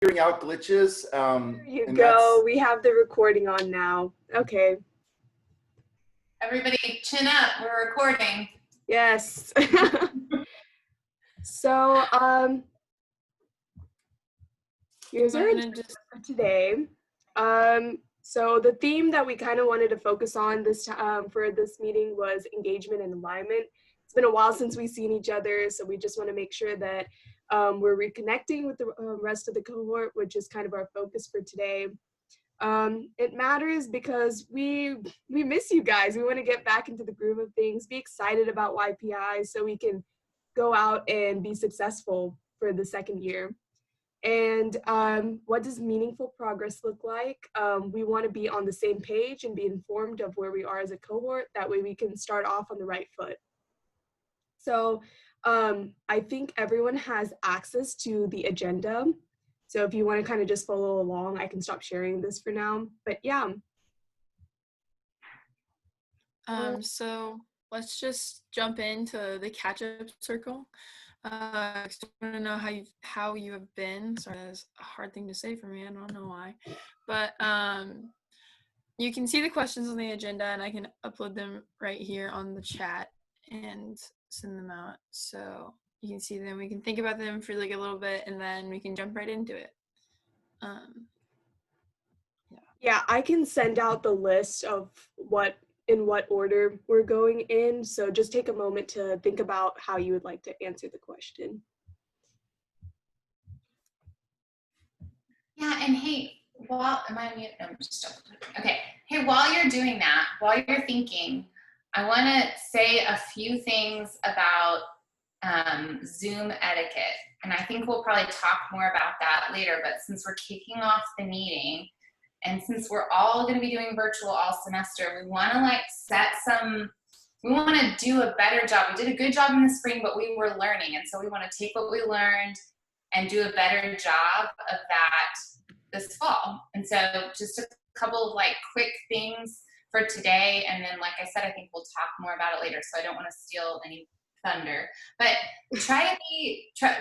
figuring out glitches. There you go. We have the recording on now. Okay. Everybody chin up. We're recording. Yes. So, here's our agenda for today. So the theme that we kind of wanted to focus on this for this meeting was engagement and alignment. It's been a while since we've seen each other, so we just want to make sure that we're reconnecting with the rest of the cohort, which is kind of our focus for today. It matters because we miss you guys. We want to get back into the groove of things, be excited about YPI so we can go out and be successful for the second year. And what does meaningful progress look like? We want to be on the same page and be informed of where we are as a cohort. That way we can start off on the right foot. So I think everyone has access to the agenda. So if you want to kind of just follow along, I can stop sharing this for now. But yeah. So let's just jump into the catch-up circle. I want to know how you have been. Sorry, that's a hard thing to say for me. I don't know why, but you can see the questions on the agenda, and I can upload them right here on the chat and send them out, so you can see them. We can think about them for like a little bit, and then we can jump right into it. Yeah, I can send out the list of in what order we're going in. So just take a moment to think about how you would like to answer the question. Yeah, and hey, am I mute? No, I'm just okay. Hey, while you're doing that, while you're thinking, I want to say a few things about Zoom etiquette. And I think we'll probably talk more about that later, but since we're kicking off the meeting, and since we're all going to be doing virtual all semester, we want to we want to do a better job. We did a good job in the spring, but we were learning. And so we want to take what we learned and do a better job of that this fall. And so just a couple of like quick things for today. And then, like I said, I think we'll talk more about it later. So I don't want to steal any thunder, but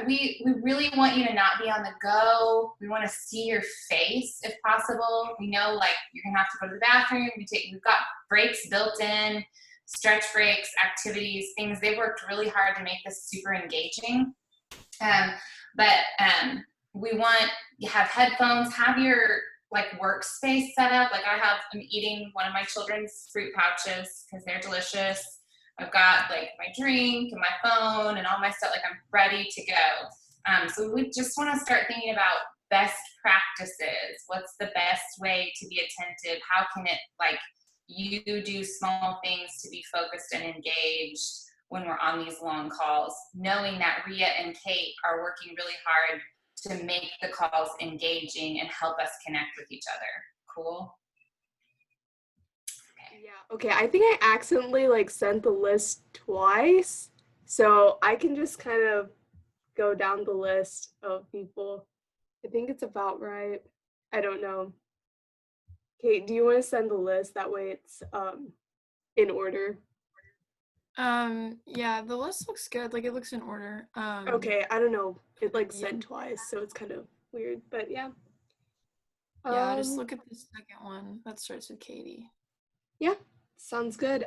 we really want you to not be on the go. We want to see your face if possible. We know like you're gonna have to go to the bathroom. We've got breaks built in, stretch breaks, activities, things. They worked really hard to make this super engaging. We want you have headphones, have your like workspace set up. Like I'm eating one of my children's fruit pouches because they're delicious. I've got like my drink and my phone and all my stuff, like I'm ready to go. So we just want to start thinking about best practices. What's the best way to be attentive? How can it, like, you do small things to be focused and engaged when we're on these long calls, knowing that Ria and Kate are working really hard to make the calls engaging and help us connect with each other. Cool? Yeah, okay, I think I accidentally like sent the list twice, so I can just kind of go down the list of people. I think it's about right. I don't know. Kate, do you want to send the list? That way it's in order. Yeah, the list looks good. Like it looks in order. Okay, I don't know. It like sent twice, so it's kind of weird, but yeah. Yeah, just look at the second one. That starts with Katie. Yeah, sounds good.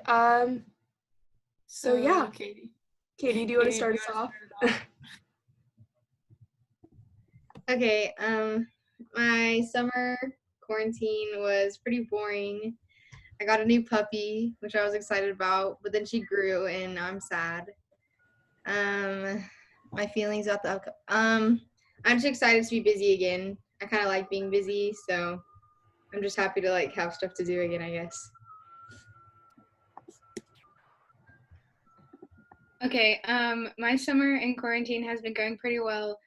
So yeah, Katie, do you want to start us off? Okay, my summer quarantine was pretty boring. I got a new puppy, which I was excited about, but then she grew and I'm sad. My feelings about the I'm just excited to be busy again. I kind of like being busy, so I'm just happy to like have stuff to do again, I guess. Okay, my summer in quarantine has been going pretty well.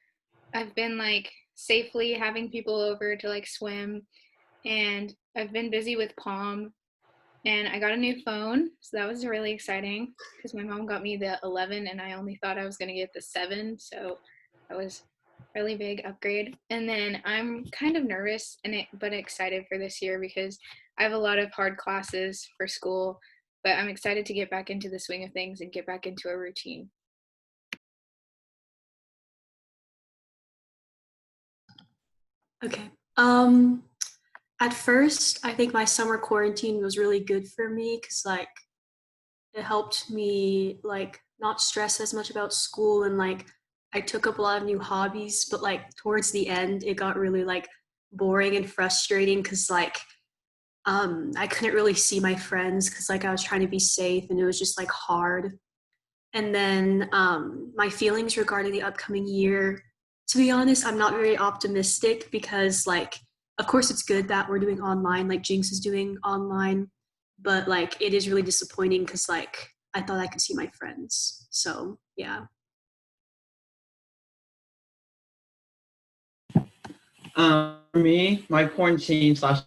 I've been like safely having people over to like swim, and I've been busy with Palm, and I got a new phone, so that was really exciting because my mom got me the 11 and I only thought I was going to get the 7, so that was a really big upgrade. And then I'm kind of nervous but excited for this year because I have a lot of hard classes for school, but I'm excited to get back into the swing of things and get back into a routine. Okay. At first, I think my summer quarantine was really good for me because like it helped me like not stress as much about school and like I took up a lot of new hobbies, but like towards the end it got really like boring and frustrating because like I couldn't really see my friends because like I was trying to be safe and it was just like hard. And then my feelings regarding the upcoming year, to be honest, I'm not very optimistic because, like, of course, it's good that we're doing online, like Jinx is doing online, but like it is really disappointing because, like, I thought I could see my friends. So, yeah. For me, my quarantine slash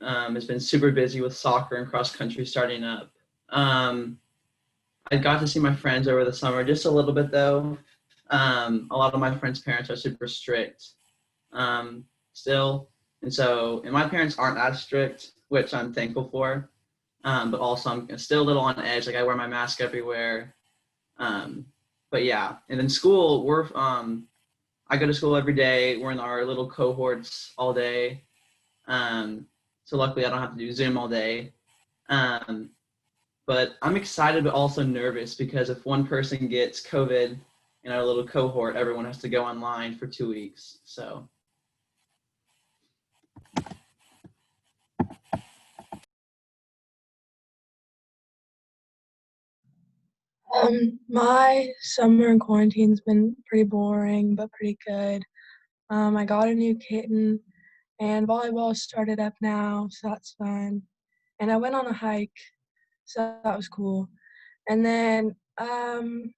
has been super busy with soccer and cross country starting up. I got to see my friends over the summer just a little bit though. A lot of my friends' parents are super strict still, and my parents aren't that strict, which I'm thankful for. But also I'm still a little on edge. Like I wear my mask everywhere. But yeah, and in school I go to school every day. We're in our little cohorts all day. So luckily I don't have to do Zoom all day. But I'm excited but also nervous because if one person gets COVID in our little cohort, everyone has to go online for 2 weeks. So My summer in quarantine's been pretty boring, but pretty good. I got a new kitten, and volleyball started up now, so that's fun. And I went on a hike, so that was cool. And then I'm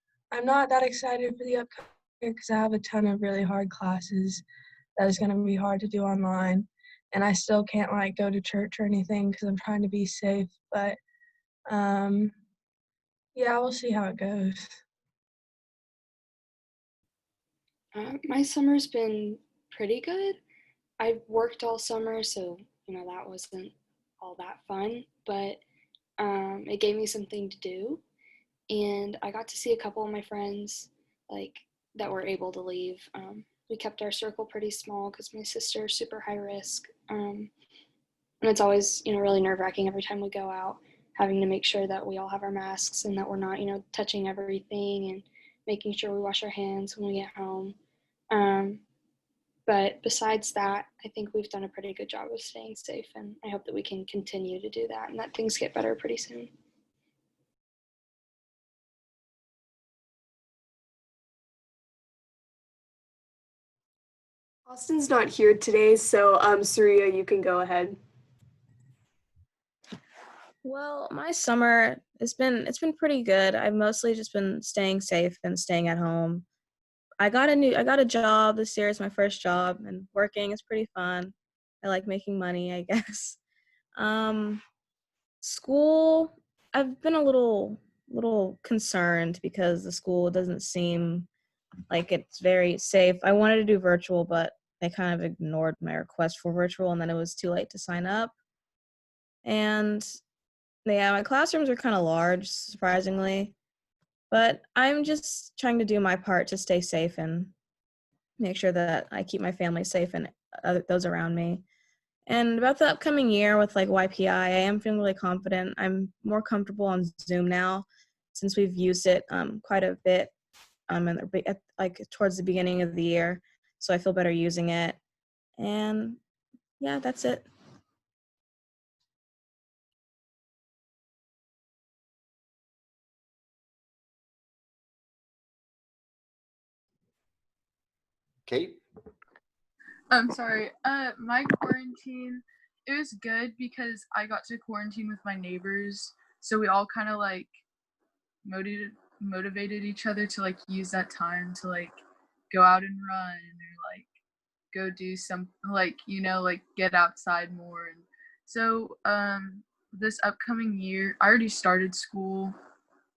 not that excited for the upcoming year because I have a ton of really hard classes that is going to be hard to do online, and I still can't like go to church or anything because I'm trying to be safe. But um, yeah, we'll see how it goes. My summer's been pretty good. I worked all summer, so that wasn't all that fun, but it gave me something to do, and I got to see a couple of my friends like that were able to leave. We kept our circle pretty small because my sister's super high risk, and it's always really nerve-wracking every time we go out, having to make sure that we all have our masks and that we're not touching everything and making sure we wash our hands when we get home. But besides that, I think we've done a pretty good job of staying safe, and I hope that we can continue to do that and that things get better pretty soon. Austin's not here today, so Surya, you can go ahead. Well, my summer it's been pretty good. I've mostly just been staying safe and staying at home. I got a job this year. It's my first job, and working is pretty fun. I like making money, I guess. Um, School, I've been a little concerned because the school doesn't seem like it's very safe. I wanted to do virtual, but they kind of ignored my request for virtual, and then it was too late to sign up. And yeah, my classrooms are kind of large, surprisingly. But I'm just trying to do my part to stay safe and make sure that I keep my family safe and those around me. And about the upcoming year with like YPI, I am feeling really confident. I'm more comfortable on Zoom now since we've used it quite a bit like towards the beginning of the year. So I feel better using it. And yeah, that's it. Kate? I'm sorry. My quarantine, it was good because I got to quarantine with my neighbors. So we all kind of like motivated each other to like use that time to like go out and run or like go do some like like get outside more. And so this upcoming year I already started school,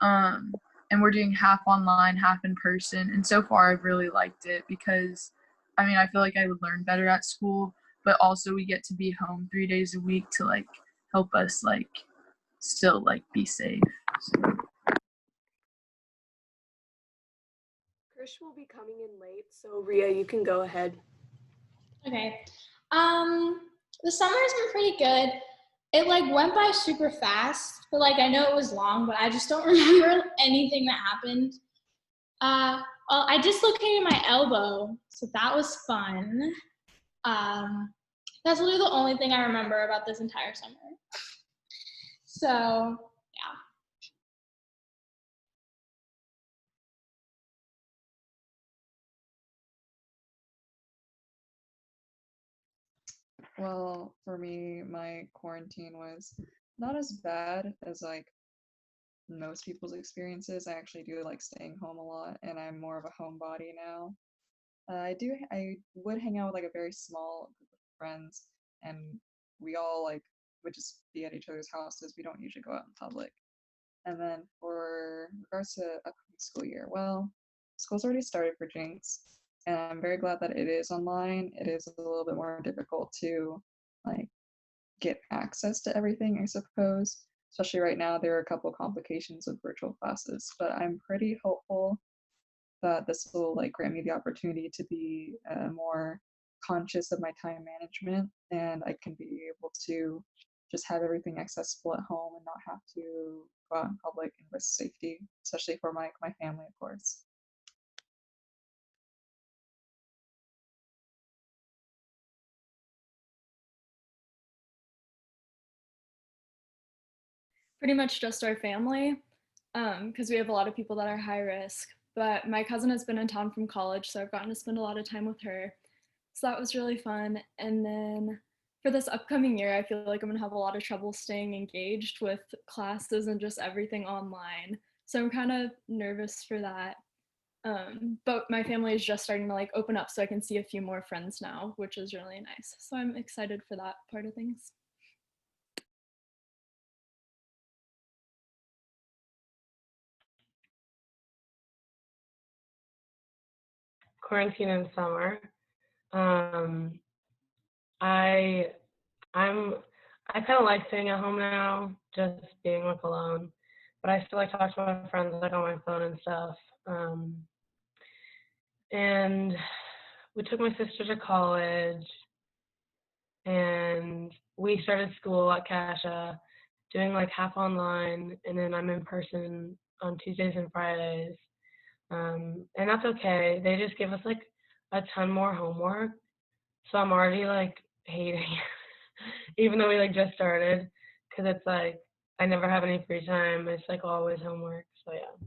and we're doing half online, half in person, and so far I've really liked it because I mean I feel like I would learn better at school, but also we get to be home 3 days a week to like help us like still like be safe. So. Krish will be coming in late, so Ria, you can go ahead. Okay. The summer's been pretty good. It like went by super fast, but like I know it was long, but I just don't remember anything that happened. Well, I dislocated my elbow, so that was fun. That's literally the only thing I remember about this entire summer. So, yeah. Well, for me, my quarantine was not as bad as like most people's experiences. I actually do like staying home a lot, and I'm more of a homebody now. I would hang out with like a very small group of friends, and we all like would just be at each other's houses. We don't usually go out in public. And then for regards to upcoming school year, well, school's already started for Jinx, and I'm very glad that it is online. It is a little bit more difficult to like get access to everything, I suppose. Especially right now, there are a couple complications with virtual classes, but I'm pretty hopeful that this will like grant me the opportunity to be more conscious of my time management, and I can be able to just have everything accessible at home and not have to go out in public and risk safety, especially for my family, of course. Pretty much just our family, because we have a lot of people that are high risk. But my cousin has been in town from college, so I've gotten to spend a lot of time with her. So that was really fun. And then for this upcoming year, I feel like I'm gonna have a lot of trouble staying engaged with classes and just everything online. So I'm kind of nervous for that. But my family is just starting to like open up, so I can see a few more friends now, which is really nice. So I'm excited for that part of things. Quarantine in summer. I kind of like staying at home now, just being like alone. But I still like talk to my friends like on my phone and stuff. And we took my sister to college, and we started school at Kasha, doing like half online, and then I'm in person on Tuesdays and Fridays. And that's okay. They just give us like a ton more homework. So I'm already like hating it, even though we like just started, because it's like I never have any free time. It's like always homework. So yeah.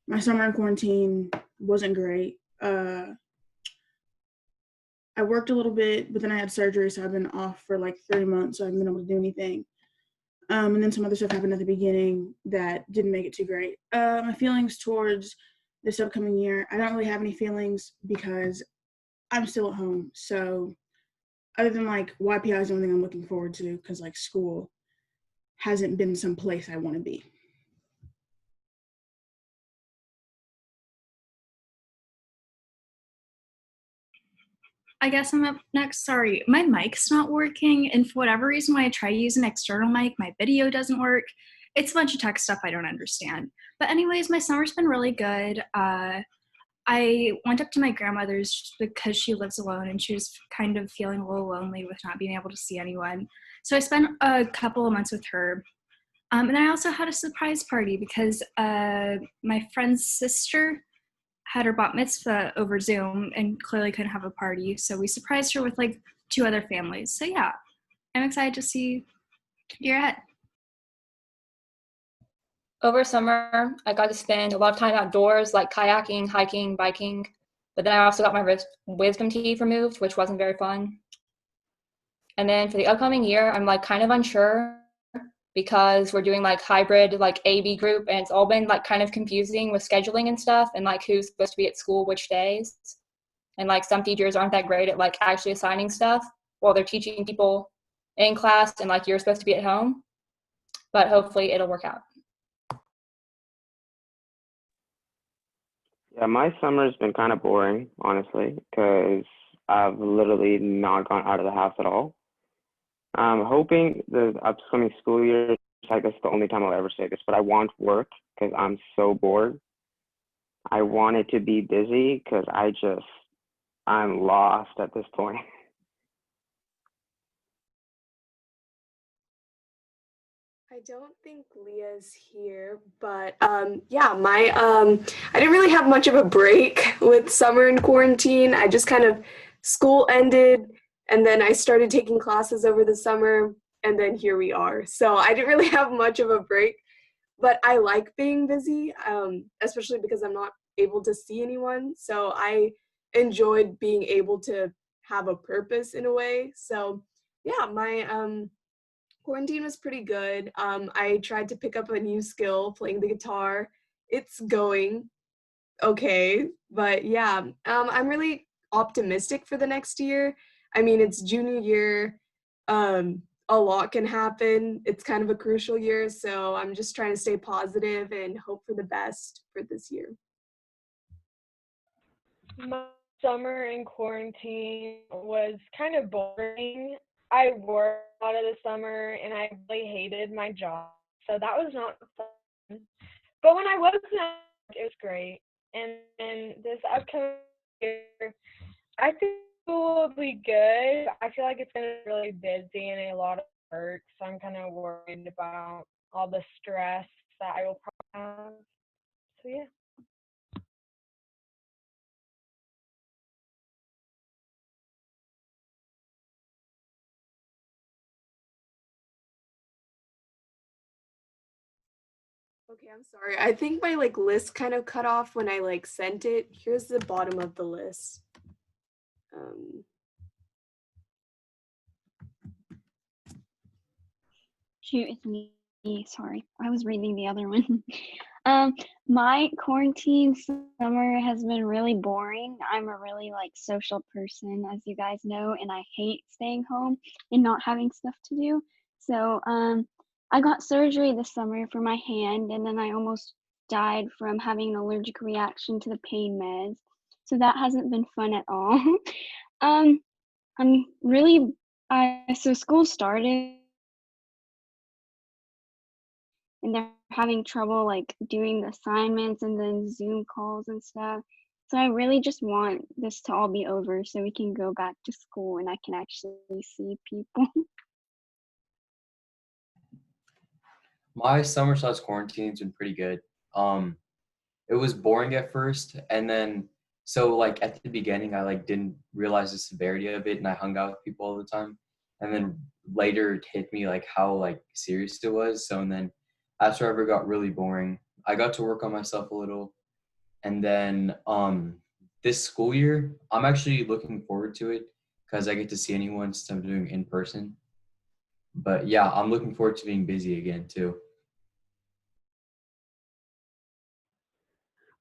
My summer in quarantine wasn't great. I worked a little bit, but then I had surgery, so I've been off for like 3 months, so I haven't been able to do anything. And then some other stuff happened at the beginning that didn't make it too great. My feelings towards this upcoming year, I don't really have any feelings because I'm still at home. So other than like YPI is the only thing I'm looking forward to, because like school hasn't been some place I want to be. I guess I'm up next. Sorry, my mic's not working, and for whatever reason, when I try to use an external mic, my video doesn't work. It's a bunch of tech stuff I don't understand. But anyways, my summer's been really good. I went up to my grandmother's because she lives alone, and she was kind of feeling a little lonely with not being able to see anyone. So I spent a couple of months with her. And I also had a surprise party because my friend's sister had her bat mitzvah over Zoom and clearly couldn't have a party. So we surprised her with like 2 other families. So yeah, I'm excited to see year ahead. Over summer, I got to spend a lot of time outdoors, like kayaking, hiking, biking. But then I also got my wisdom teeth removed, which wasn't very fun. And then for the upcoming year, I'm like kind of unsure because we're doing like hybrid, like A/B group, and it's all been like kind of confusing with scheduling and stuff, and like who's supposed to be at school which days. And like some teachers aren't that great at like actually assigning stuff while they're teaching people in class, and like you're supposed to be at home. But hopefully it'll work out. Yeah, my summer's been kind of boring, honestly, because I've literally not gone out of the house at all. I'm hoping the upcoming school year like this is the only time I'll ever say this, but I want work because I'm so bored. I want it to be busy because I'm lost at this point. I don't think Leah's here, but yeah, I didn't really have much of a break with summer and quarantine. I just kind of school ended and then I started taking classes over the summer and then here we are. So I didn't really have much of a break, but I like being busy, especially because I'm not able to see anyone. So I enjoyed being able to have a purpose in a way. So yeah, my quarantine was pretty good. I tried to pick up a new skill, playing the guitar. It's going okay, but yeah, I'm really optimistic for the next year. I mean, it's junior year. A lot can happen. It's kind of a crucial year, so I'm just trying to stay positive and hope for the best for this year. My summer in quarantine was kind of boring. I worked a lot of the summer and I really hated my job, so that was not fun. But when I was not, it was great. And then this upcoming year, I think school will be good. I feel like it's going to be really busy and a lot of work, so I'm kind of worried about all the stress that I will probably have. So yeah. Okay, I'm sorry. I think my list kind of cut off when I sent it. Here's the bottom of the list. Shoot, it's me. Sorry, I was reading the other one. My quarantine summer has been really boring. I'm a really social person, as you guys know, and I hate staying home and not having stuff to do. So I got surgery this summer for my hand, and then I almost died from having an allergic reaction to the pain meds. So that hasn't been fun at all. I'm really so school started and they're having trouble doing the assignments and then Zoom calls and stuff. So I really just want this to all be over so we can go back to school and I can actually see people. My summer/slash quarantine's been pretty good. It was boring at first, and then so at the beginning I didn't realize the severity of it, and I hung out with people all the time, and then later it hit me how serious it was. So and then after it got really boring, I got to work on myself a little, and then this school year I'm actually looking forward to it because I get to see anyone since I'm doing in person. But yeah, I'm looking forward to being busy again too.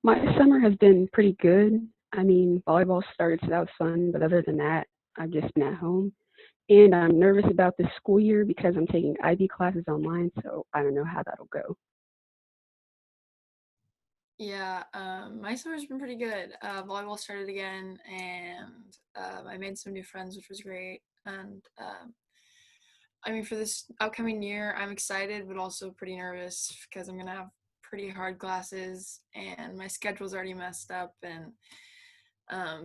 My summer has been pretty good. I mean, volleyball started, so that was fun. But other than that, I've just been at home. And I'm nervous about this school year because I'm taking IB classes online, so I don't know how that'll go. Yeah, my summer's been pretty good. Volleyball started again, and I made some new friends, which was great. And I mean, for this upcoming year, I'm excited, but also pretty nervous because I'm gonna have pretty hard classes, and my schedule's already messed up. And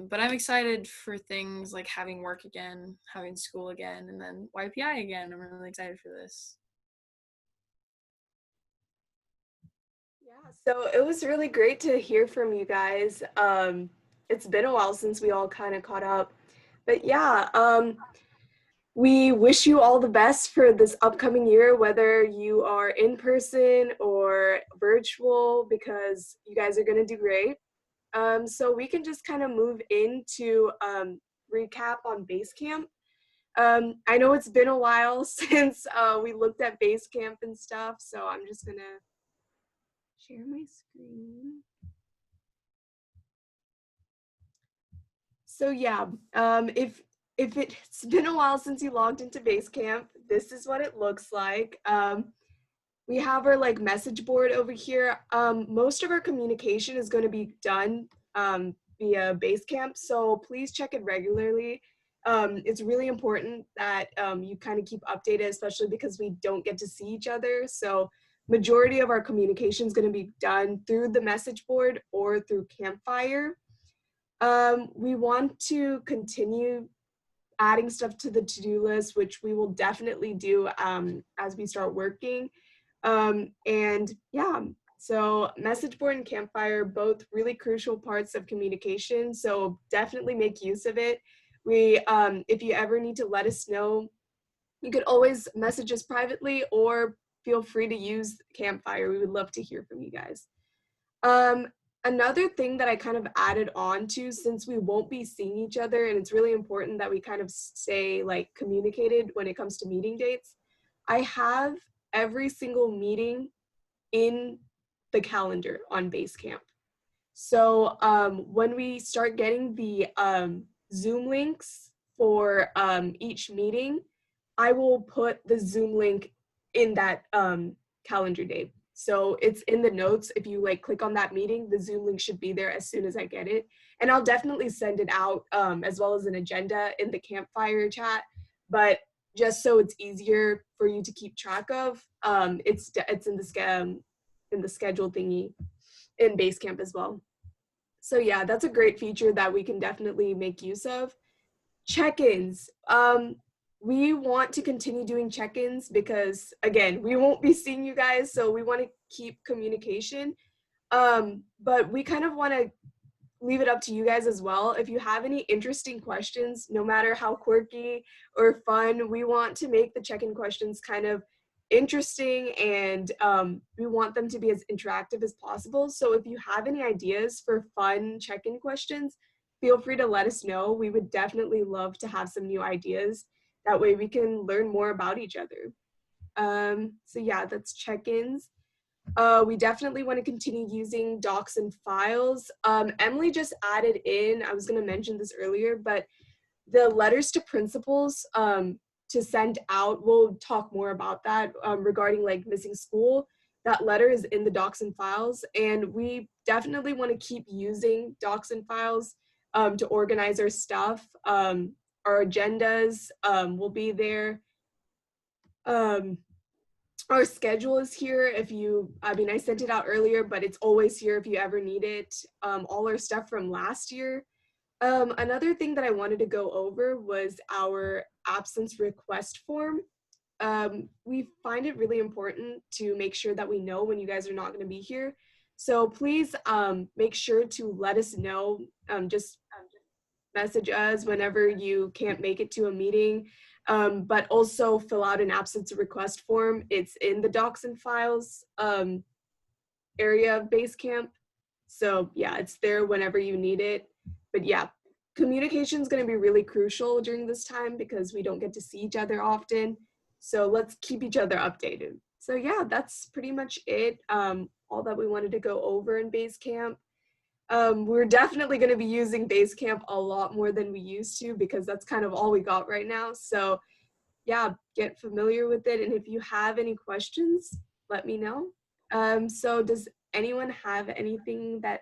but I'm excited for things like having work again, having school again, and then YPI again. I'm really excited for this. Yeah, so it was really great to hear from you guys. It's been a while since we all kind of caught up. But yeah, we wish you all the best for this upcoming year, whether you are in person or virtual, because you guys are going to do great. So we can just kind of move into recap on Basecamp. I know it's been a while since we looked at Basecamp and stuff, so I'm just going to share my screen. So yeah, if it's been a while since you logged into Basecamp, this is what it looks like. We have our message board over here. Most of our communication is going to be done via Basecamp, so please check it regularly. It's really important that you kind of keep updated, especially because we don't get to see each other. So majority of our communication is going to be done through the message board or through Campfire. We want to continue adding stuff to the to-do list, which we will definitely do as we start working. And yeah, so message board and Campfire, both really crucial parts of communication. So definitely make use of it. We, if you ever need to let us know, you could always message us privately or feel free to use Campfire. We would love to hear from you guys. Another thing that I kind of added on to, since we won't be seeing each other, and it's really important that we kind of stay like communicated when it comes to meeting dates, I have every single meeting in the calendar on Basecamp. So when we start getting the Zoom links for each meeting, I will put the Zoom link in that calendar date. So it's in the notes. If you like click on that meeting, the Zoom link should be there as soon as I get it. And I'll definitely send it out as well as an agenda in the Campfire chat. But just so it's easier for you to keep track of, it's in the schedule thingy in Basecamp as well. So yeah, that's a great feature that we can definitely make use of. Check-ins. We want to continue doing check-ins because, again, we won't be seeing you guys, so we want to keep communication. But we kind of want to leave it up to you guys as well. If you have any interesting questions, no matter how quirky or fun, we want to make the check-in questions kind of interesting, and we want them to be as interactive as possible. So if you have any ideas for fun check-in questions, feel free to let us know. We would definitely love to have some new ideas. That way we can learn more about each other. So yeah, that's check-ins. We definitely want to continue using docs and files. Emily just added in, I was going to mention this earlier, but the letters to principals to send out, we'll talk more about that regarding like missing school. That letter is in the docs and files, and we definitely want to keep using docs and files to organize our stuff. Our agendas will be there. Our schedule is here if you, I sent it out earlier, but it's always here if you ever need it. All our stuff from last year. Another thing that I wanted to go over was our absence request form. We find it really important to make sure that we know when you guys are not going to be here. So please make sure to let us know. Just message us whenever you can't make it to a meeting, but also fill out an absence request form. It's in the docs and files area of Basecamp. So yeah, it's there whenever you need it. But yeah, communication is going to be really crucial during this time because we don't get to see each other often. So let's keep each other updated. So yeah, that's pretty much it. All that we wanted to go over in Basecamp. We're definitely going to be using Basecamp a lot more than we used to because that's kind of all we got right now. So yeah, get familiar with it. And if you have any questions, let me know. So does anyone have anything that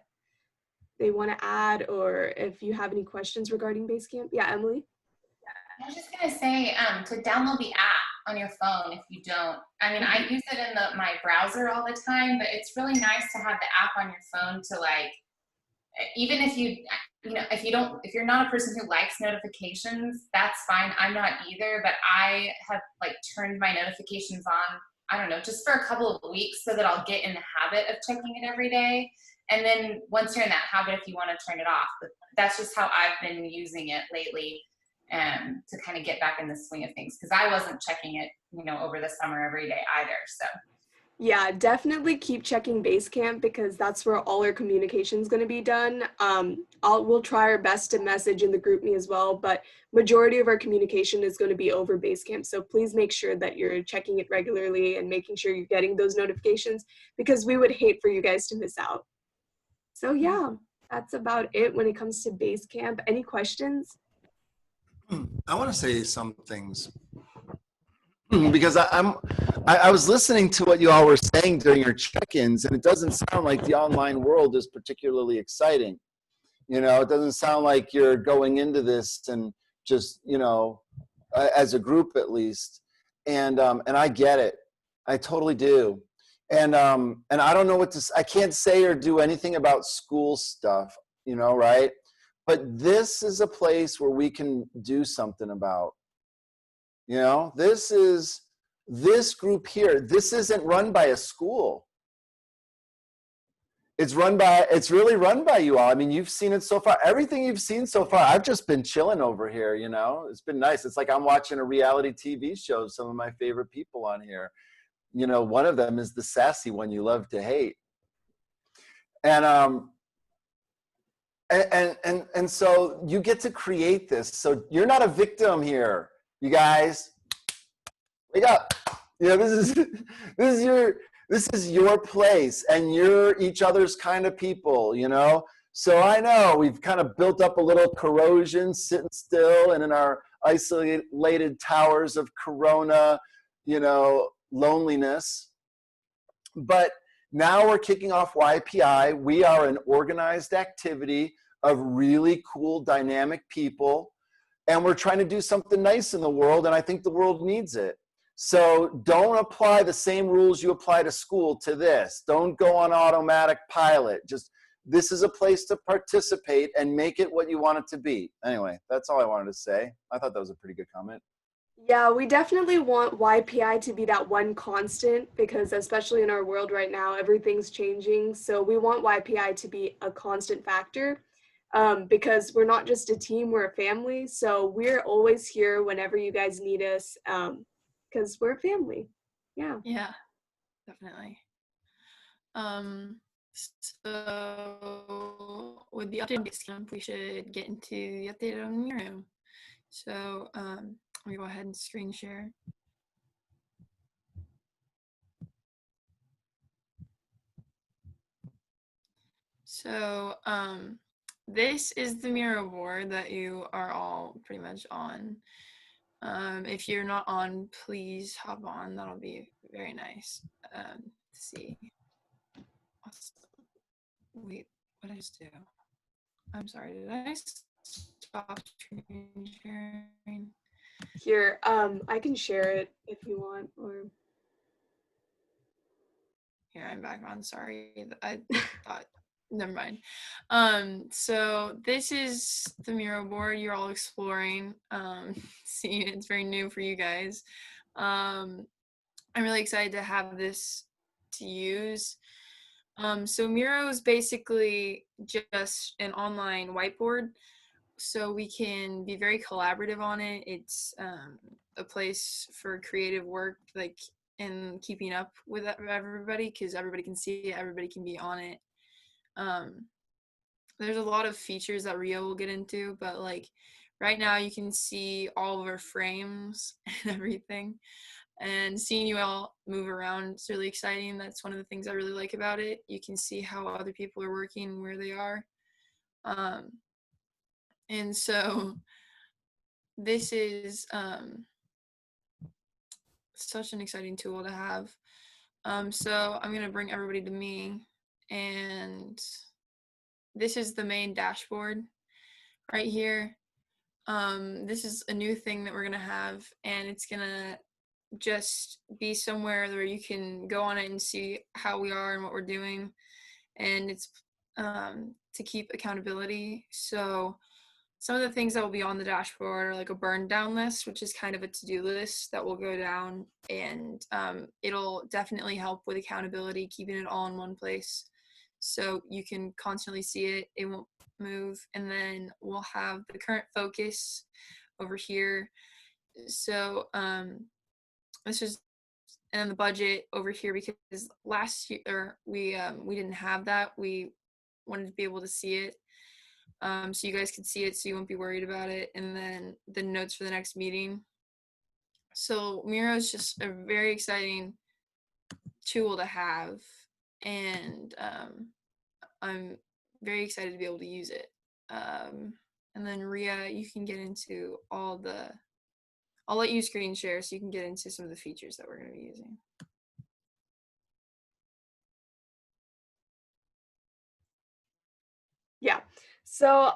they want to add, or if you have any questions regarding Basecamp? Yeah, Emily? I was just going to say to download the app on your phone if you don't. I use it in my browser all the time, but it's really nice to have the app on your phone to like, even if if you're not a person who likes notifications, that's fine. I'm not either, but I have like turned my notifications on, I don't know, just for a couple of weeks so that I'll get in the habit of checking it every day. And then once you're in that habit, if you want to turn it off, but that's just how I've been using it lately to kind of get back in the swing of things. Because I wasn't checking it, over the summer every day either, so. Yeah, definitely keep checking Basecamp because that's where all our communication is going to be done. We'll try our best to message in the group me as well, but majority of our communication is going to be over Basecamp. So please make sure that you're checking it regularly and making sure you're getting those notifications because we would hate for you guys to miss out. So yeah, that's about it when it comes to Basecamp. Any questions? I want to say some things. Because I was listening to what you all were saying during your check-ins, and it doesn't sound like the online world is particularly exciting. It doesn't sound like you're going into this and just, as a group at least. And I get it. I totally do. And I don't know I can't say or do anything about school stuff, right? But this is a place where we can do something about, this group here. This isn't run by a school. It's really run by you all. I mean, you've seen it so far. Everything you've seen so far, I've just been chilling over here, It's been nice. It's like I'm watching a reality TV show of some of my favorite people on here. One of them is the sassy one you love to hate. And so you get to create this. So you're not a victim here, you guys. Wake up. This is your place, and you're each other's kind of people, So I know we've kind of built up a little corrosion, sitting still and in our isolated towers of Corona, loneliness. But now we're kicking off YPI. We are an organized activity of really cool, dynamic people, and we're trying to do something nice in the world, and I think the world needs it. So don't apply the same rules you apply to school to this. Don't go on automatic pilot. This is a place to participate and make it what you want it to be. Anyway, that's all I wanted to say. I thought that was a pretty good comment. Yeah, we definitely want YPI to be that one constant, because especially in our world right now, everything's changing. So we want YPI to be a constant factor, because we're not just a team, we're a family. So we're always here whenever you guys need us. Because we're a family. Yeah, Definitely. So with the update camp, we should get into the update on Miro. So let me go ahead and screen share. So this is the Miro board that you are all pretty much on. If you're not on, please hop on. That'll be very nice. Let's see. Wait, what did I just do? I'm sorry, did I stop screen sharing? here, I can share it if you want, or Here, I'm back on. Sorry, I thought. Never mind. So this is the Miro board you're all exploring. Seeing it's very new for you guys. I'm really excited to have this to use. So Miro is basically just an online whiteboard, so we can be very collaborative on it. It's a place for creative work, like, and keeping up with everybody, because everybody can see it, everybody can be on it. There's a lot of features that Rio will get into, but like right now you can see all of our frames and everything, and seeing you all move around is really exciting. That's one of the things I really like about it. You can see how other people are working, where they are. And so this is such an exciting tool to have. So I'm gonna bring everybody to me, and this is the main dashboard right here. This is a new thing that we're gonna have, and it's gonna just be somewhere where you can go on it and see how we are and what we're doing, and it's to keep accountability. So some of the things that will be on the dashboard are like a burn down list, which is kind of a to-do list that will go down, and it'll definitely help with accountability, keeping it all in one place so you can constantly see it. It won't move. And then we'll have the current focus over here. So this is, and the budget over here, because last year we didn't have that. We wanted to be able to see it, so you guys could see it, so you won't be worried about it. And then the notes for the next meeting. So Miro is just a very exciting tool to have, and I'm very excited to be able to use it. And then Ria, you can get into all the, I'll let you screen share so you can get into some of the features that we're going to be using. Yeah. So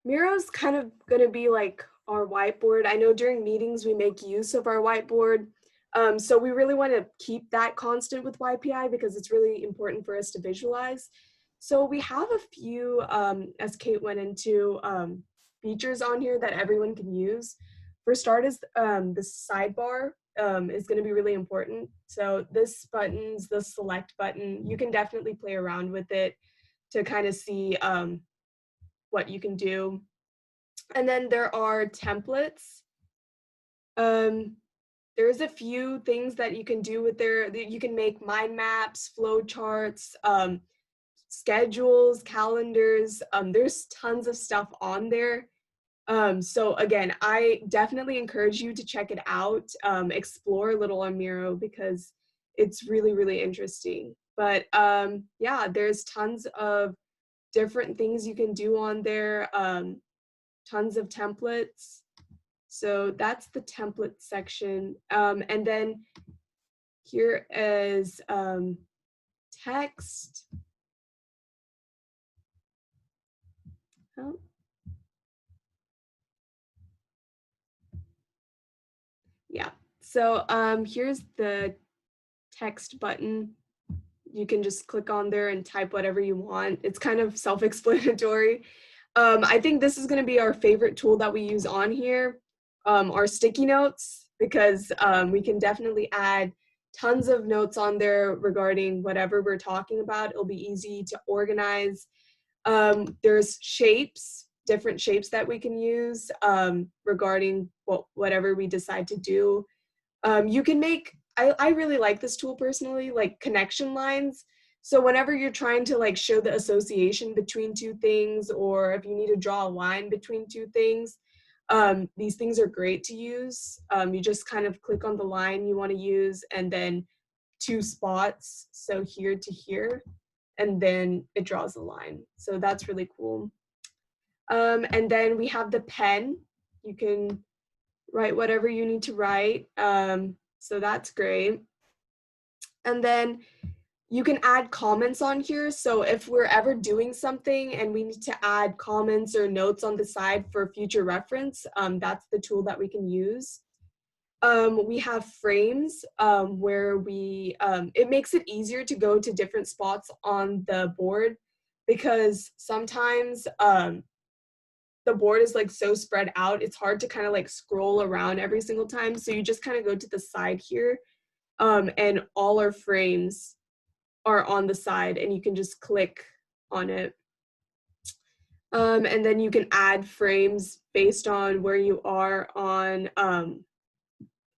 Miro's kind of gonna be like our whiteboard. I know during meetings we make use of our whiteboard. So we really want to keep that constant with YPI because it's really important for us to visualize. So we have a few, as Kate went into, features on here that everyone can use. For starters, the sidebar is going to be really important. So this button's the select button. You can definitely play around with it to kind of see what you can do. And then there are templates. There's a few things that you can do with there. You can make mind maps, flow charts, schedules, calendars. There's tons of stuff on there. So again, I definitely encourage you to check it out, explore a little on Miro because it's really, really interesting. But yeah, there's tons of different things you can do on there, tons of templates. So that's the template section. And then here is text. Oh. Yeah, so here's the text button. You can just click on there and type whatever you want. It's kind of self-explanatory. I think this is going to be our favorite tool that we use on here, our sticky notes, because we can definitely add tons of notes on there regarding whatever we're talking about. It'll be easy to organize. There's shapes, different shapes that we can use regarding whatever we decide to do. You can make, I really like this tool personally, like connection lines. So whenever you're trying to like show the association between two things, or if you need to draw a line between two things, these things are great to use. You just kind of click on the line you want to use and then two spots, so here to here, and then it draws a line. So that's really cool. And then we have the pen. You can write whatever you need to write. So that's great. And then you can add comments on here. So if we're ever doing something and we need to add comments or notes on the side for future reference, that's the tool that we can use. We have frames where it makes it easier to go to different spots on the board because sometimes the board is like so spread out, it's hard to kind of like scroll around every single time. So you just kind of go to the side here and all our frames are on the side and you can just click on it. And then you can add frames based on where you are on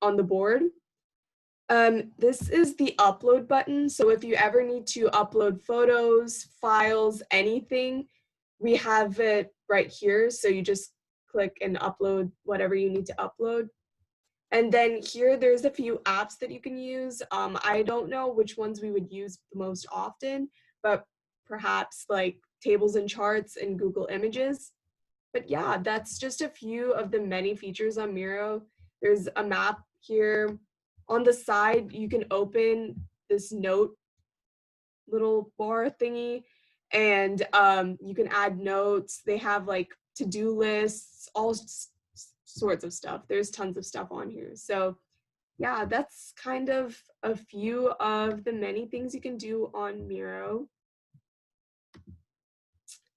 the board. This is the upload button. So if you ever need to upload photos, files, anything, we have it right here. So you just click and upload whatever you need to upload. And then here, there's a few apps that you can use. I don't know which ones we would use the most often, but perhaps like tables and charts and Google Images. But yeah, that's just a few of the many features on Miro. There's a map here. On the side, you can open this note little bar thingy, and you can add notes. They have like to-do lists, all sorts of stuff. There's tons of stuff on here. So yeah, that's kind of a few of the many things you can do on Miro.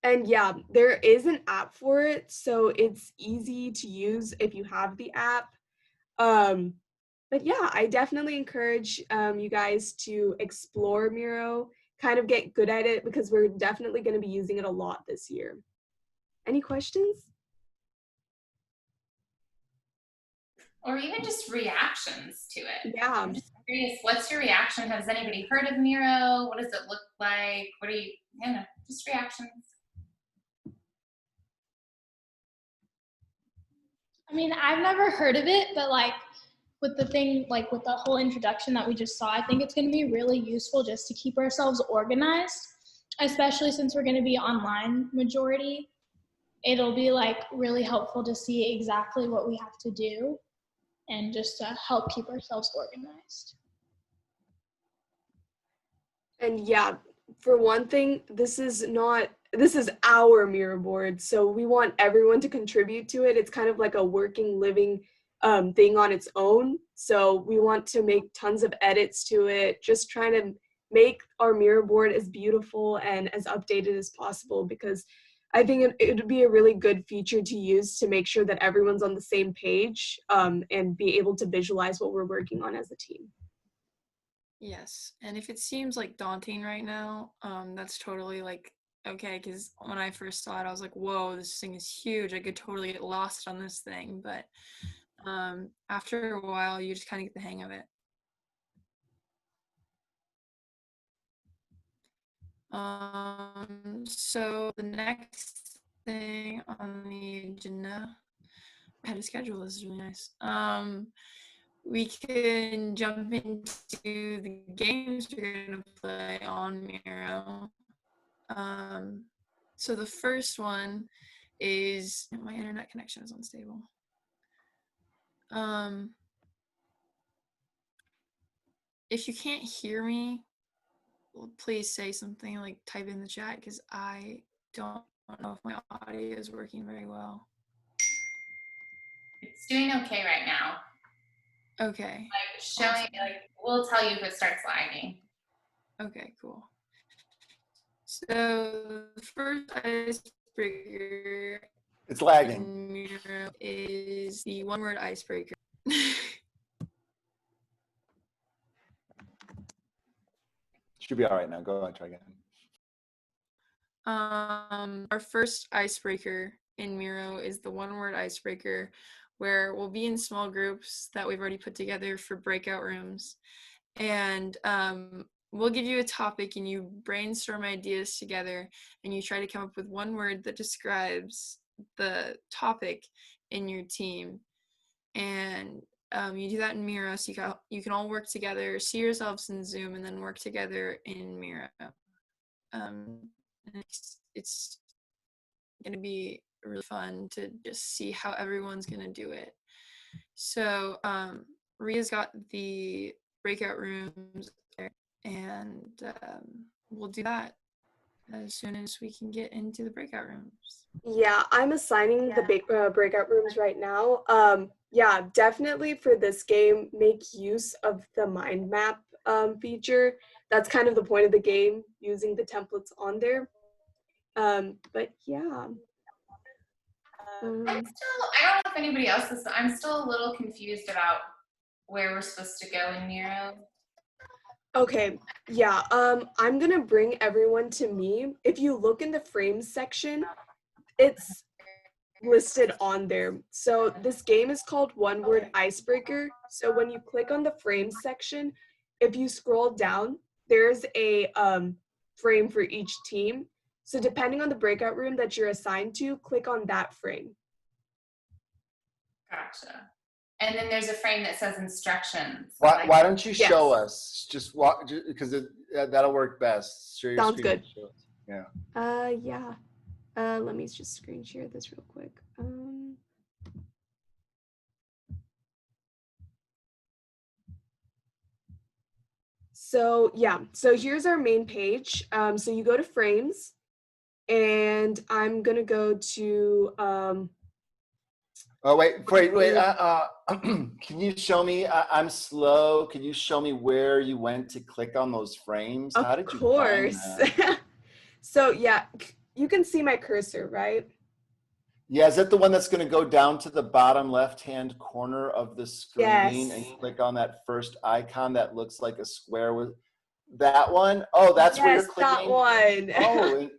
And yeah, there is an app for it, so it's easy to use if you have the app. But yeah, I definitely encourage you guys to explore Miro, kind of get good at it because we're definitely going to be using it a lot this year. Any questions? Or even just reactions to it. Yeah. I'm just curious, what's your reaction? Has anybody heard of Miro? What does it look like? What are you, just reactions. I mean, I've never heard of it, but like with the thing, like with the whole introduction that we just saw, I think it's going to be really useful just to keep ourselves organized, especially since we're going to be online majority. It'll be like really helpful to see exactly what we have to do and just to help keep ourselves organized. And yeah, for one thing, this is not this is our mirror board, so we want everyone to contribute to it. It's kind of like a working, living thing on its own. So we want to make tons of edits to it, just trying to make our mirror board as beautiful and as updated as possible, because I think it would be a really good feature to use to make sure that everyone's on the same page and be able to visualize what we're working on as a team. Yes, and if it seems like daunting right now, that's totally like okay, because when I first saw it, I was like, whoa, this thing is huge. I could totally get lost on this thing, but after a while, you just kind of get the hang of it. So the next thing on the agenda, I had a schedule. This is really nice. We can jump into the games we're gonna play on Miro. So the first one is my internet connection is unstable. If you can't hear me, please say something, like type in the chat, because I don't know if my audio is working very well. It's doing okay right now. Okay. Like showing, like we'll tell you if it starts lagging. Okay, cool. So the first icebreaker It's lagging. in Miro is the one-word icebreaker. Should be all right now. Go ahead, try again. Our first icebreaker in Miro is the one-word icebreaker, where we'll be in small groups that we've already put together for breakout rooms. And we'll give you a topic and you brainstorm ideas together and you try to come up with one word that describes the topic in your team. And you do that in Miro, so you can all work together, see yourselves in Zoom, and then work together in Miro. It's going to be really fun to just see how everyone's going to do it. So Ria's got the breakout rooms there, and we'll do that as soon as we can get into the breakout rooms. Yeah, I'm assigning the breakout rooms right now. Yeah, definitely for this game, make use of the mind map feature. That's kind of the point of the game, using the templates on there. But yeah. I don't know if anybody else is, I'm still a little confused about where we're supposed to go in Miro. Okay, yeah, I'm gonna bring everyone to me. If you look in the frames section, it's listed on there. So this game is called One Word Icebreaker. So when you click on the frames section, if you scroll down, there's a frame for each team. So depending on the breakout room that you're assigned to, click on that frame. Gotcha. And then there's a frame that says instructions. Why don't you show us? Just walk, because that'll work best. Share your Sounds screen. good. Yeah. Yeah. Let me just screen share this real quick. So yeah, so here's our main page. So you go to frames, and I'm gonna go to Oh wait. Can you show me? I'm slow. Can you show me where you went to click on those frames? How did you find that? So yeah, you can see my cursor, right? Yeah, is that the one that's going to go down to the bottom left-hand corner of the screen? Yes. And you click on that first icon that looks like a square with that one? Oh, that's where you're clicking? That one. Oh,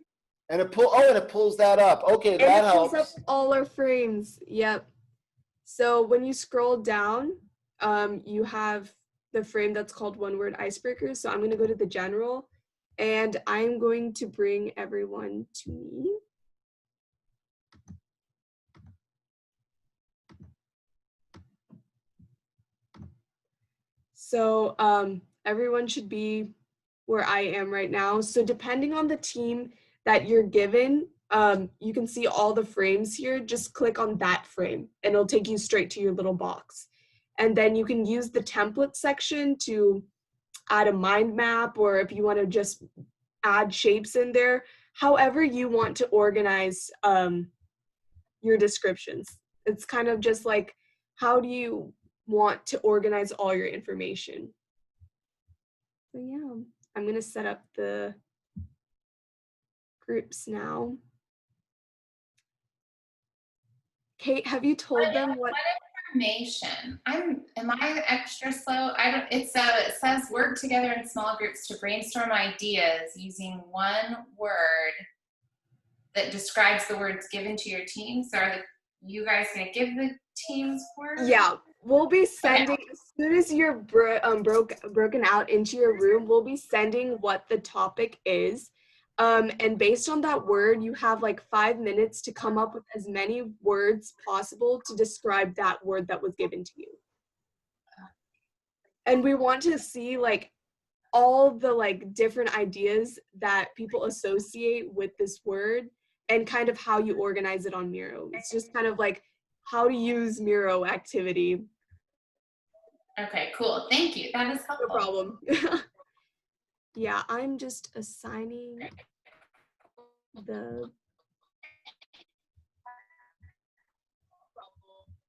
and it pulls that up. Okay, And that it pulls helps. up all our frames. Yep. So when you scroll down, you have the frame that's called One Word Icebreaker. So I'm going to go to the general, and I'm going to bring everyone to me. So everyone should be where I am right now. So depending on the team that you're given, you can see all the frames here. Just click on that frame and it'll take you straight to your little box. And then you can use the template section to add a mind map, or if you want to just add shapes in there, however you want to organize your descriptions. It's kind of just like, how do you want to organize all your information? So yeah, I'm gonna set up the groups now. Kate, have you told them what Information. Am I extra slow? I don't. It says work together in small groups to brainstorm ideas using one word that describes the words given to your team. So are you guys gonna give the teams words? Yeah, we'll be sending, as soon as you're broken out into your room, we'll be sending what the topic is. And based on that word, you have like 5 minutes to come up with as many words possible to describe that word that was given to you. And we want to see like all the like different ideas that people associate with this word and kind of how you organize it on Miro. It's just kind of like how to use Miro activity. Okay, cool. Thank you. That is helpful. No problem. Yeah, I'm just assigning the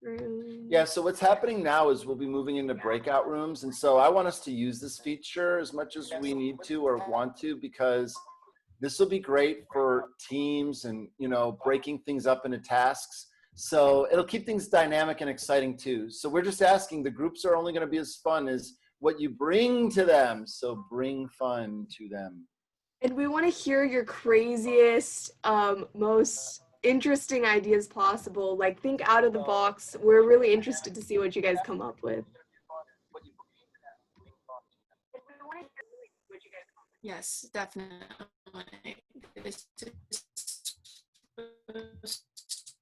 room. Yeah, so what's happening now is we'll be moving into breakout rooms. And so I want us to use this feature as much as we need to or want to, because this will be great for teams and, you know, breaking things up into tasks. So it'll keep things dynamic and exciting too. So we're just asking, the groups are only going to be as fun as what you bring to them. So bring fun to them. And we want to hear your craziest, most interesting ideas possible. Like, think out of the box. We're really interested to see what you guys come up with. Yes, definitely. This is supposed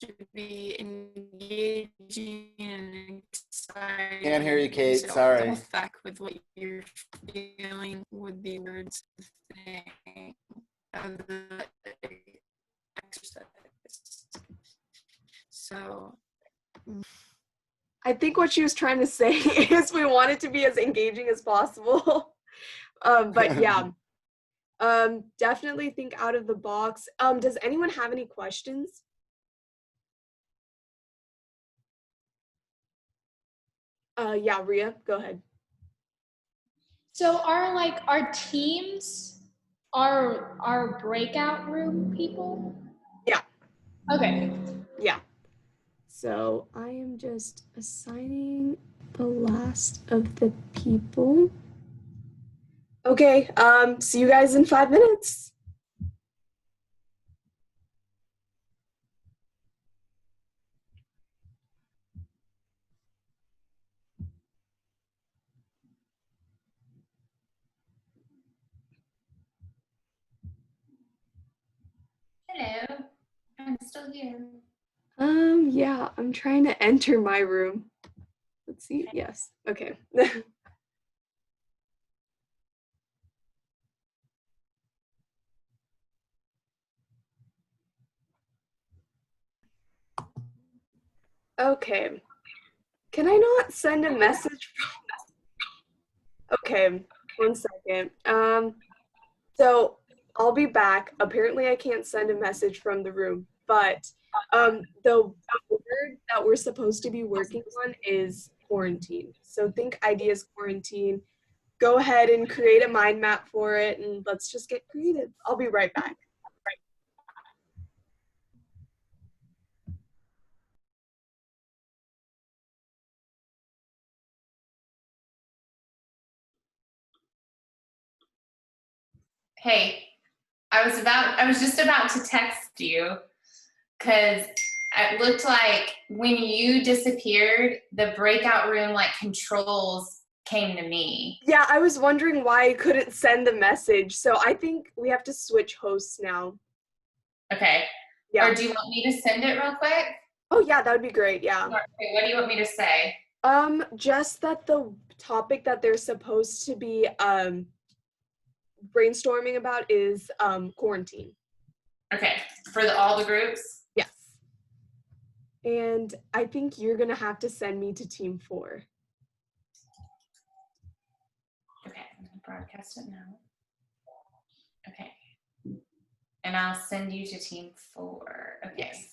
to be engaging and exciting. Can't hear you, Kate. So Sorry. double back with what you're feeling with the words thing of the exercise. So I think what she was trying to say is we want it to be as engaging as possible. But yeah, definitely think out of the box. Does anyone have any questions? Yeah, Ria, go ahead. So our teams are breakout room people? Yeah. Okay. Yeah. So I am just assigning the last of the people. Okay, see you guys in 5 minutes. Hello. I'm still here. Yeah, I'm trying to enter my room. Let's see. Yes. Okay. Okay. Can I not send a message from... Okay, 1 second. So I'll be back. Apparently I can't send a message from the room, but the word that we're supposed to be working on is quarantine. So think ideas quarantine. Go ahead and create a mind map for it, and let's just get creative. I'll be right back. Hey, I was just about to text you because it looked like when you disappeared, the breakout room like controls came to me. Yeah, I was wondering why I couldn't send the message. So I think we have to switch hosts now. Okay. Yeah. Or do you want me to send it real quick? Oh yeah, that would be great. Yeah. Okay, what do you want me to say? Just that the topic that they're supposed to be brainstorming about is quarantine. Okay, for all the groups? Yes. And I think you're gonna have to send me to team 4. Okay, I'm gonna broadcast it now. Okay. and I'll send you to team 4. Okay. Yes.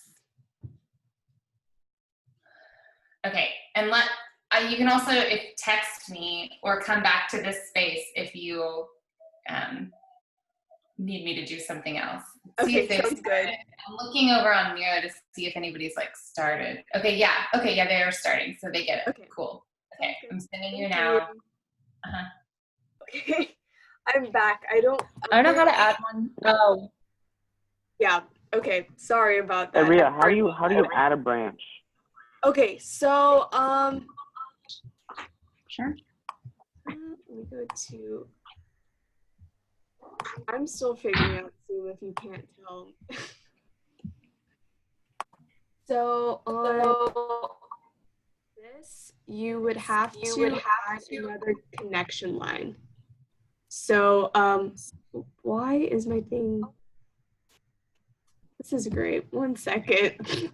Okay, and you can also text me or come back to this space if you need me to do something else. See if Okay, sounds good. I'm looking over on Miro to see if anybody's like started. Okay, yeah, they are starting, so they get it. Okay. Cool. Okay, I'm sending you now. Okay, I'm back. I don't know how to add one. Oh. Yeah. Okay. Sorry about that. Hey, Ria, how do you add a branch? Okay, so sure. Let me go to. I'm still figuring out Zoom if you can't tell. So this, you would have to add another connection line. So why is my thing? This is great. 1 second.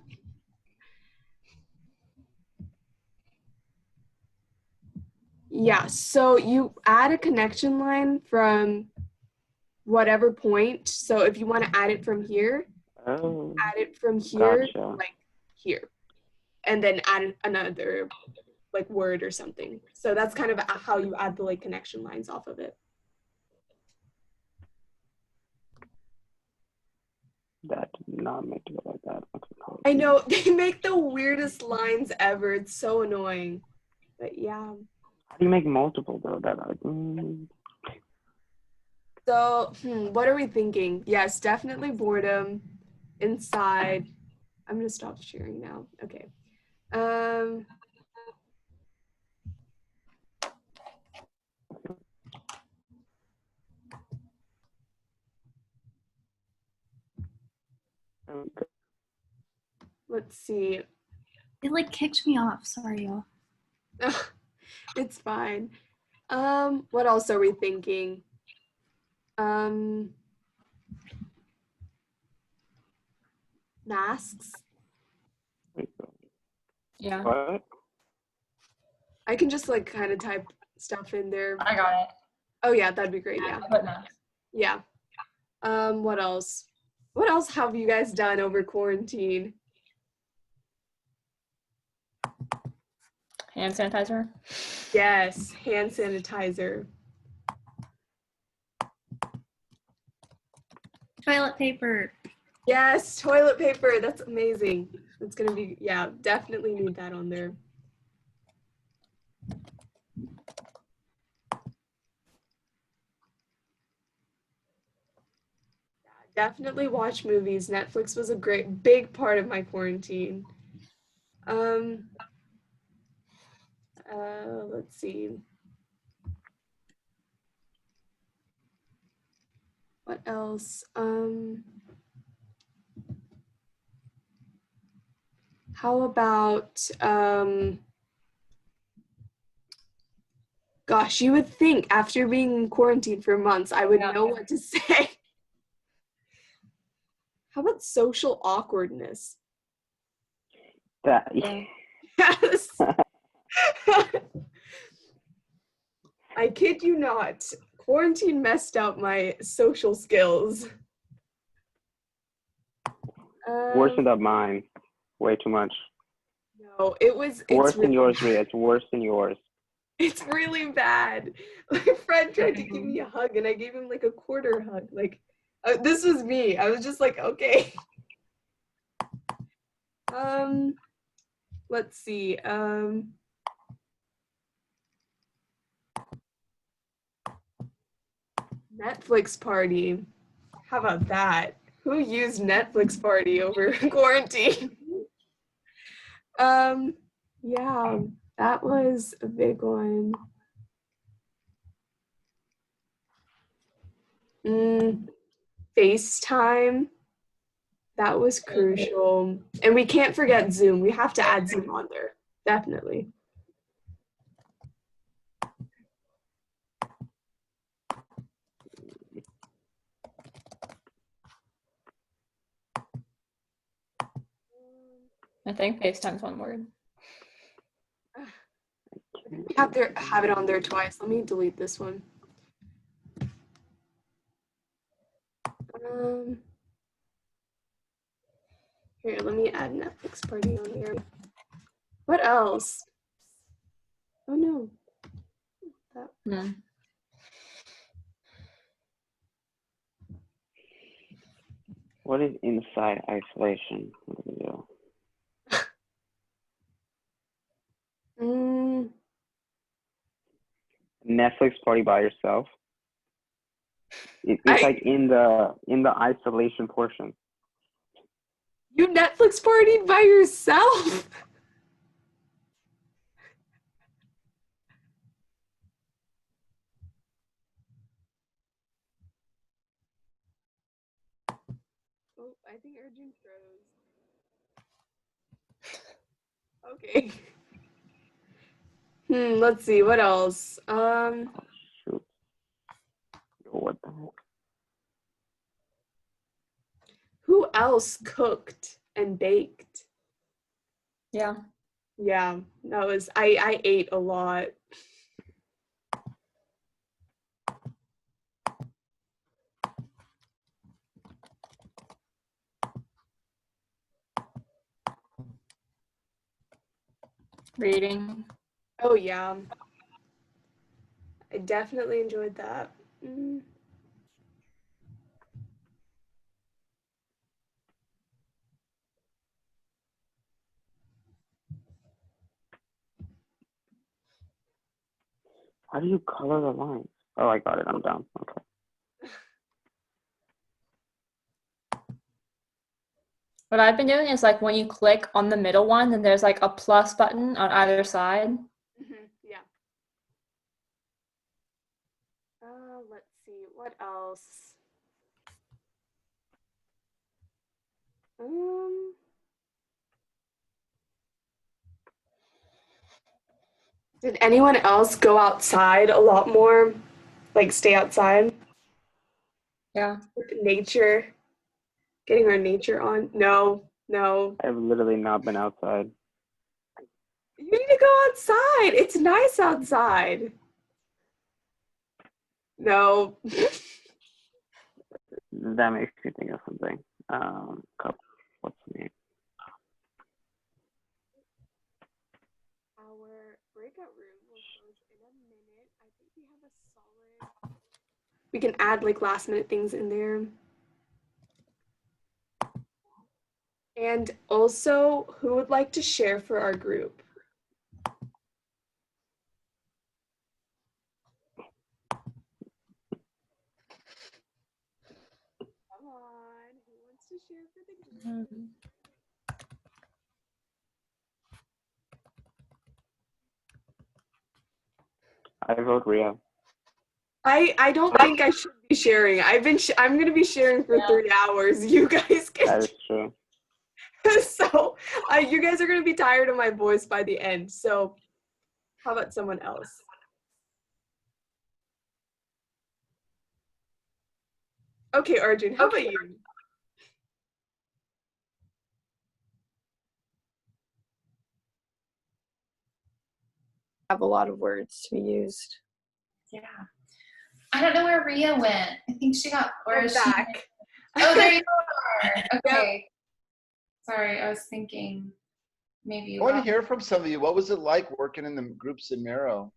Yeah, so you add a connection line from whatever point. So if you want to add it from here, add it from here, Gotcha. like here, and then add another like word or something. So that's kind of how you add the like connection lines off of it. That did not make it like that. I know, they make the weirdest lines ever. It's so annoying. But yeah. How do you make multiple though? So, what are we thinking? Yes, definitely boredom. Inside. I'm gonna stop sharing now. Okay. Let's see. It like kicked me off. Sorry, y'all. It's fine. What else are we thinking? Masks. Yeah. What? I can just like kind of type stuff in there. I got it. Oh yeah, that'd be great. Yeah. Yeah. What else? What else have you guys done over quarantine? Hand sanitizer. Yes, hand sanitizer. Toilet paper. Yes, toilet paper. That's amazing. It's gonna be, yeah, definitely need that on there. Definitely watch movies. Netflix was a big part of my quarantine. Let's see. What else? How about, gosh, you would think after being in quarantine for months, I would know what to say. How about social awkwardness? Yes. I kid you not. Quarantine messed up my social skills. Worsened up mine. Way too much. No, it's worse really than yours, bad. Ria. It's worse than yours. It's really bad. My friend tried to give me a hug and I gave him like a quarter hug. Like, this was me. I was just like, okay. Let's see. Netflix party. How about that? Who used Netflix party over quarantine? Yeah, that was a big one. FaceTime. That was crucial. And we can't forget Zoom. We have to add Zoom on there. Definitely. I think FaceTime's one word. Have it on there twice. Let me delete this one. Here, let me add Netflix party on here. What else? Oh no. That. What is inside isolation? What do we do? Netflix party by yourself. It's like in the isolation portion. You Netflix partied by yourself? Oh, I think Arjun froze. Okay. Let's see, what else? Shoot. What the heck? Who else cooked and baked? Yeah. Yeah, that was I ate a lot. Reading. Oh yeah. I definitely enjoyed that. How do you color the lines? Oh, I got it. I'm down. Okay. What I've been doing is like when you click on the middle one, then there's like a plus button on either side. Yeah. Let's see, what else? Did anyone else go outside a lot more? Like stay outside? Yeah. With nature? Getting our nature on? No. I've literally not been outside. You need to go outside. It's nice outside. No. That makes me think of something. What's the name? Our breakout room will close in a minute. I think we have a solid. We can add like last minute things in there. And also, who would like to share for our group? Come on, who wants to share for the group? I vote Ria. I don't think I should be sharing. I'm gonna be sharing for 3 hours. You guys can. That is true. So you guys are gonna be tired of my voice by the end. So how about someone else? Okay, Arjun, how about you? Have a lot of words to be used. Yeah. I don't know where Ria went. I think she got, or is she? Back. Oh, there you are. Okay. Sorry, I was thinking maybe. I want to hear from some of you. What was it like working in the groups in Miro?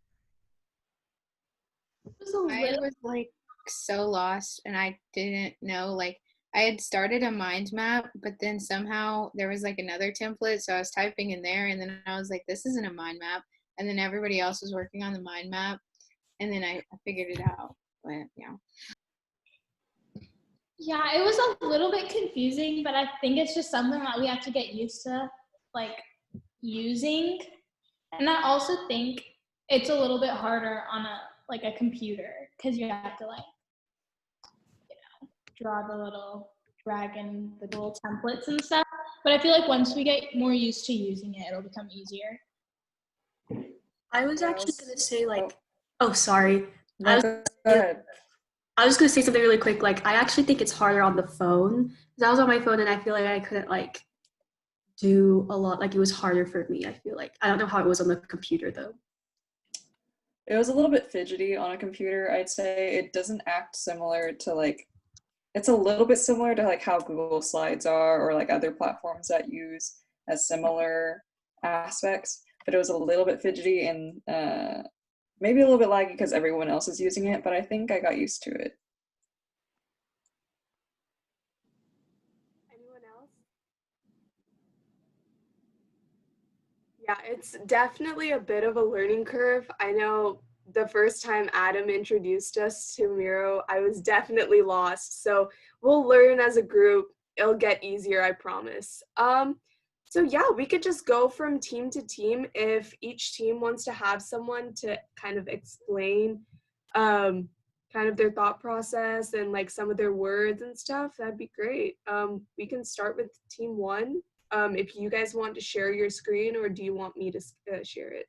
I was like so lost and I didn't know, like I had started a mind map, but then somehow there was like another template, so I was typing in there and then I was like, this isn't a mind map, and then everybody else was working on the mind map and then I figured it out. But Yeah, it was a little bit confusing, but I think it's just something that we have to get used to, like, using. And I also think it's a little bit harder on a computer because you have to draw the little dragon, the little templates and stuff. But I feel like once we get more used to using it, it'll become easier. I was actually gonna say oh sorry. No, go ahead. I was gonna say something really quick. Like I actually think it's harder on the phone because I was on my phone and I feel like I couldn't do a lot. Like it was harder for me. I feel like I don't know how it was on the computer though. It was a little bit fidgety on a computer, I'd say. It doesn't act similar to it's a little bit similar to like how Google Slides are, or like other platforms that use as similar aspects, but it was a little bit fidgety and maybe a little bit laggy because everyone else is using it, but I think I got used to it. Anyone else? Yeah, it's definitely a bit of a learning curve. I know the first time Adam introduced us to Miro, I was definitely lost. So we'll learn as a group. It'll get easier, I promise. So yeah, we could just go from team to team. If each team wants to have someone to kind of explain kind of their thought process and like some of their words and stuff, that'd be great. We can start with team 1. If you guys want to share your screen, or do you want me to share it?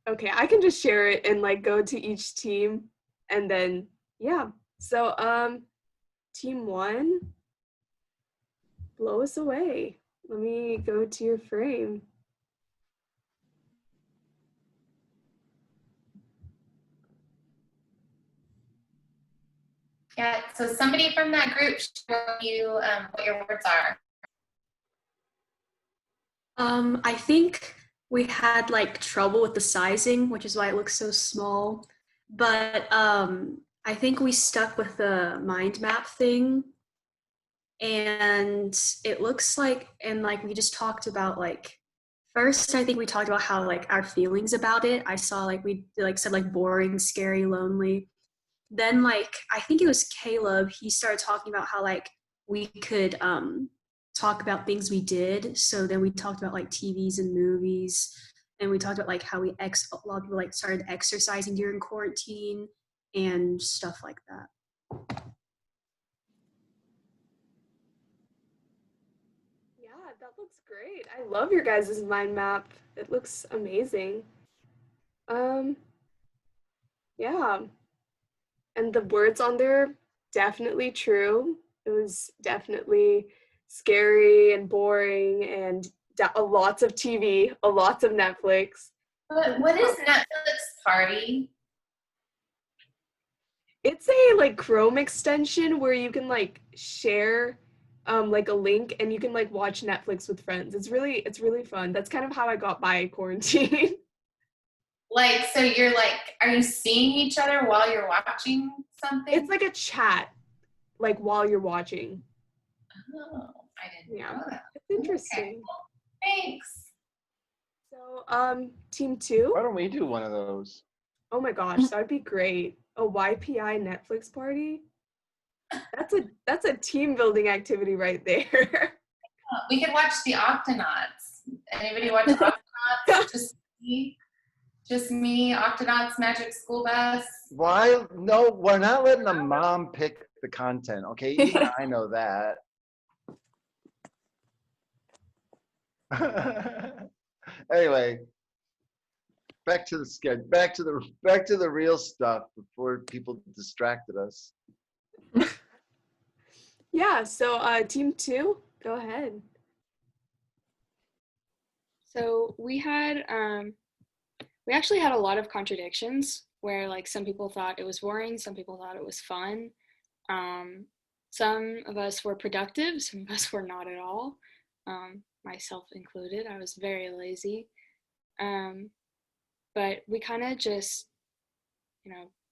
Okay, I can just share it and like go to each team, and then yeah. So team 1, blow us away. Let me go to your frame. Yeah, so somebody from that group show you what your words are. I think we had like trouble with the sizing, which is why it looks so small. But I think we stuck with the mind map thing. And it looks like, and like we just talked about like, first I think we talked about how like our feelings about it. I saw like we like said like boring, scary, lonely. Then like I think it was Caleb, he started talking about how like we could talk about things we did. So then we talked about like TVs and movies, and we talked about like how a lot of people like started exercising during quarantine and stuff like that. Yeah, that looks great. I love your guys' mind map. It looks amazing. Yeah. And the words on there, definitely true. It was definitely scary and boring and lots of TV, lots of Netflix. What is Netflix Party? It's a like Chrome extension where you can like share like a link, and you can like watch Netflix with friends. It's really fun. That's kind of how I got by quarantine. Like, so you're like, are you seeing each other while you're watching something? It's like a chat, like while you're watching. Oh, I didn't know that. It's interesting. Okay. Thanks. So, team 2? Why don't we do one of those? Oh my gosh, that would be great. A YPI Netflix party? That's a team building activity right there. We could watch the Octonauts. Anybody watch Octonauts? Just me, Octonauts, Magic School Bus. Why? No, we're not letting the mom pick the content, okay? Even I know that. Anyway, back to the schedule. Back to the real stuff before people distracted us. Yeah, so team 2, go ahead. So we actually had a lot of contradictions where like some people thought it was boring, some people thought it was fun. Some of us were productive, some of us were not at all. Myself included. I was very lazy. But we kind of just,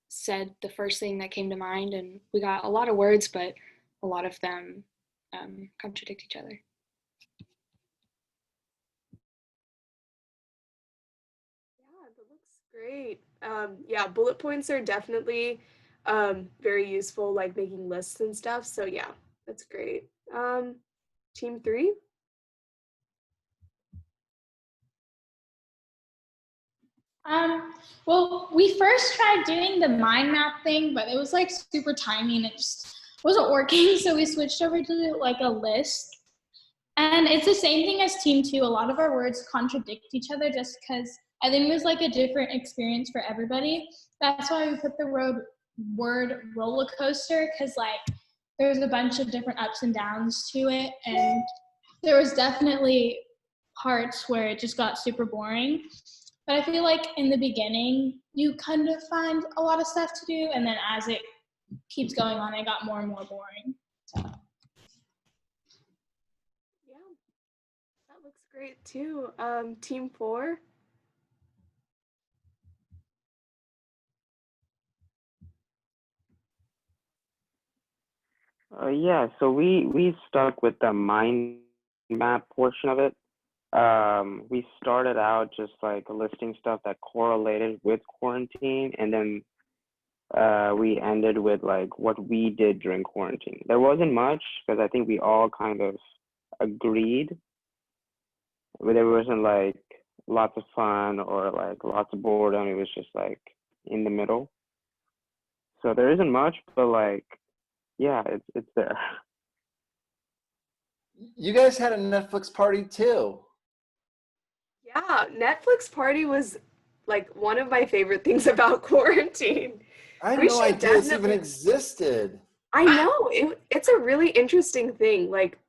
said the first thing that came to mind, and we got a lot of words, but a lot of them contradict each other. Yeah, that looks great. Yeah, bullet points are definitely very useful, like making lists and stuff. So yeah, that's great. Team 3? Well, we first tried doing the mind map thing, but it was like super tiny and it just wasn't working. So we switched over to like a list. And it's the same thing as team 2. A lot of our words contradict each other just because I think it was like a different experience for everybody. That's why we put the word roller coaster, because like there's a bunch of different ups and downs to it. And there was definitely parts where it just got super boring. But I feel like in the beginning, you kind of find a lot of stuff to do, and then as it keeps going on, it got more and more boring. So. Yeah, that looks great too. Team 4. Yeah, so we stuck with the mind map portion of it. We started out just like listing stuff that correlated with quarantine, and then we ended with like what we did during quarantine. There wasn't much because I think we all kind of agreed. There wasn't like lots of fun or like lots of boredom. It was just like in the middle. So there isn't much, but like, yeah, it's there. You guys had a Netflix party too. Yeah, Netflix party was like one of my favorite things about quarantine. I had We no should idea this even definitely- existed. I know, it's a really interesting thing. Like,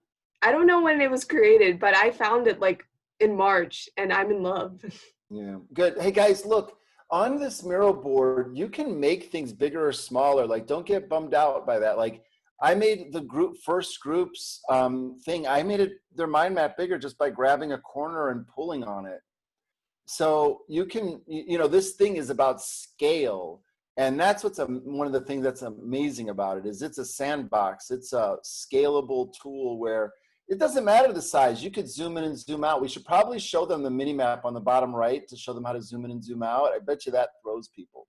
I don't know when it was created, but I found it like in March and I'm in love. Yeah, good. Hey guys, look, on this Miro board, you can make things bigger or smaller. Like, don't get bummed out by that. Like, I made the first group's thing. I made their mind map bigger just by grabbing a corner and pulling on it. So you can, this thing is about scale. And that's what's one of the things that's amazing about it is it's a sandbox. It's a scalable tool where it doesn't matter the size. You could zoom in and zoom out. We should probably show them the mini map on the bottom right to show them how to zoom in and zoom out. I bet you that throws people.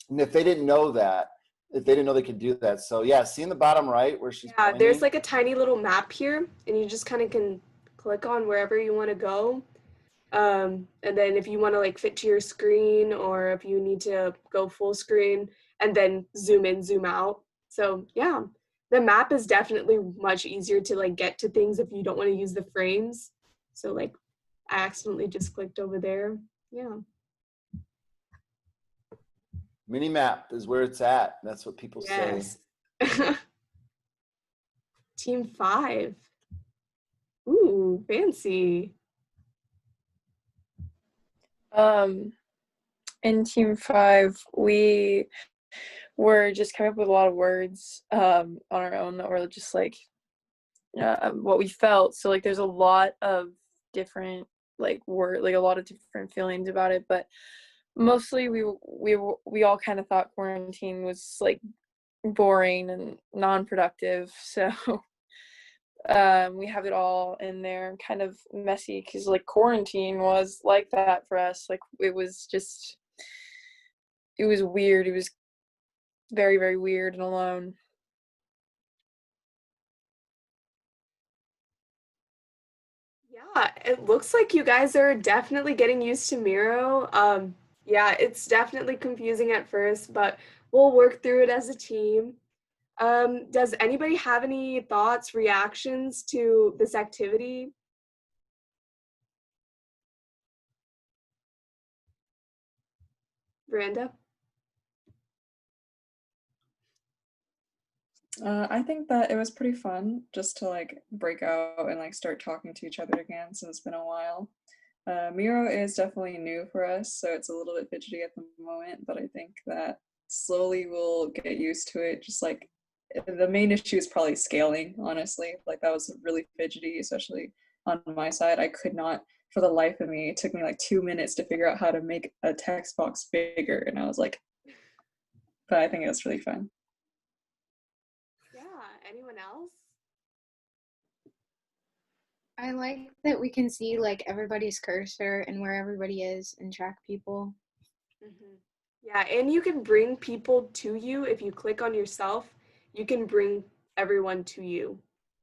And if they didn't know that, if they didn't know they could do that. So yeah, see in the bottom right where she's pointing? There's like a tiny little map here and you just kind of can click on wherever you want to go. And then if you want to like fit to your screen or if you need to go full screen and then zoom in, zoom out. So yeah, the map is definitely much easier to like get to things if you don't want to use the frames. So like I accidentally just clicked over there. Yeah. Mini map is where it's at. That's what people say. Team 5. Ooh, fancy. In Team 5, we were just coming up with a lot of words on our own that were just like what we felt. So like there's a lot of different like a lot of different feelings about it, but mostly we all kind of thought quarantine was like boring and non-productive. So we have it all in there, kind of messy because like quarantine was like that for us. Like it was weird. It was very, very weird and alone. Yeah, it looks like you guys are definitely getting used to Miro. Yeah, it's definitely confusing at first, but we'll work through it as a team. Does anybody have any thoughts, reactions to this activity? Miranda? I think that it was pretty fun just to like break out and like start talking to each other again since it's been a while. Miro is definitely new for us, so it's a little bit fidgety at the moment, but I think that slowly we'll get used to it. Just like the main issue is probably scaling, honestly. Like that was really fidgety, especially on my side. I could not, for the life of me, it took me like 2 minutes to figure out how to make a text box bigger, and I was like, but I think it was really fun. Anyone else? I like that we can see like everybody's cursor and where everybody is and track people. Mm-hmm. Yeah, and you can bring people to you. If you click on yourself, you can bring everyone to you.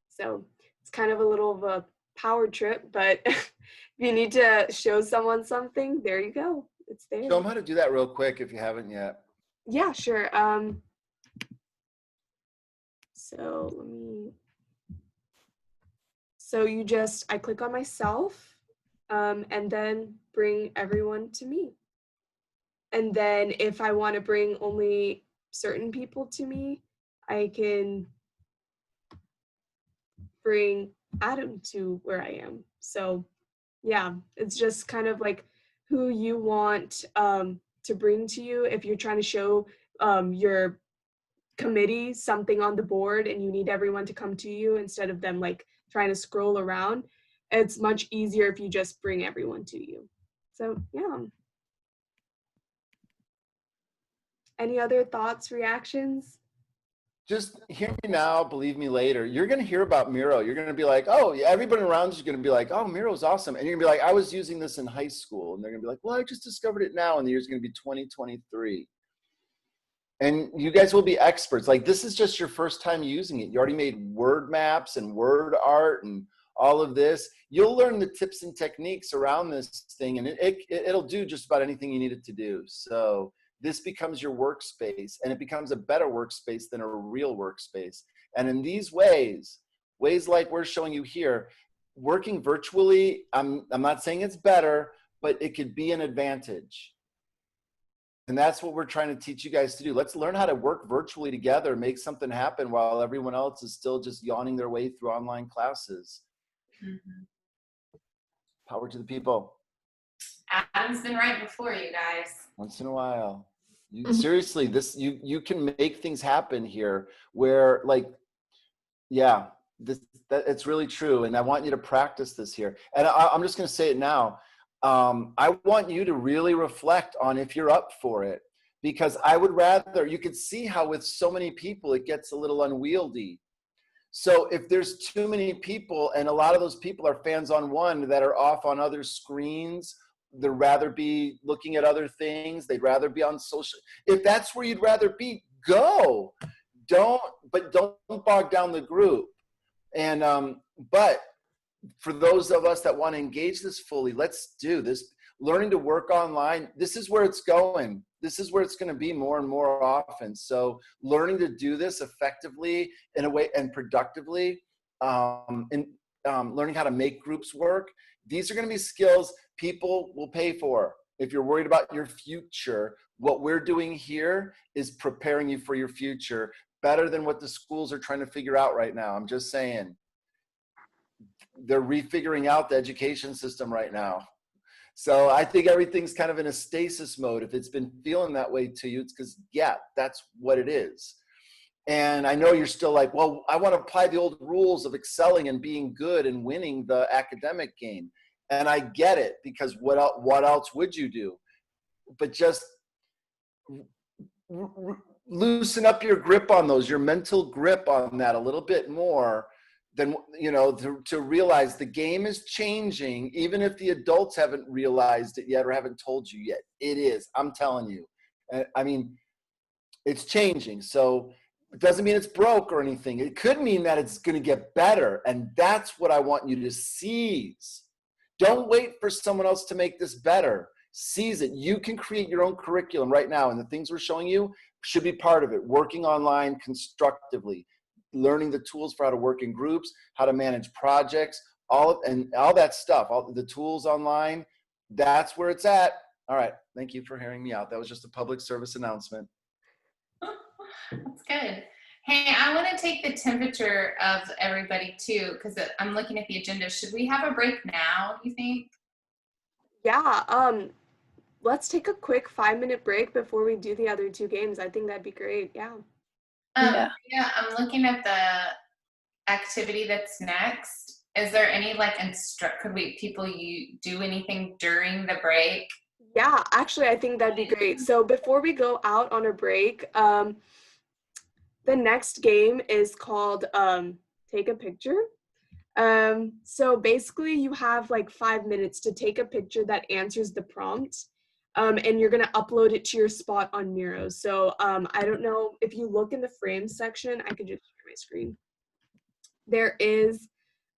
So it's kind of a little of a power trip, but if you need to show someone something, there you go. It's there. Show them how to do that real quick if you haven't yet. Yeah, sure. So I click on myself, and then bring everyone to me. And then if I want to bring only certain people to me, I can bring added to where I am. So yeah, it's just kind of like who you want to bring to you. If you're trying to show your committee something on the board and you need everyone to come to you instead of them like trying to scroll around, it's much easier if you just bring everyone to you. So yeah. Any other thoughts, reactions? Just hear me now, believe me later. You're going to hear about Miro. You're going to be like, oh, yeah, everybody around you is going to be like, oh, Miro's awesome. And you're going to be like, I was using this in high school. And they're going to be like, well, I just discovered it now. And the year's going to be 2023. And you guys will be experts. Like, this is just your first time using it. You already made word maps and word art and all of this. You'll learn the tips and techniques around this thing, and it'll do just about anything you need it to do. So this becomes your workspace, and it becomes a better workspace than a real workspace. And in these ways like we're showing you here, working virtually, I'm not saying it's better, but it could be an advantage. And that's what we're trying to teach you guys to do. Let's learn how to work virtually together, make something happen while everyone else is still just yawning their way through online classes. Mm-hmm. Power to the people. Adam's been right before you guys. Once in a while. Seriously, you can make things happen here where, like, yeah, it's really true. And I want you to practice this here. And I'm just going to say it now. I want you to really reflect on if you're up for it, because I would rather, you could see how with so many people, it gets a little unwieldy. So if there's too many people and a lot of those people are fans on one that are off on other screens, they'd rather be looking at other things, they'd rather be on social. If that's where you'd rather be, go. Don't bog down the group. And, but for those of us that want to engage this fully, let's do this. Learning to work online, this is where it's going. This is where it's going to be more and more often. So learning to do this effectively in a way and productively, and learning how to make groups work, these are going to be skills people will pay for. If you're worried about your future, what we're doing here is preparing you for your future better than what the schools are trying to figure out right now. I'm just saying. They're refiguring out the education system right now. So I think everything's kind of in a stasis mode. If it's been feeling that way to you, it's because, yeah, that's what it is. And I know you're still like, well, I want to apply the old rules of excelling and being good and winning the academic game. And I get it, because what else would you do? But just loosen up your grip on those, your mental grip on that a little bit more. Then, you know, to realize the game is changing, even if the adults haven't realized it yet or haven't told you yet. It is. I'm telling you. I mean, it's changing. So it doesn't mean it's broke or anything. It could mean that it's going to get better. And that's what I want you to seize. Don't wait for someone else to make this better. Seize it. You can create your own curriculum right now. And the things we're showing you should be part of it. Working online constructively. Learning the tools for how to work in groups, how to manage projects, all that stuff, all the tools online, that's where it's at. All right, thank you for hearing me out. That was just a public service announcement. That's good. Hey, I want to take the temperature of everybody too, because I'm looking at the agenda. Should we have a break now, you think? Yeah, let's take a quick 5-minute break before we do the other two games. I think that'd be great. Yeah. Yeah, I'm looking at the activity that's next. Is there any like could people do anything during the break? Yeah, actually, I think that'd be great. So before we go out on a break, the next game is called Take a Picture. So basically you have like 5 minutes to take a picture that answers the prompt. And you're going to upload it to your spot on Miro. So I don't know if you look in the frames section, I could just share my screen. There is,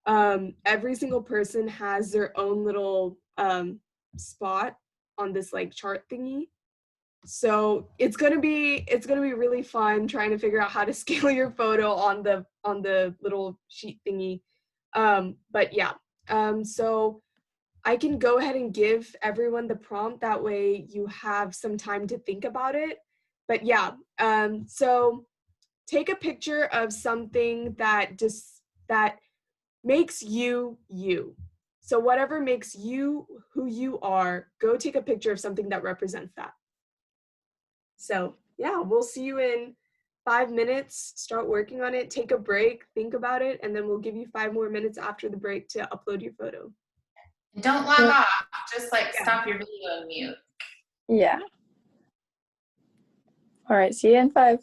every single person has their own little spot on this like chart thingy. So it's gonna be really fun trying to figure out how to scale your photo on the little sheet thingy. But yeah, so I can go ahead and give everyone the prompt. That way you have some time to think about it. But yeah, so take a picture of something that makes you you. So whatever makes you who you are, go take a picture of something that represents that. So yeah, we'll see you in 5 minutes. Start working on it, take a break, think about it, and then we'll give you 5 more minutes after the break to upload your photo. Don't log off. Just like stop your video and mute. Yeah. All right. See you in 5.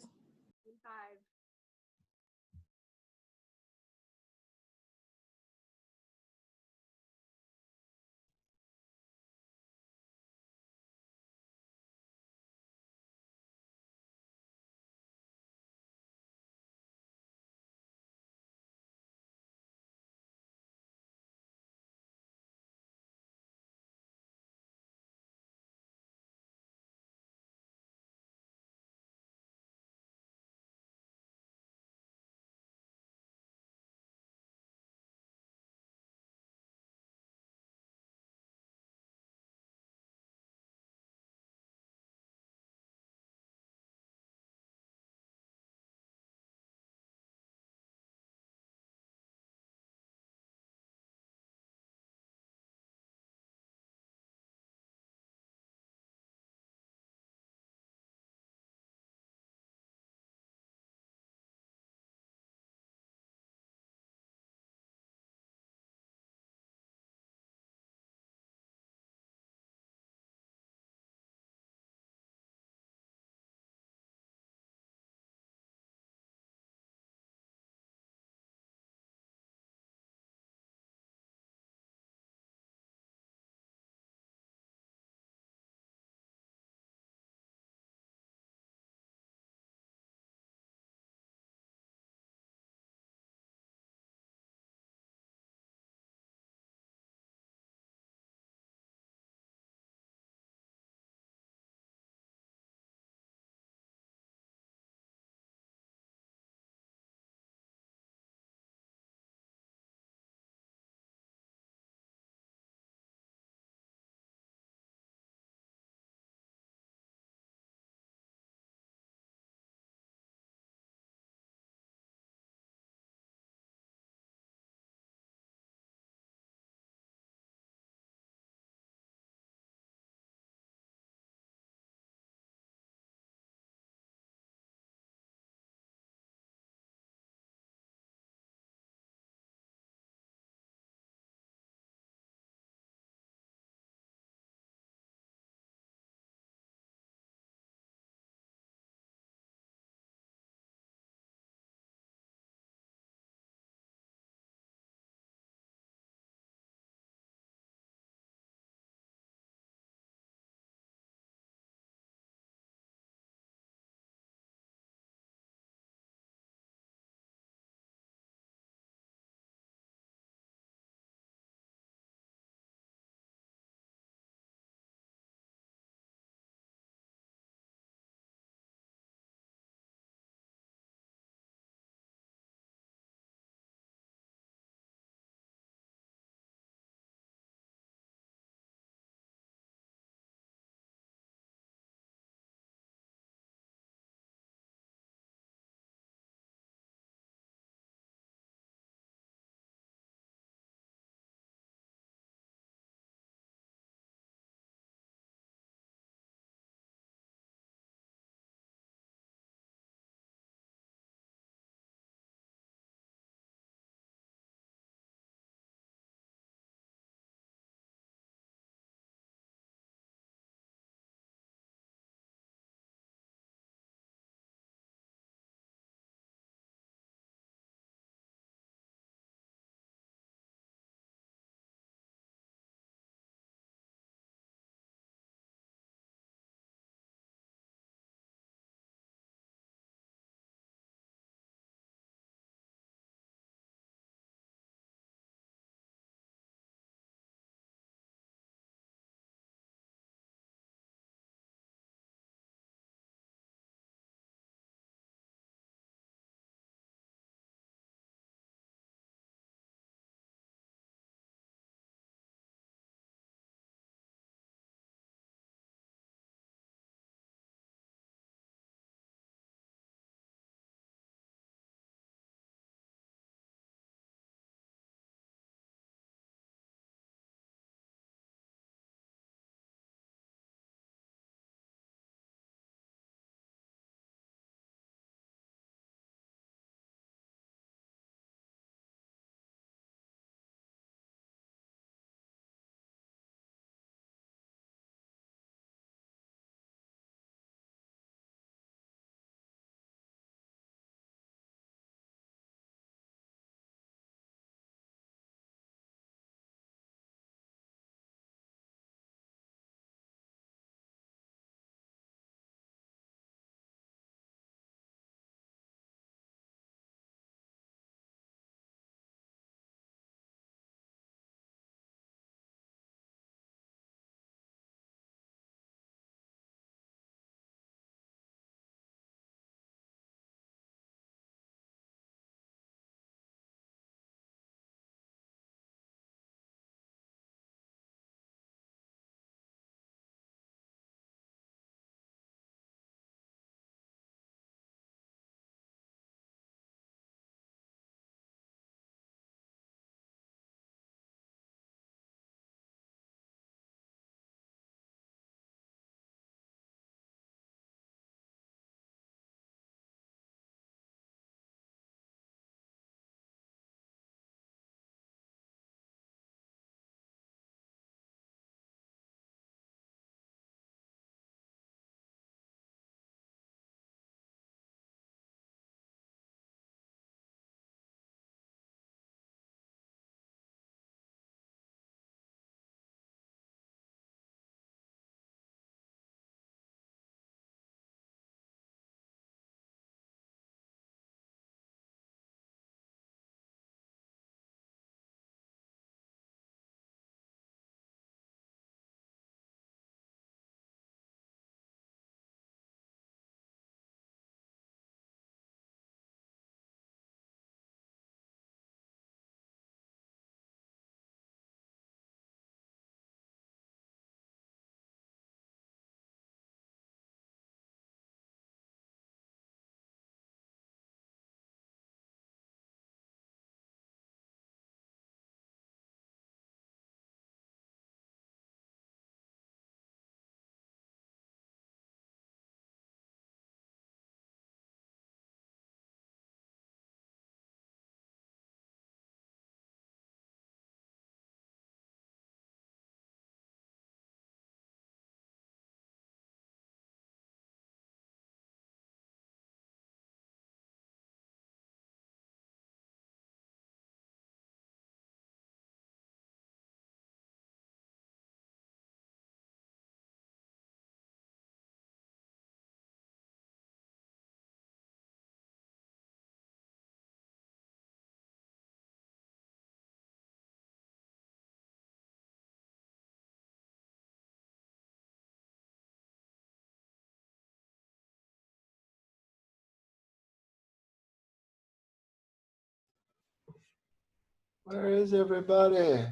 Where is everybody?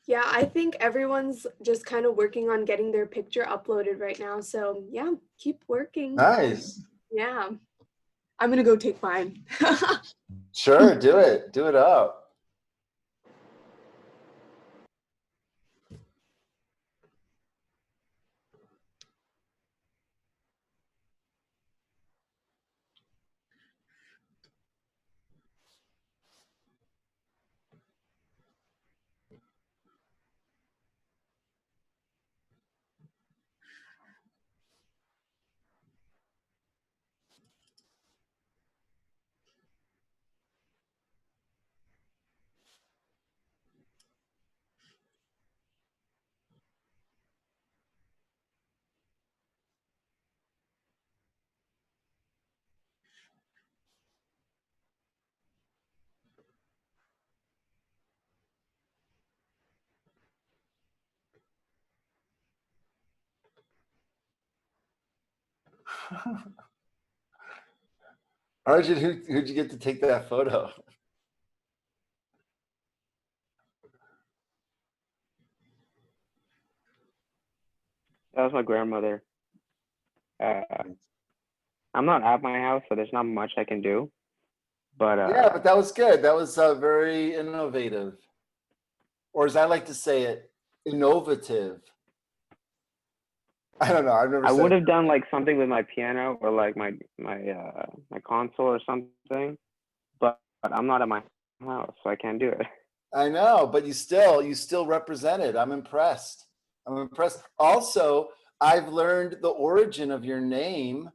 Yeah, I think everyone's just kind of working on getting their picture uploaded right now. So yeah, keep working. Nice. Yeah. I'm gonna go take mine. Sure, do it. Do it up. Arjun, who'd you get to take that photo? That was my grandmother. I'm not at my house, so there's not much I can do. But Yeah, but that was good. That was very innovative. Or as I like to say it, innovative. I don't know. I've never I said would it. have done like something with my piano or like my console or something, but I'm not at my house, so I can't do it. I know, but you still represent it. I'm impressed. I'm impressed. Also, I've learned the origin of your name.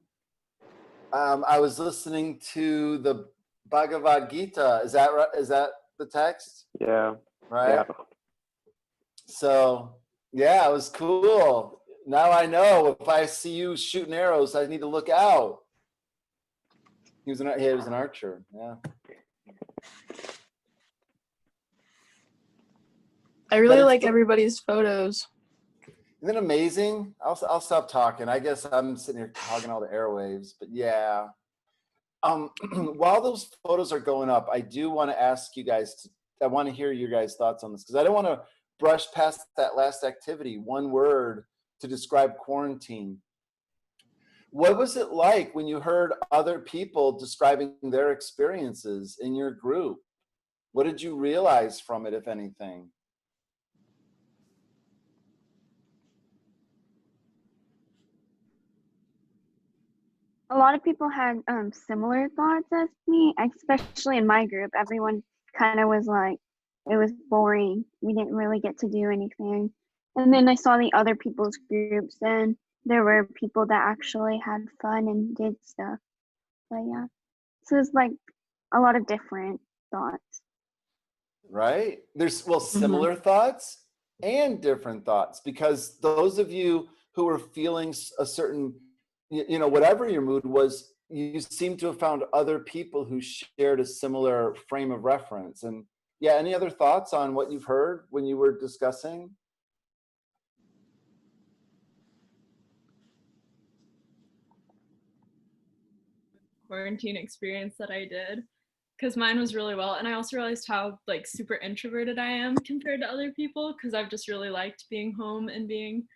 I was listening to the Bhagavad Gita. Is that right? Is that the text? Yeah. Right. Yeah. So yeah, it was cool. Now I know if I see you shooting arrows, I need to look out. He was an archer. Yeah. I really like everybody's photos. Isn't it amazing? I'll stop talking. I guess I'm sitting here hogging all the airwaves, but yeah. While those photos are going up, I do want to ask you guys I want to hear your guys' thoughts on this because I don't want to brush past that last activity. One word to describe quarantine. What was it like when you heard other people describing their experiences in your group? What did you realize from it, if anything? A lot of people had similar thoughts as me, especially in my group. Everyone kind of was like, it was boring. We didn't really get to do anything. And then I saw the other people's groups, and there were people that actually had fun and did stuff. But yeah, so it's like a lot of different thoughts. Right? There's similar thoughts and different thoughts, because those of you who are feeling a certain, whatever your mood was, you seem to have found other people who shared a similar frame of reference. And yeah, any other thoughts on what you've heard when you were discussing? Quarantine experience that I did, because mine was really well, and I also realized how like super introverted I am compared to other people, because I've just really liked being home and being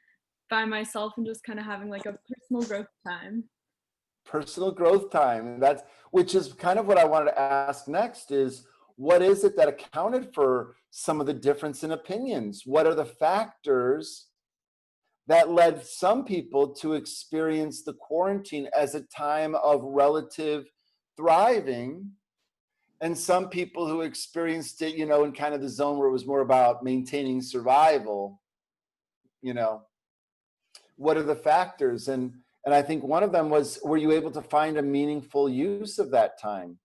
by myself and just kind of having like a personal growth time. Personal growth time. Which is kind of what I wanted to ask next is, what is it that accounted for some of the difference in opinions? What are the factors that led some people to experience the quarantine as a time of relative thriving, and some people who experienced it, in kind of the zone where it was more about maintaining survival? What are the factors? And I think one of them was, were you able to find a meaningful use of that time?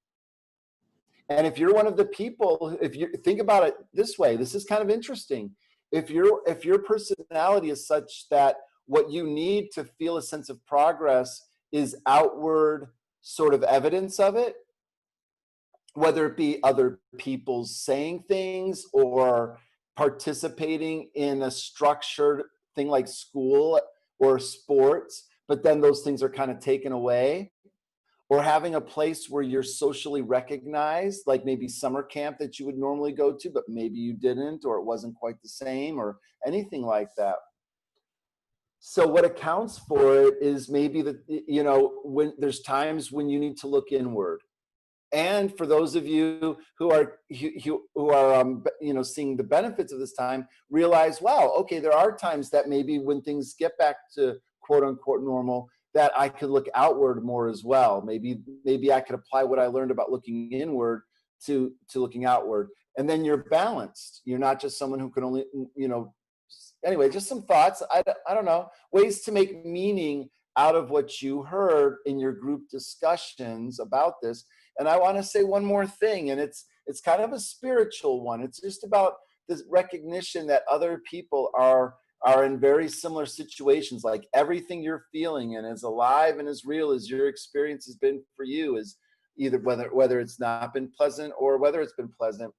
And if you're one of the people, if you think about it this way, this is kind of interesting. If your personality is such that what you need to feel a sense of progress is outward sort of evidence of it, whether it be other people saying things or participating in a structured thing like school or sports, but then those things are kind of taken away. Or having a place where you're socially recognized, like maybe summer camp that you would normally go to, but maybe you didn't, or it wasn't quite the same, or anything like that. So what accounts for it is maybe that, you know, when there's times when you need to look inward. And for those of you who are you know, seeing the benefits of this time, realize, wow, okay, there are times that maybe when things get back to quote unquote normal, that I could look outward more as well. Maybe I could apply what I learned about looking inward to looking outward. And then you're balanced. You're not just someone who can only, you know, anyway, just some thoughts. I don't know, ways to make meaning out of what you heard in your group discussions about this. And I want to say one more thing, and it's kind of a spiritual one. It's just about this recognition that other people are in very similar situations. Like everything you're feeling and as alive and as real as your experience has been for you, is either whether it's not been pleasant or whether it's been pleasant.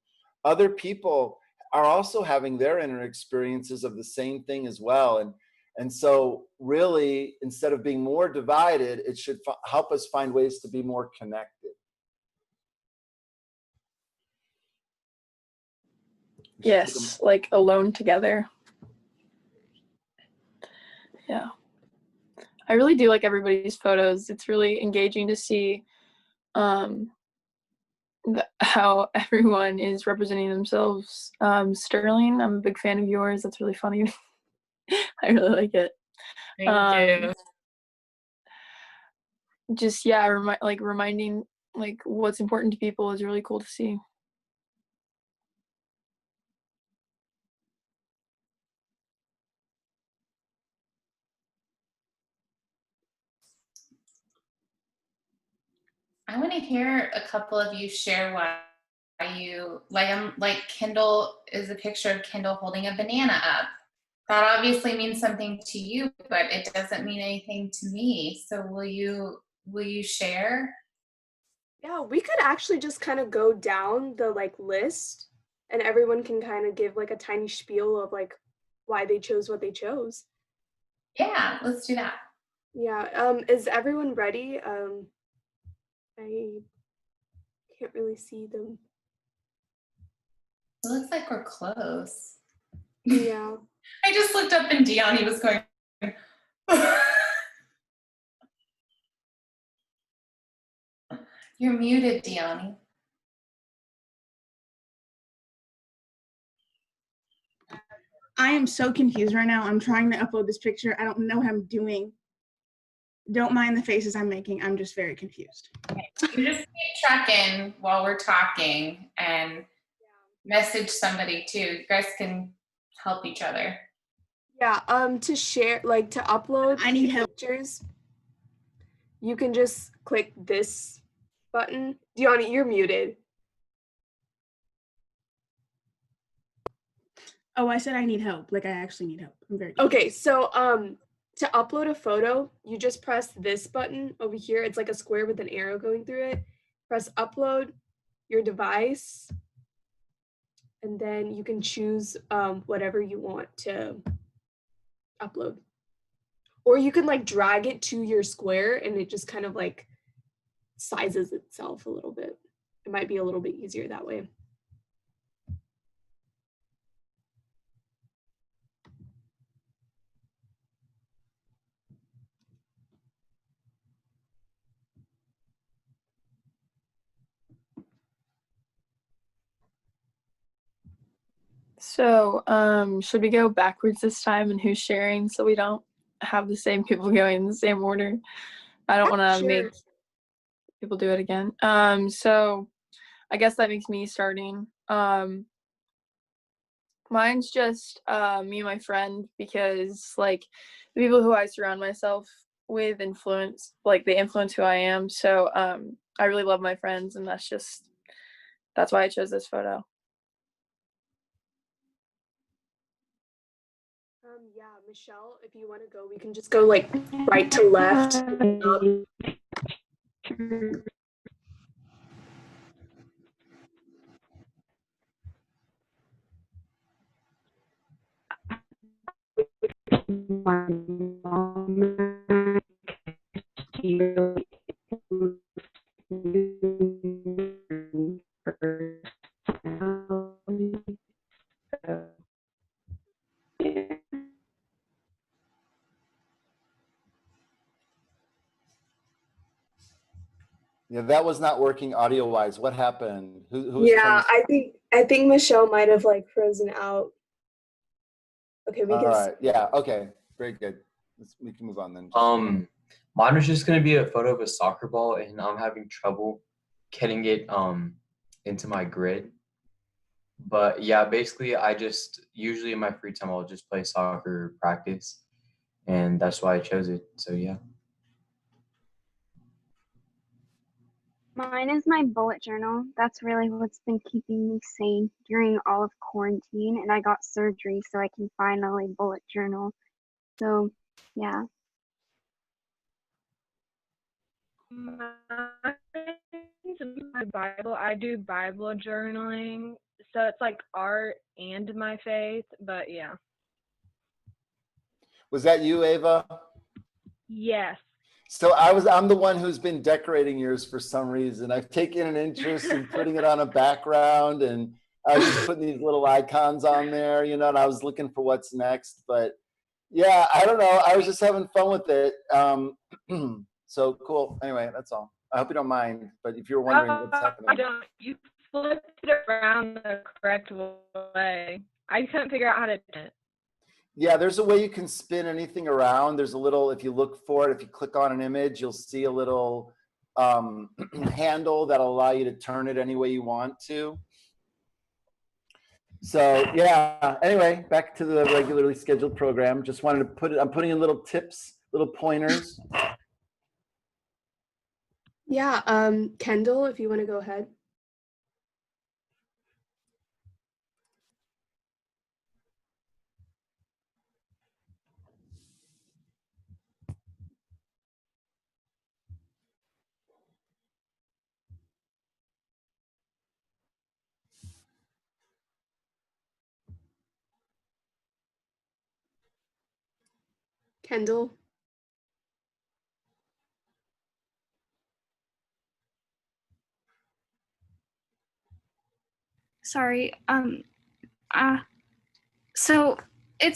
Other people are also having their inner experiences of the same thing as well. And so really, instead of being more divided, it should help us find ways to be more connected. Yes, like alone together. Yeah. I really do like everybody's photos. It's really engaging to see how everyone is representing themselves. Sterling, I'm a big fan of yours. That's really funny. I really like it. Thank you. Just, yeah, reminding like what's important to people is really cool to see. I want to hear a couple of you share why you like Kendall is a picture of Kendall holding a banana up. That obviously means something to you, but it doesn't mean anything to me. So will you share? Yeah, we could actually just kind of go down the like list, and everyone can kind of give like a tiny spiel of like why they chose what they chose. Yeah, let's do that. Yeah, is everyone ready? I can't really see them. It looks like we're close. Yeah. I just looked up and Deani was going. You're muted, Deani. I am so confused right now. I'm trying to upload this picture. I don't know what I'm doing. Don't mind the faces I'm making. I'm just very confused. You just keep checking while we're talking and message somebody too. You guys can help each other. Yeah, to share, like to upload I need help. pictures, you can just click this button. Deani, you're muted. Oh, I said I need help. Like I actually need help. I'm very confused. Okay, so to upload a photo, you just press this button over here. It's like a square with an arrow going through it. Press upload your device, and then you can choose whatever you want to upload. Or you can like drag it to your square and it just kind of like sizes itself a little bit. It might be a little bit easier that way. So, should we go backwards this time and who's sharing so we don't have the same people going in the same order? I don't want to make people do it again. So I guess that makes me starting. Mine's just me and my friend, because like the people who I surround myself with they influence who I am. So I really love my friends, and that's why I chose this photo. Yeah, Michelle, if you want to go, we can just go like right to left. My mom you personality. So, yeah. Yeah, that was not working audio wise. What happened? Who was trying Yeah, to? I think Michelle might have like frozen out. Okay, we All can. right. Yeah. Okay. Very good. We can move on then. Mine was just gonna be a photo of a soccer ball, and I'm having trouble getting it into my grid. But yeah, basically, I just usually in my free time I'll just play soccer practice, and that's why I chose it. So yeah. Mine is my bullet journal. That's really what's been keeping me sane during all of quarantine. And I got surgery, so I can finally bullet journal. So, yeah. Mine's my Bible. I do Bible journaling, so it's like art and my faith. But yeah. Was that you, Ava? Yes. So I'm the one who's been decorating yours for some reason. I've taken an interest in putting it on a background, and I was just putting these little icons on there, you know, and I was looking for what's next. But yeah, I don't know. I was just having fun with it. So cool. Anyway, that's all. I hope you don't mind. But if you're wondering what's happening. I don't. You flipped it around the correct way. I couldn't figure out how to do it. Yeah, there's a way you can spin anything around. There's a little, if you look for it, if you click on an image, you'll see a little handle that'll allow you to turn it any way you want to. So yeah, anyway, back to the regularly scheduled program. Just wanted to put it, I'm putting in little tips, little pointers. Yeah, Kendall, if you want to go ahead. Kendall. Sorry. So I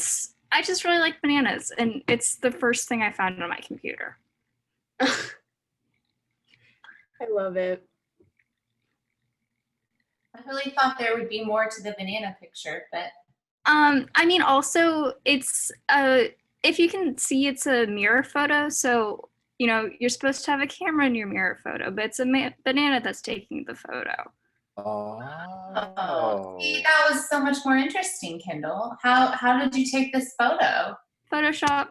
just really like bananas, and it's the first thing I found on my computer. I love it. I really thought there would be more to the banana picture, but I mean, also it's if you can see, it's a mirror photo, so you know you're supposed to have a camera in your mirror photo, but it's a banana that's taking the photo. oh, see, that was so much more interesting, Kendall. How did you take this photo? Photoshop.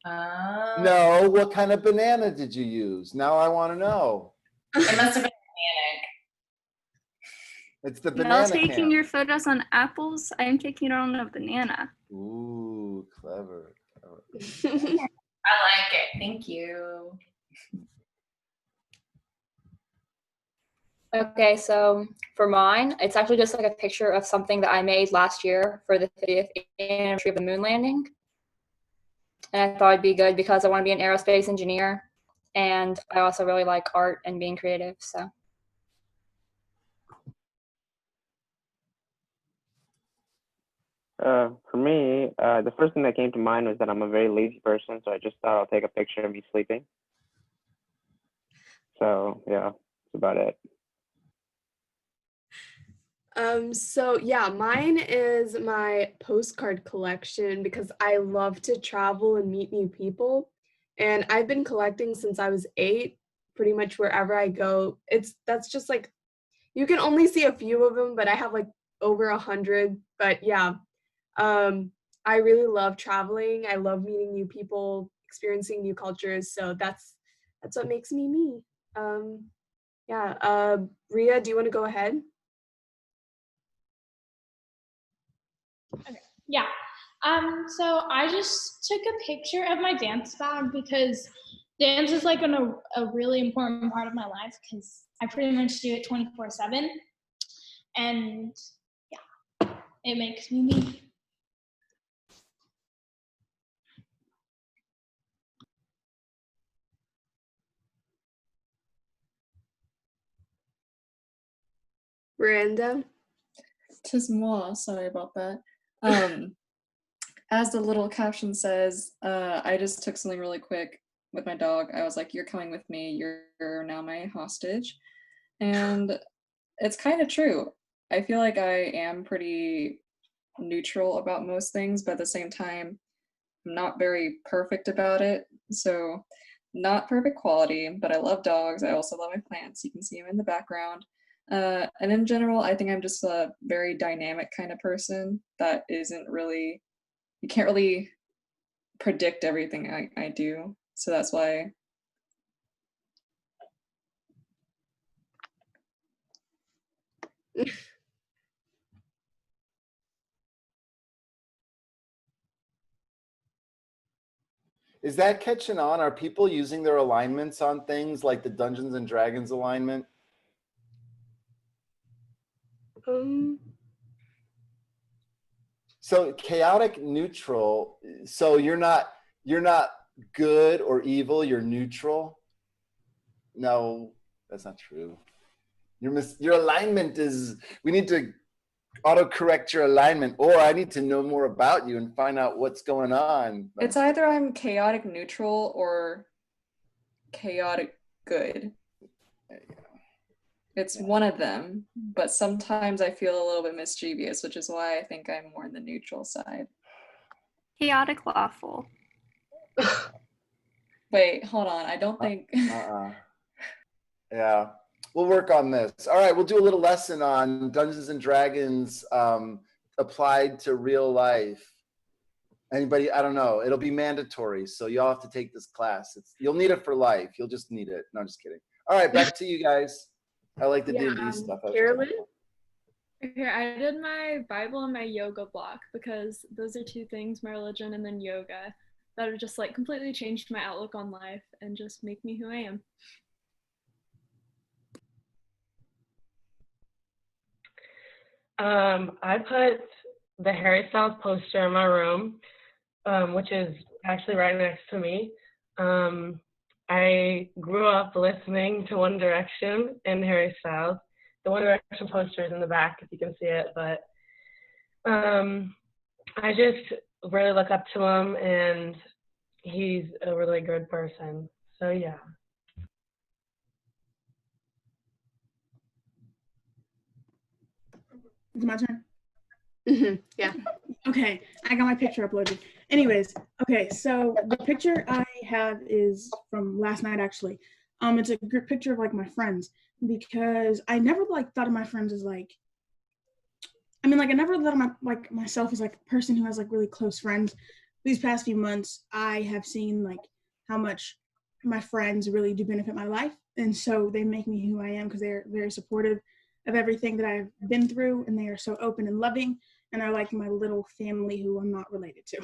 No, what kind of banana did you use? Now I want to know. It must have been organic. It's the Y'all banana taking can. your photos on apples? I am taking it on a banana. Ooh, clever. I like it. Thank you. Okay, so for mine, it's actually just like a picture of something that I made last year for the 50th anniversary of the moon landing. And I thought it'd be good because I want to be an aerospace engineer. And I also really like art and being creative, so. For me, the first thing that came to mind was that I'm a very lazy person, so I just thought I'll take a picture of me sleeping. So yeah, that's about it. So yeah, mine is my postcard collection because I love to travel and meet new people. And I've been collecting since I was 8, pretty much wherever I go. That's just like, you can only see a few of them, but I have like over 100. But yeah, I really love traveling. I love meeting new people, experiencing new cultures. So that's what makes me me. Yeah, Ria, do you want to go ahead? Okay. Yeah. So I just took a picture of my dance bag because dance is like a really important part of my life because I pretty much do it 24/7. And yeah, it makes me me. Miranda? Tis moi, sorry about that. As the little caption says, I just took something really quick with my dog. I was like, you're coming with me, you're now my hostage. And it's kind of true. I feel like I am pretty neutral about most things, but at the same time, I'm not very perfect about it. So, not perfect quality, but I love dogs. I also love my plants. You can see them in the background. And in general, I think I'm just a very dynamic kind of person that isn't really, you can't really predict everything I do. So that's why. Is that catching on? Are people using their alignments on things like the Dungeons and Dragons alignment? So chaotic neutral. So you're not good or evil. You're neutral. No, that's not true. Your alignment is. We need to autocorrect your alignment, or I need to know more about you and find out what's going on. It's either I'm chaotic neutral or chaotic good. It's one of them, but sometimes I feel a little bit mischievous, which is why I think I'm more on the neutral side. Chaotic lawful. Wait, hold on. I don't think. Yeah, we'll work on this. All right, we'll do a little lesson on Dungeons and Dragons applied to real life. Anybody? I don't know. It'll be mandatory, so y'all have to take this class. You'll need it for life. You'll just need it. No, I'm just kidding. All right, back to you guys. I like the D&D stuff. Carolyn? Okay, I did my Bible and my yoga block because those are two things, my religion and then yoga, that have just like completely changed my outlook on life and just make me who I am. I put the Harry Styles poster in my room, which is actually right next to me. I grew up listening to One Direction and Harry Styles. The One Direction poster is in the back if you can see it, but I just really look up to him and he's a really good person. So yeah. Is it my turn? Yeah. Okay, I got my picture uploaded. Anyways, okay, so the picture I have is from last night actually. It's a good picture of like my friends because I never like thought of my friends as like, I mean, like I never thought of myself as like a person who has like really close friends. These past few months, I have seen like how much my friends really do benefit my life, and so they make me who I am because they're very supportive of everything that I've been through, and they are so open and loving, and they're like my little family who I'm not related to.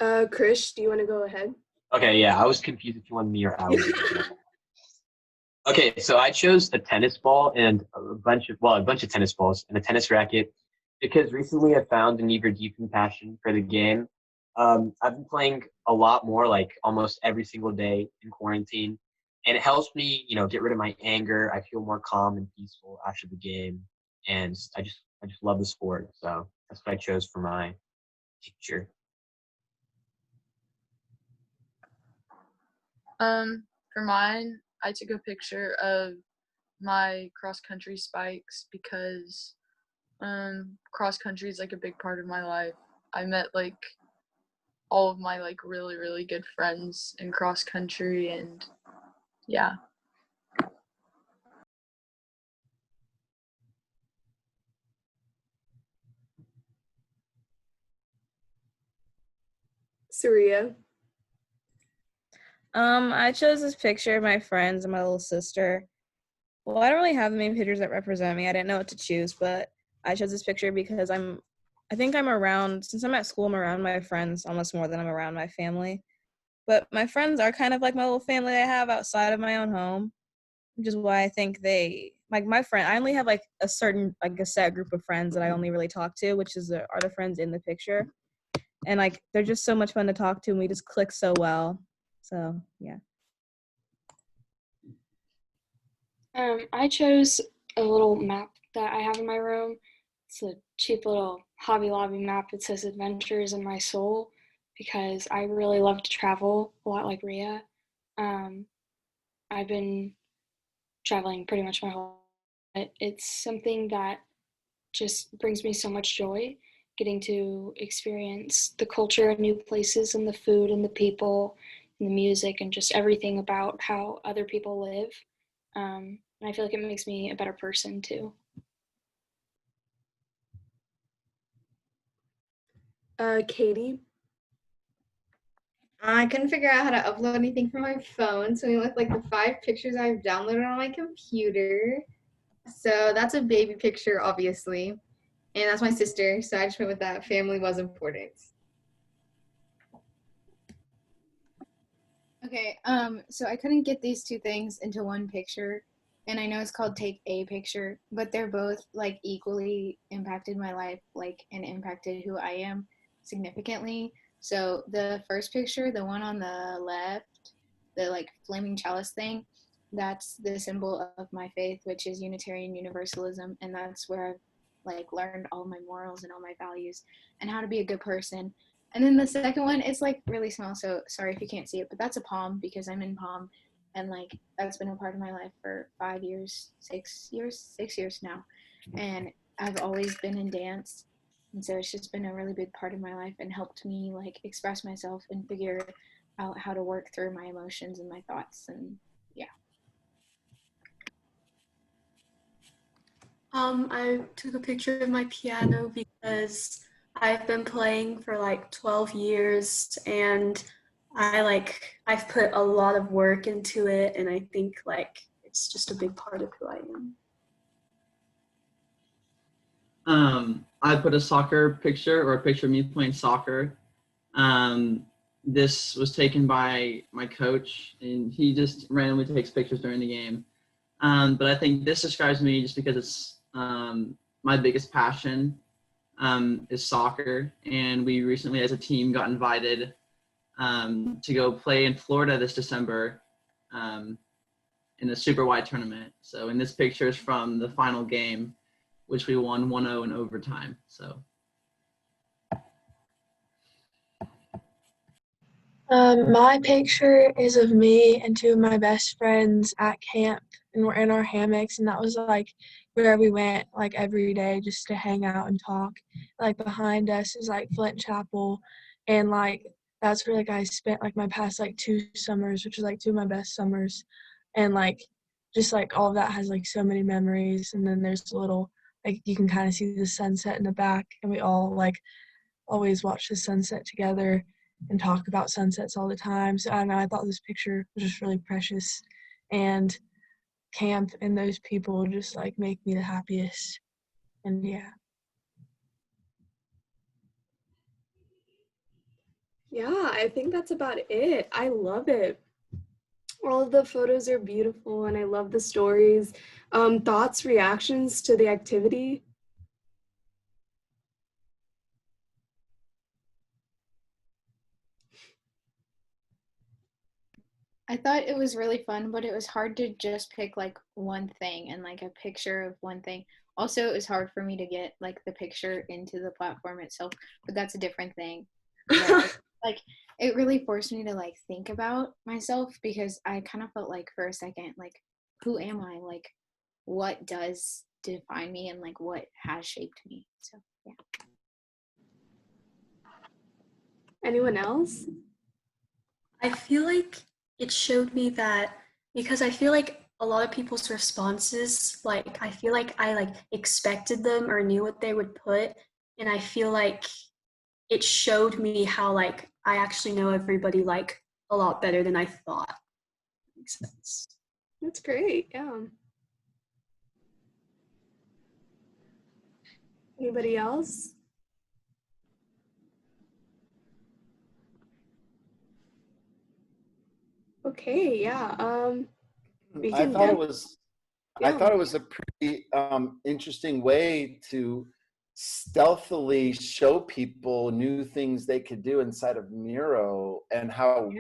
Krish, do you want to go ahead? Okay, yeah, I was confused if you wanted me or Alex. Okay, so I chose a tennis ball and a bunch of tennis balls and a tennis racket because recently I found an eager, deep passion for the game. I've been playing a lot more, like almost every single day in quarantine, and it helps me, get rid of my anger. I feel more calm and peaceful after the game, and I just love the sport. So that's what I chose for my picture. For mine, I took a picture of my cross country spikes because cross country is like a big part of my life. I met like all of my like really, really good friends in cross country, and yeah. Surya? I chose this picture of my friends and my little sister. Well, I don't really have many pictures that represent me. I didn't know what to choose, but I chose this picture because I think I'm around, since I'm at school, I'm around my friends almost more than I'm around my family. But my friends are kind of like my little family I have outside of my own home, which is why I think my friend, I only have like a certain, like a set group of friends that I only really talk to, which are the friends in the picture. and like they're just so much fun to talk to, and we just click so well. So yeah. I chose a little map that I have in my room. It's a cheap little Hobby Lobby map. It says Adventures in My Soul because I really love to travel a lot like Rhea. I've been traveling pretty much my whole life. It's something that just brings me so much joy, getting to experience the culture of new places and the food and the people and the music and just everything about how other people live. And I feel like it makes me a better person too. Katie? I couldn't figure out how to upload anything from my phone, so we went with like the 5 pictures I've downloaded on my computer. So that's a baby picture, obviously, and that's my sister. So I just went with that. Family was important. Okay, so I couldn't get these 2 things into one picture, and I know it's called Take a Picture, but they're both like equally impacted my life, like, and impacted who I am significantly. So the first picture, the one on the left, the like flaming chalice thing, that's the symbol of my faith, which is Unitarian Universalism, and that's where I've like learned all my morals and all my values and how to be a good person. And then the second one is like really small, so sorry if you can't see it, but that's a palm because I'm in palm, and like that's been a part of my life for 5 years, 6 years now, and I've always been in dance, and so it's just been a really big part of my life and helped me like express myself and figure out how to work through my emotions and my thoughts, and yeah. I took a picture of my piano because I've been playing for like 12 years and I've put a lot of work into it, and I think like it's just a big part of who I am. I put a soccer picture or a picture of me playing soccer. This was taken by my coach, and he just randomly takes pictures during the game. But I think this describes me just because it's my biggest passion is soccer, and we recently as a team got invited to go play in Florida this December in the Super Wide tournament. So in this picture is from the final game, which we won 1-0 in overtime. So. My picture is of me and 2 of my best friends at camp, and we're in our hammocks, and that was like where we went like every day just to hang out and talk. Like behind us is like Flint Chapel, and like that's where like I spent like my past like 2 summers, which is like 2 of my best summers, and like just like all of that has like so many memories. And then there's a little like you can kind of see the sunset in the back, and we all like always watch the sunset together and talk about sunsets all the time. So I don't know, I thought this picture was just really precious, and camp and those people just like make me the happiest. And yeah. Yeah, I think that's about it. I love it. All of the photos are beautiful and I love the stories. Thoughts, reactions to the activity? I thought it was really fun, but it was hard to just pick like one thing and like a picture of one thing. Also, it was hard for me to get like the picture into the platform itself, but that's a different thing. But, like it really forced me to like think about myself because I kind of felt like for a second, like, who am I? Like, what does define me and like what has shaped me? So, yeah. Anyone else? I feel like it showed me that because I feel like a lot of people's responses, like I feel like I like expected them or knew what they would put, and I feel like it showed me how like I actually know everybody like a lot better than I thought. Makes sense. That's great. Yeah. Anybody else? Okay, yeah. I thought it was a pretty interesting way to stealthily show people new things they could do inside of Miro, and how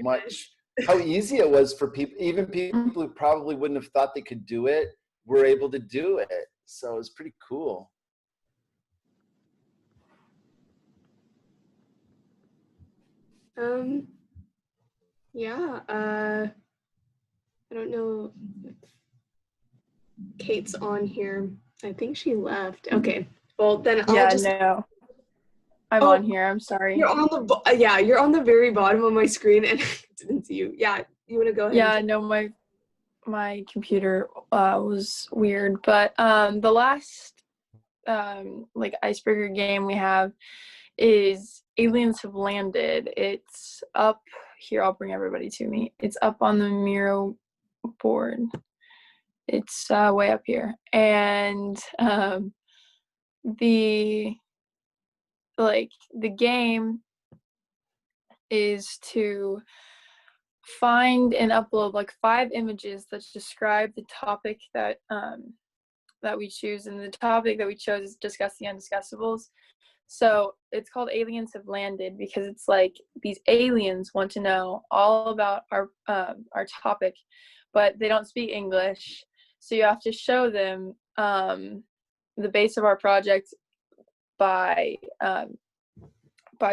easy it was for people, even people who probably wouldn't have thought they could do it, were able to do it. So it's pretty cool. Yeah, I don't know if Kate's on here. I think she left. Okay, well then Yeah, I'll just. no. I'm on here. I'm sorry. You're on the you're on the very bottom of my screen, and I didn't see you. Yeah, you want to go ahead? Yeah, no, my computer was weird, but the last like icebreaker game we have is Aliens Have Landed. It's up here. I'll bring everybody to me. It's up on the Miro board. It's way up here, and the game is to find and upload like 5 images that describe the topic that that we choose, and the topic that we chose is discuss the undiscussables. So it's called Aliens Have Landed because it's like these aliens want to know all about our topic, but they don't speak English. So you have to show them the base of our project by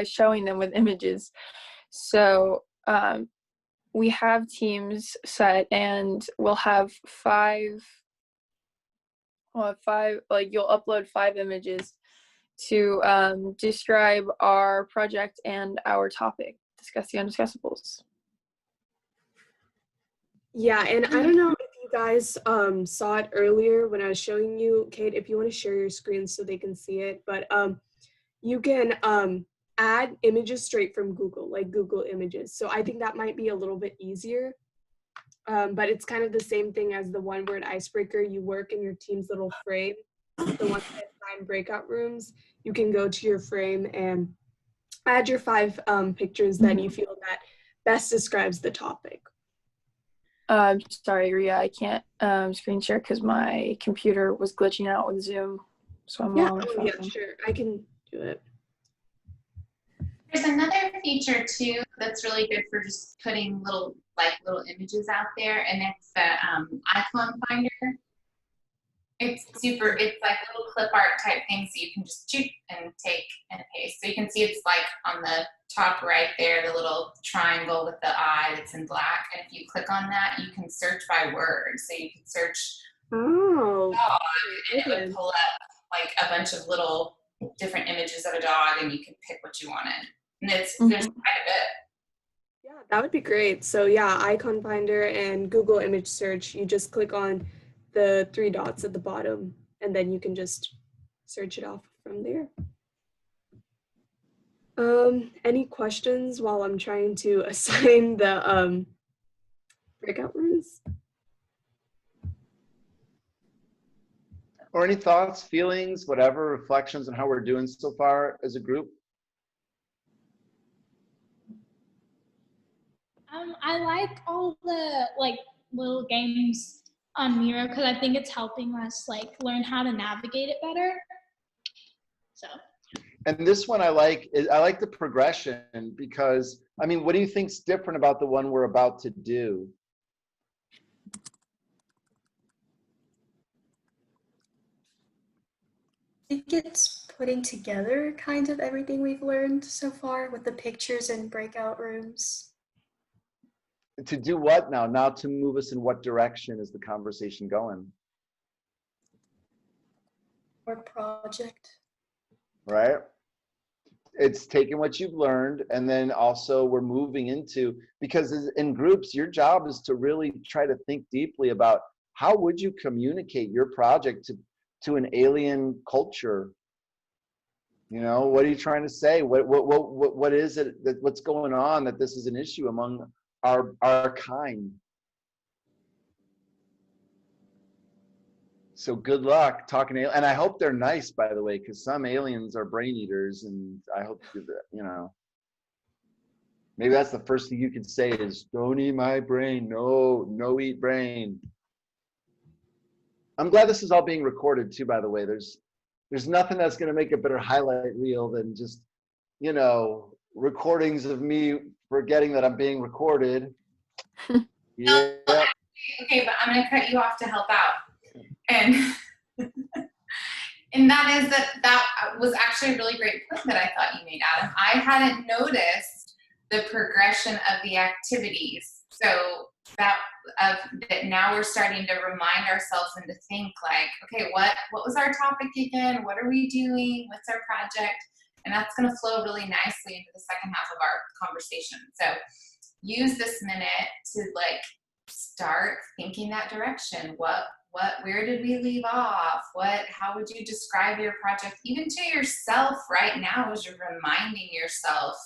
showing them with images. So we have teams set, and we'll have 5. Like you'll upload 5 images to describe our project and our topic, discuss the undiscussables. Yeah, and I don't know if you guys saw it earlier when I was showing you, Kate, if you want to share your screen so they can see it, but you can add images straight from Google, like Google Images. So I think that might be a little bit easier, but it's kind of the same thing as the one word icebreaker. You work in your team's little frame, the one that assign breakout rooms. You can go to your frame and add your 5 pictures that you feel that best describes the topic. Sorry, Ria, I can't screen share because my computer was glitching out with Zoom. So I'm on my phone. Yeah, sure, I can do it. There's another feature too that's really good for just putting little images out there, and it's the icon finder. It's like little clip art type things that you can just shoot and take and paste. So you can see it's like on the top right there, the little triangle with the eye that's in black. And if you click on that, you can search by word. So you can search dog, and it would pull up like a bunch of little different images of a dog, and you can pick what you wanted. And there's quite a bit. Yeah, that would be great. So yeah, icon finder and Google image search, you just click on the 3 dots at the bottom, and then you can just search it off from there. Any questions while I'm trying to assign the breakout rooms? Or any thoughts, feelings, whatever, reflections on how we're doing so far as a group? I like all the little games on Miro because I think it's helping us learn how to navigate it better. So. And this one I like the progression, because I mean, what do you think's different about the one we're about to do? I think it's putting together kind of everything we've learned so far with the pictures and breakout rooms. To do what now? Now to move us in what direction is the conversation going? Work project. Right? It's taking what you've learned, and then also we're moving into, because in groups, your job is to really try to think deeply about how would you communicate your project to an alien culture? You know, what are you trying to say? What is it what's going on that this is an issue among our kind? So good luck talking to, and I hope they're nice, by the way, because some aliens are brain eaters, and I hope that, you know, maybe that's the first thing you could say is, don't eat my brain. No eat brain. I'm glad this is all being recorded too, by the way. There's nothing that's going to make a better highlight reel than just, you know, recordings of me forgetting that I'm being recorded. No, okay, but I'm going to cut you off to help out. And and that was actually a really great point that I thought you made, Adam. I hadn't noticed the progression of the activities. So that now we're starting to remind ourselves and to think like, okay, what was our topic again? What are we doing? What's our project? And that's going to flow really nicely into the second half of our conversation. So use this minute to like start thinking that direction. Where did we leave off? How would you describe your project, even to yourself right now, as you're reminding yourself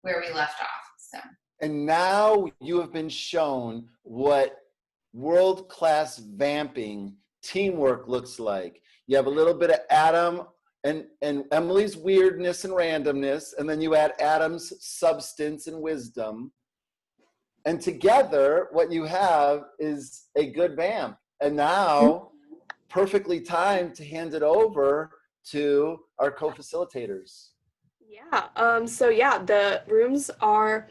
where we left off? So. And now you have been shown what world-class vamping teamwork looks like. You have a little bit of Adam and Emily's weirdness and randomness, and then you add Adam's substance and wisdom. And together, what you have is a good vamp. And now, perfectly timed to hand it over to our co-facilitators. Yeah, so yeah, the rooms are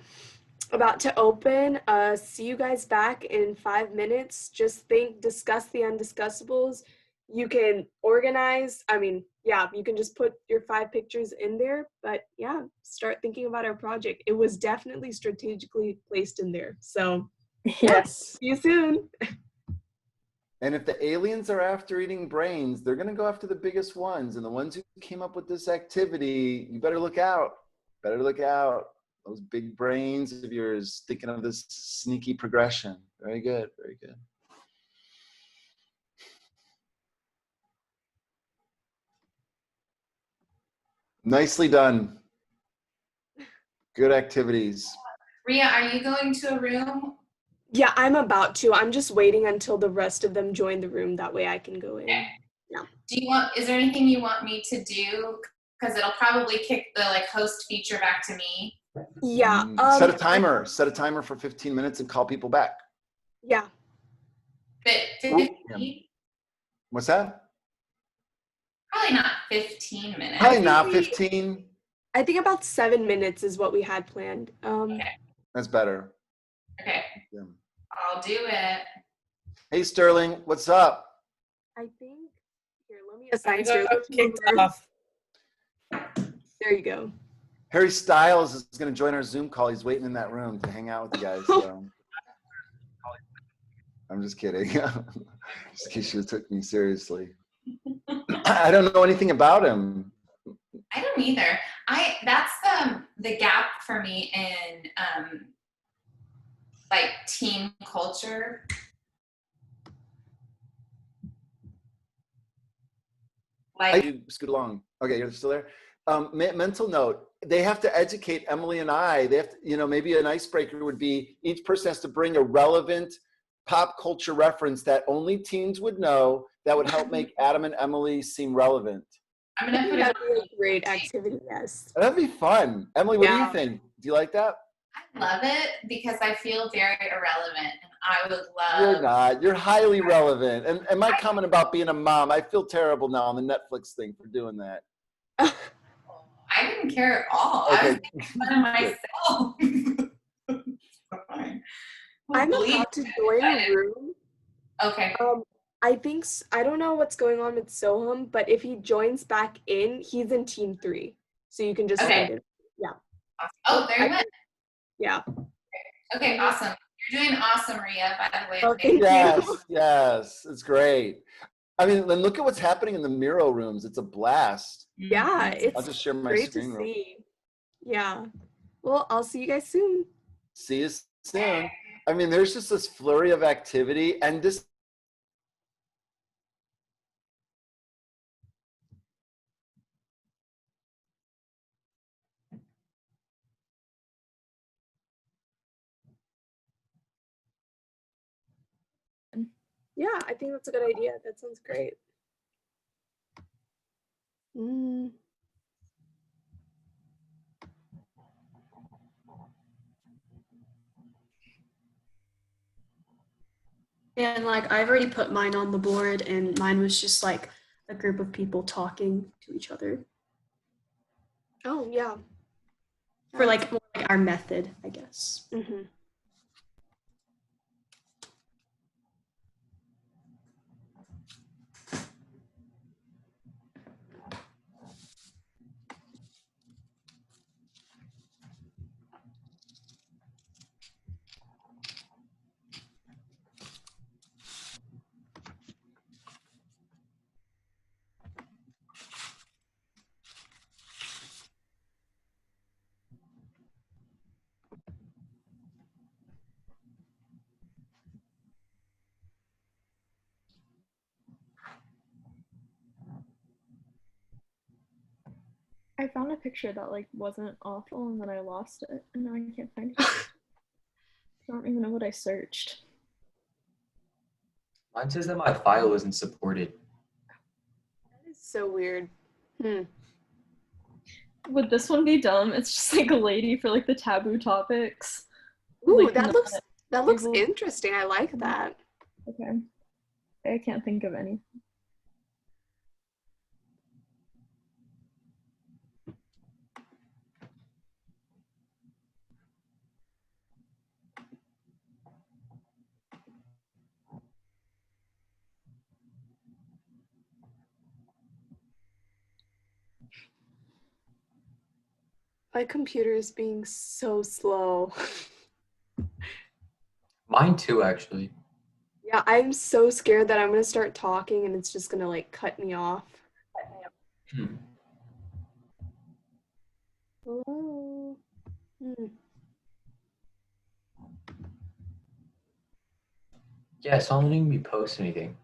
about to open. See you guys back in 5 minutes. Just discuss the undiscussables. You can organize. I mean, yeah, you can just put your 5 pictures in there, but yeah, start thinking about our project. It was definitely strategically placed in there. So yes. See you soon. And if the aliens are after eating brains, they're going to go after the biggest ones. And the ones who came up with this activity, you better look out. Better look out. Those big brains of yours thinking of this sneaky progression. Very good. Very good. Nicely done. Good activities. Ria, are you going to a room? Yeah, I'm about to. I'm just waiting until the rest of them join the room. That way I can go in. Yeah. Is there anything you want me to do? Because it'll probably kick the host feature back to me. Yeah. Set a timer. Set a timer for 15 minutes and call people back. Yeah. But 15? What's that? Probably not 15 minutes. Probably not 15. I think about 7 minutes is what we had planned. Okay. That's better. Okay. Yeah. I'll do it. Hey, Sterling, what's up? I think, here, let me assign Sterling. Kickoff. There you go. Harry Styles is going to join our Zoom call. He's waiting in that room to hang out with you guys. So. I'm just kidding. Just in case you took me seriously. I don't know anything about him. I don't either. That's the gap for me in team culture. You scoot along. Okay, you're still there. Mental note: they have to educate Emily and I. They have to, maybe an icebreaker would be each person has to bring a relevant pop culture reference that only teens would know that would help make Adam and Emily seem relevant. I'm gonna put That'd be a great activity. Yes. That'd be fun. Emily, what do you think? Do you like that? I love it because I feel very irrelevant, and I would love. You're not. You're highly relevant. And my comment about being a mom, I feel terrible now on the Netflix thing for doing that. I didn't care at all. Okay. I was making fun of myself. I'm about to join a room. Okay. I don't know what's going on with Soham, but if he joins back in, he's in team 3. So you can just send it. Yeah. Oh, there you went. Yeah. Okay, awesome. You're doing awesome, Ria, by the way. Oh, thank you. Yes, it's great. I mean, then look at what's happening in the Miro rooms. It's a blast. Yeah, it's I'll just share my great screen to real quick. see. Yeah. Well, I'll see you guys soon. See you soon. I mean, there's just this flurry of activity and this. Yeah, I think that's a good idea. That sounds great. And I've already put mine on the board, and mine was just a group of people talking to each other. Oh yeah. For like more like our method, I guess. Mm-hmm. I found a picture that like wasn't awful and then I lost it and now I can't find it. I don't even know what I searched. Mine says that my file isn't supported. That is so weird. Would this one be dumb? It's just like a lady for like the taboo topics. Ooh, Like, that looks Google. interesting. I like that. Okay. I can't think of any. My computer is being so slow. Mine too, actually. Yeah, I'm so scared that I'm gonna start talking and it's just gonna like cut me off. Hmm. Hello. Yeah, so I'm letting me post anything.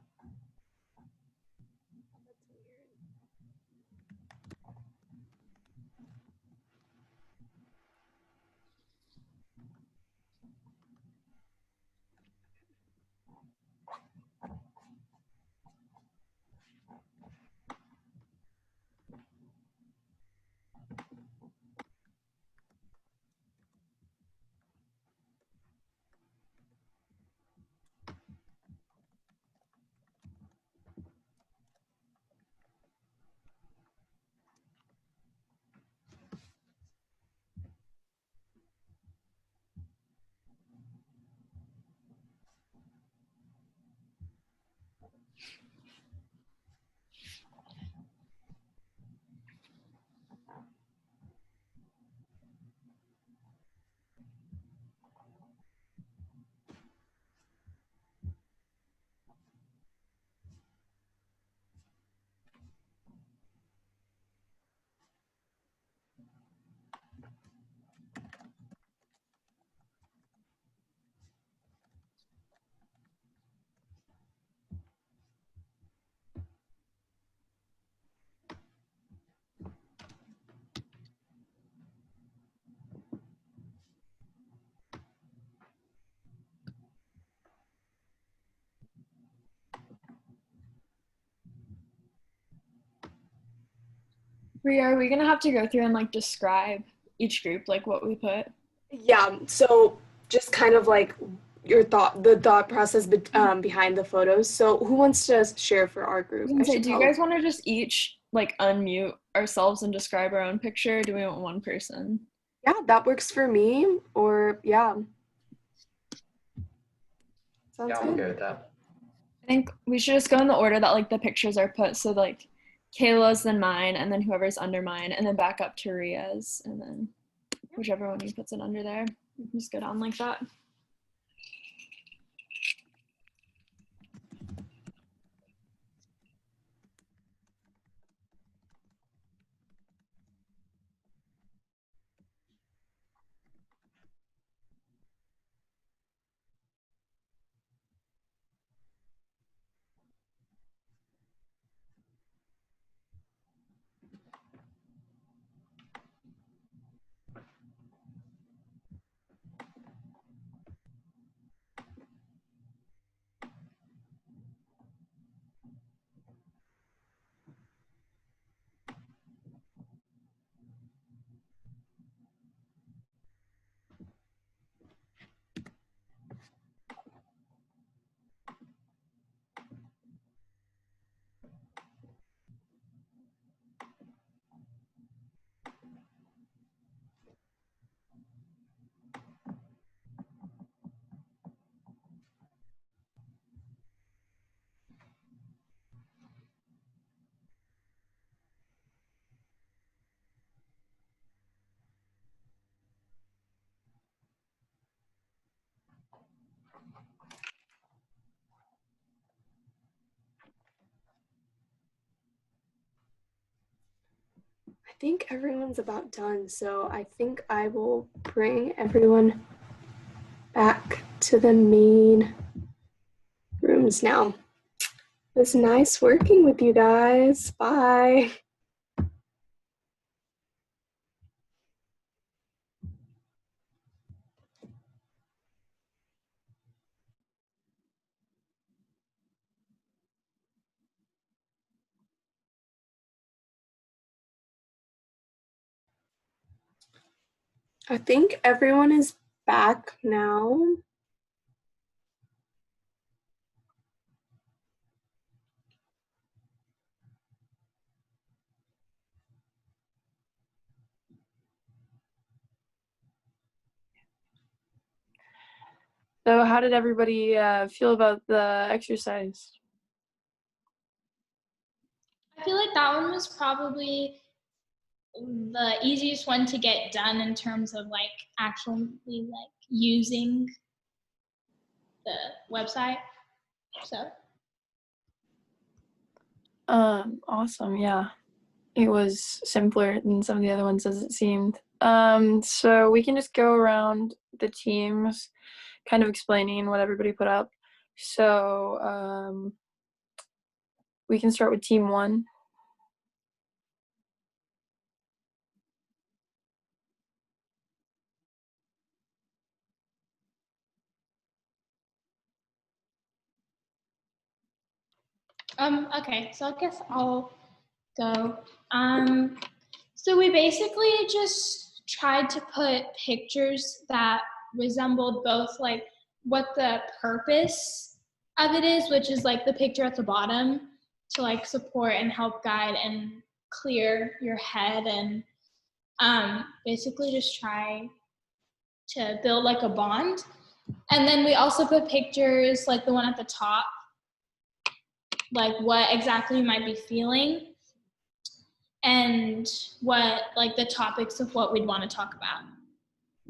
Rhea, are we gonna have to go through and like describe each group, like what we put? Yeah, so just kind of like the thought process behind the photos. So who wants to share for our I group? was gonna say, do you guys want to just each like unmute ourselves and describe our own picture? Do we want one person? Yeah, that works for me. Or yeah. Sounds Yeah, I'm good. okay with that. I think we should just go in the order that like the pictures are put. So like Kayla's, then mine, and then whoever's under mine, and then back up to Rhea's, and then whichever one you puts it under there. We can just go down like that. think everyone's about done, so I think I will bring everyone back to the main rooms now. It was nice working with you guys. Bye. I think everyone is back now. So how did everybody feel about the exercise? I feel like that one was probably the easiest one to get done in terms of like actually like using the website. So Awesome, yeah. It was simpler than some of the other ones as it seemed. So we can just go around the teams kind of explaining what everybody put up. So we can start with team 1. Okay, so I guess I'll go. So we basically just tried to put pictures that resembled both like what the purpose of it is, which is like the picture at the bottom to like support and help guide and clear your head, and basically just try to build like a bond. And then we also put pictures like the one at the top, like what exactly you might be feeling and what like the topics of what we'd want to talk about.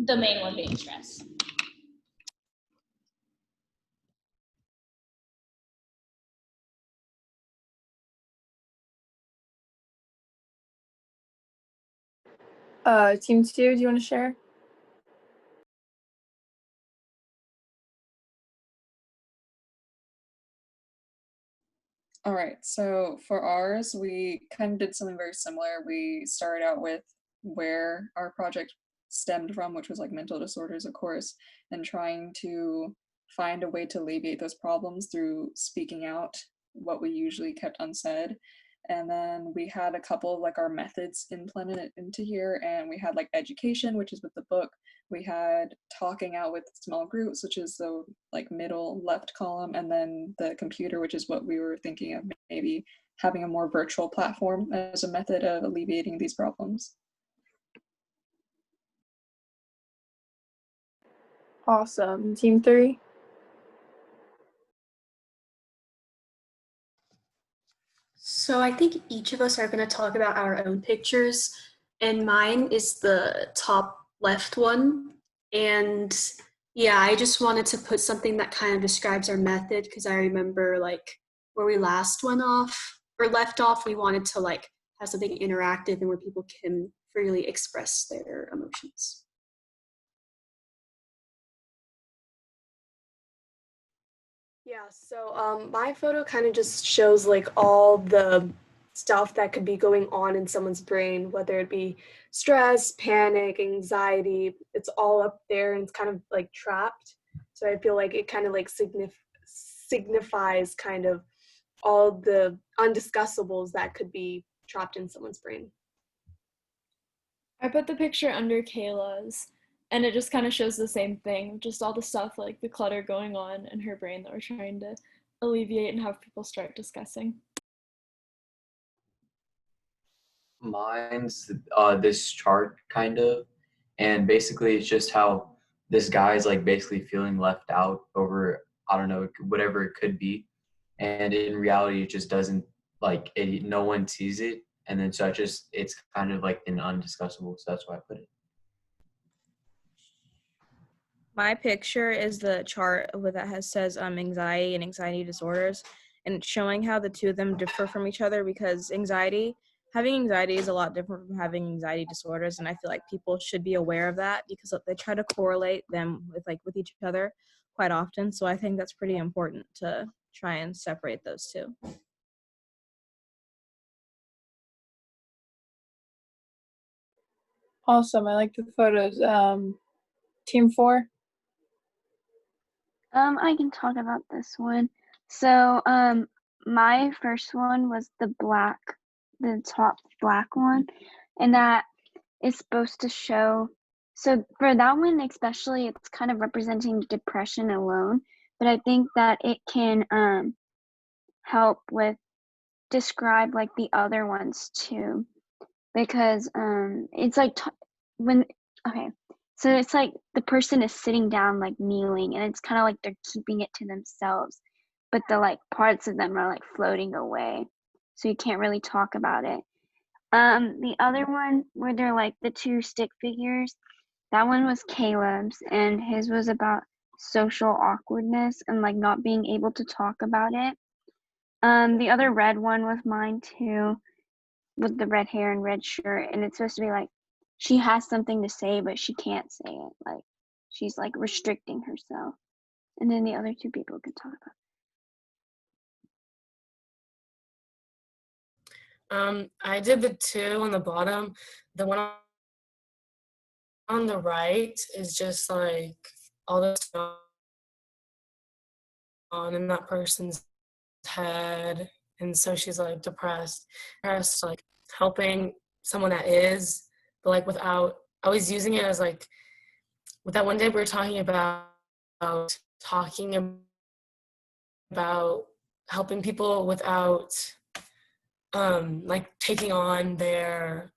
The main one being stress. Team 2, do you want to share? All right, so for ours, we kind of did something very similar. We started out with where our project stemmed from, which was like mental disorders, of course, and trying to find a way to alleviate those problems through speaking out what we usually kept unsaid. And then we had a couple of like our methods implemented into here, and we had like education, which is with the book. We had talking out with small groups, which is the like middle left column, and then the computer, which is what we were thinking of maybe having a more virtual platform as a method of alleviating these problems. Awesome. Team 3? So I think each of us are going to talk about our own pictures, and mine is the top left one. And yeah, I just wanted to put something that kind of describes our method, because I remember like where we last went off or left off, we wanted to like have something interactive and where people can freely express their emotions. Yeah, so my photo kind of just shows like all the stuff that could be going on in someone's brain, whether it be stress, panic, anxiety. It's all up there and it's kind of like trapped. So I feel like it kind of like signifies kind of all the undiscussables that could be trapped in someone's brain. I put the picture under Kayla's, and it just kind of shows the same thing, just all the stuff like the clutter going on in her brain that we're trying to alleviate and have people start discussing. Mine's this chart kind of, and basically it's just how this guy's like basically feeling left out over, I don't know, whatever it could be, and in reality it just doesn't, like no one sees it, and then so it's kind of like an undiscussable, so that's why I put it. My picture is the chart that says anxiety and anxiety disorders, and it's showing how the two of them differ from each other, because anxiety having anxiety is a lot different from having anxiety disorders, and I feel like people should be aware of that because they try to correlate them with each other quite often. So I think that's pretty important to try and separate those two. Awesome. I like the photos. Team 4. I can talk about this one. So, my first one was the top black one, and that is supposed to show. So for that one especially, it's kind of representing depression alone, but I think that it can help with describe like the other ones too, because it's like when okay. So it's like the person is sitting down, like kneeling, and it's kind of like they're keeping it to themselves, but the like parts of them are like floating away, so you can't really talk about it. The other one where they're like the two stick figures, that one was Caleb's, and his was about social awkwardness and like not being able to talk about it. The other red one was mine too, with the red hair and red shirt, and it's supposed to be like she has something to say but she can't say it, like she's like restricting herself, and then the other two people could talk about. I did the two on the bottom. The one on the right is just like all this on in that person's head, and so she's like depressed, like helping someone that is, but like without. I was using it as like with that one day we were talking about helping people without like taking on their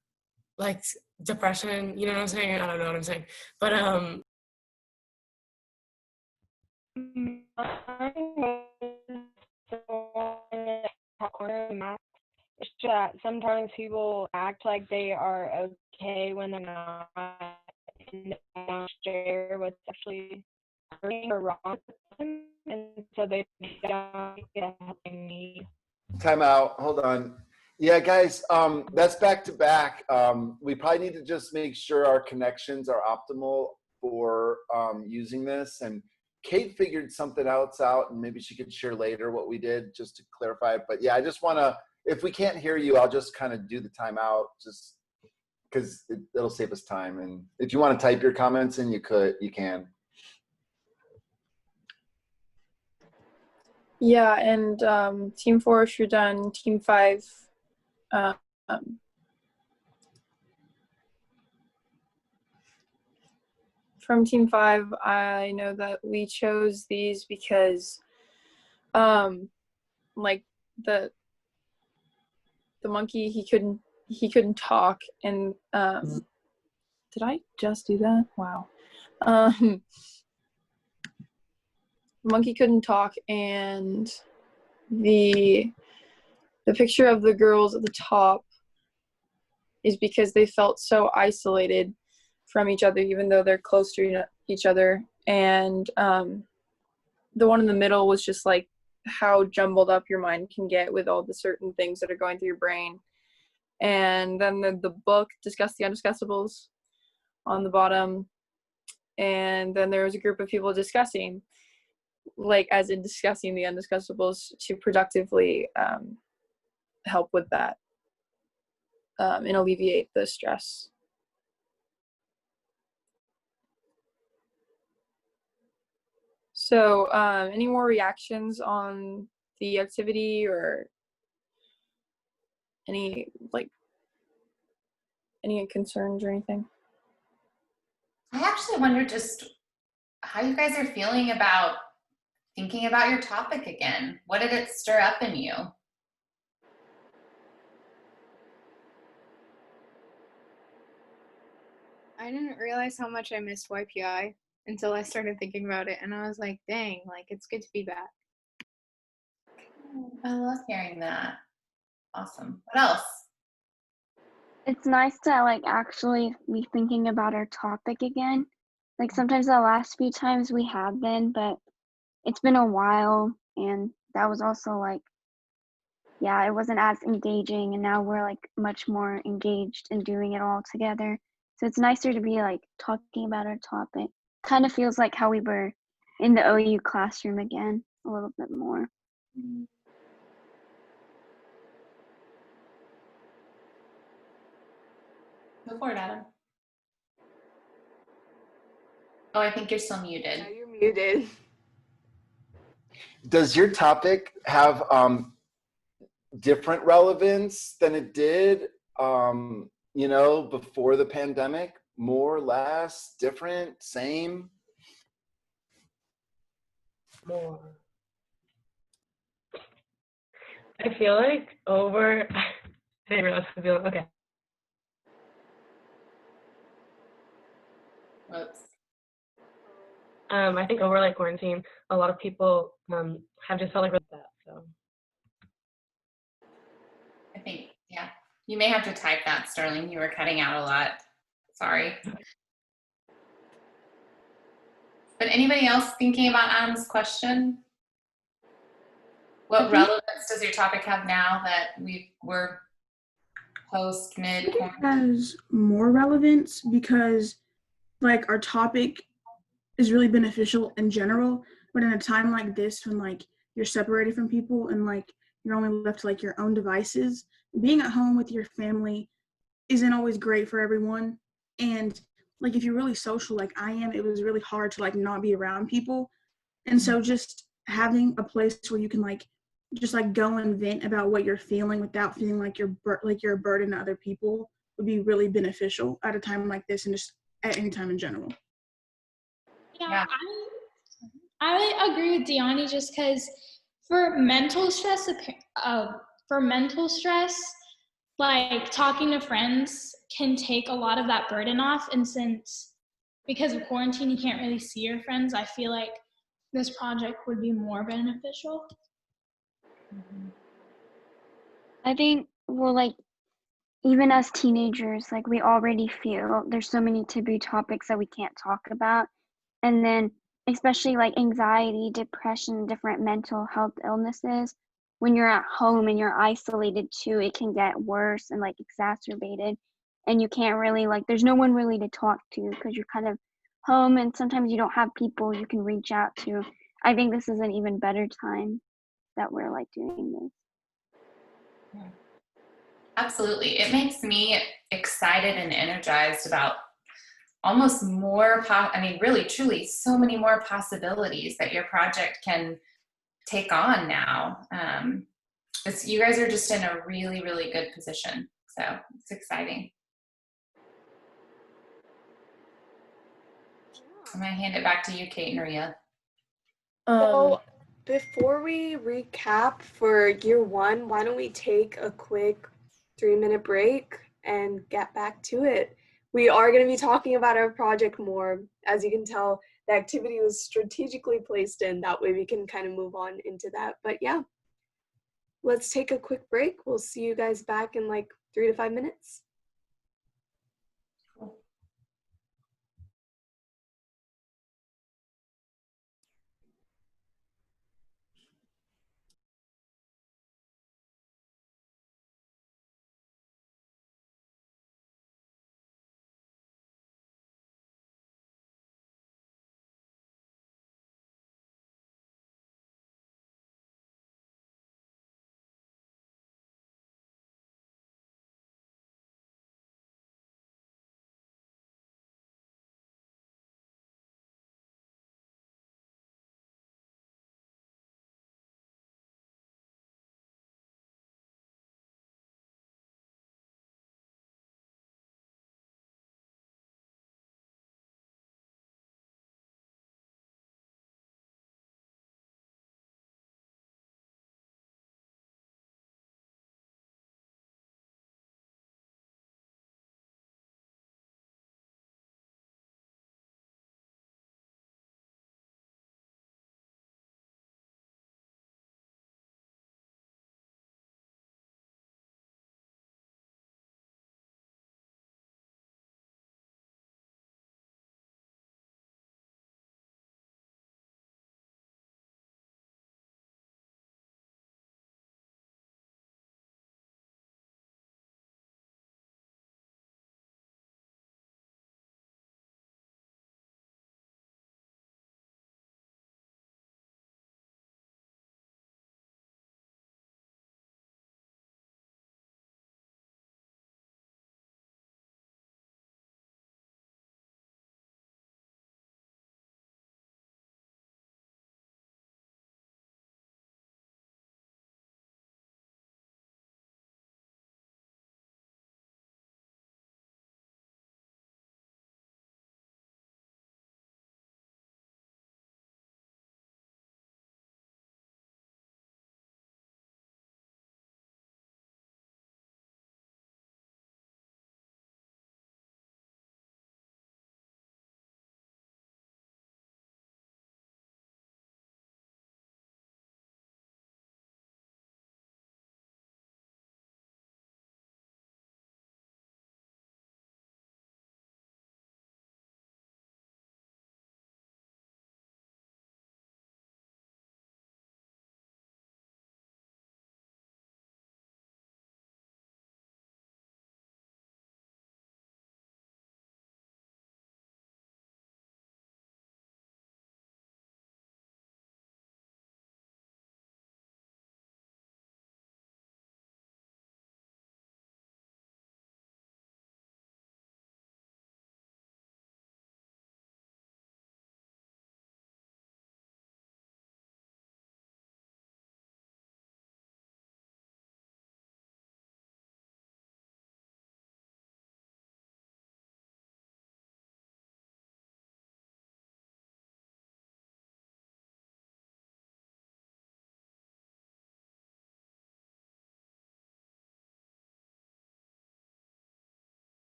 like depression, you know what I'm saying? I don't know what I'm saying, but that sometimes people act like they are okay when they're not, and they don't share what's actually hurting or wrong with them, and so they don't get helping me. Time out. Hold on. Yeah, guys, that's back to back. We probably need to just make sure our connections are optimal for using this. And Kate figured something else out, and maybe she could share later what we did just to clarify it. But yeah, I just want to, if we can't hear you, I'll just kind of do the timeout just because it'll save us time. And if you want to type your comments in, you can. Yeah, and Team 4, if you're done, Team 5. From Team 5, I know that we chose these because, like the monkey, he couldn't talk, and did I just do that? Wow. Monkey couldn't talk, and the picture of the girls at the top is because they felt so isolated from each other, even though they're close to each other. And the one in the middle was just like how jumbled up your mind can get with all the certain things that are going through your brain. And then the book, Discuss the Undiscussables, on the bottom. And then there was a group of people discussing, like as in discussing the undiscussables to productively help with that and alleviate the stress. So any more reactions on the activity or any concerns or anything? I actually wonder just how you guys are feeling about thinking about your topic again. What did it stir up in you? I didn't realize how much I missed YPI until I started thinking about it, and I was like, dang, like it's good to be back. I love hearing that. Awesome. What else? It's nice to like actually be thinking about our topic again. Like sometimes the last few times we have been, but it's been a while, and that was also like yeah, it wasn't as engaging, and now we're like much more engaged in doing it all together. So it's nicer to be like talking about our topic. Kind of feels like how we were in the OU classroom again, a little bit more. Go for it, Adam. Oh, I think you're still muted. Yeah, you're muted. Does your topic have different relevance than it did, before the pandemic? More, less, different, same? More. I feel like over. I didn't realize I feel okay. Whoops. I think over like quarantine, a lot of people have just felt like that. So I think, yeah. You may have to type that, Sterling. You were cutting out a lot. Sorry. But anybody else thinking about Adam's question? What relevance does your topic have now that we're post, mid? I think it has more relevance because like our topic is really beneficial in general, but in a time like this when like you're separated from people and like you're only left to like your own devices, being at home with your family isn't always great for everyone. And like if you're really social like I am, it was really hard to like not be around people. And so just having a place where you can like just like go and vent about what you're feeling without feeling like you're a burden to other people would be really beneficial at a time like this and just at any time in general. Yeah, I agree with Deani just because for mental stress, like talking to friends can take a lot of that burden off. And since because of quarantine you can't really see your friends, I feel like this project would be more beneficial. I think, well, like, even as teenagers, like, we already feel there's so many taboo topics that we can't talk about. And then, especially like anxiety, depression, different mental health illnesses, when you're at home and you're isolated too, it can get worse and like exacerbated. And you can't really, like, there's no one really to talk to because you're kind of home and sometimes you don't have people you can reach out to. I think this is an even better time that we're like doing this. Absolutely. It makes me excited and energized about almost more, really, truly, so many more possibilities that your project can take on now. You guys are just in a really, really good position. So it's exciting. I'm going to hand it back to you, Kate and Ria. So before we recap for year one, why don't we take a quick 3-minute break and get back to it? We are going to be talking about our project more. As you can tell, the activity was strategically placed in. That way we can kind of move on into that. But yeah, let's take a quick break. We'll see you guys back in like 3 to 5 minutes.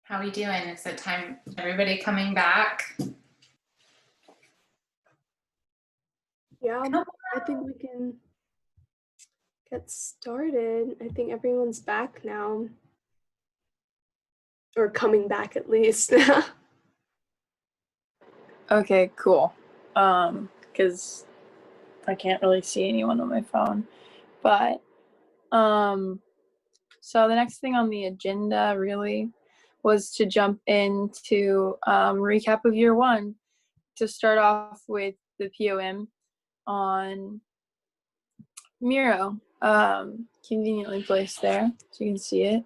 How are we doing? Is it time? Everybody coming back? Yeah, I think we can get started. I think everyone's back now. Or coming back at least. Okay, cool. Because I can't really see anyone on my phone. But so the next thing on the agenda really was to jump into recap of year one, to start off with the POM on Miro, conveniently placed there so you can see it.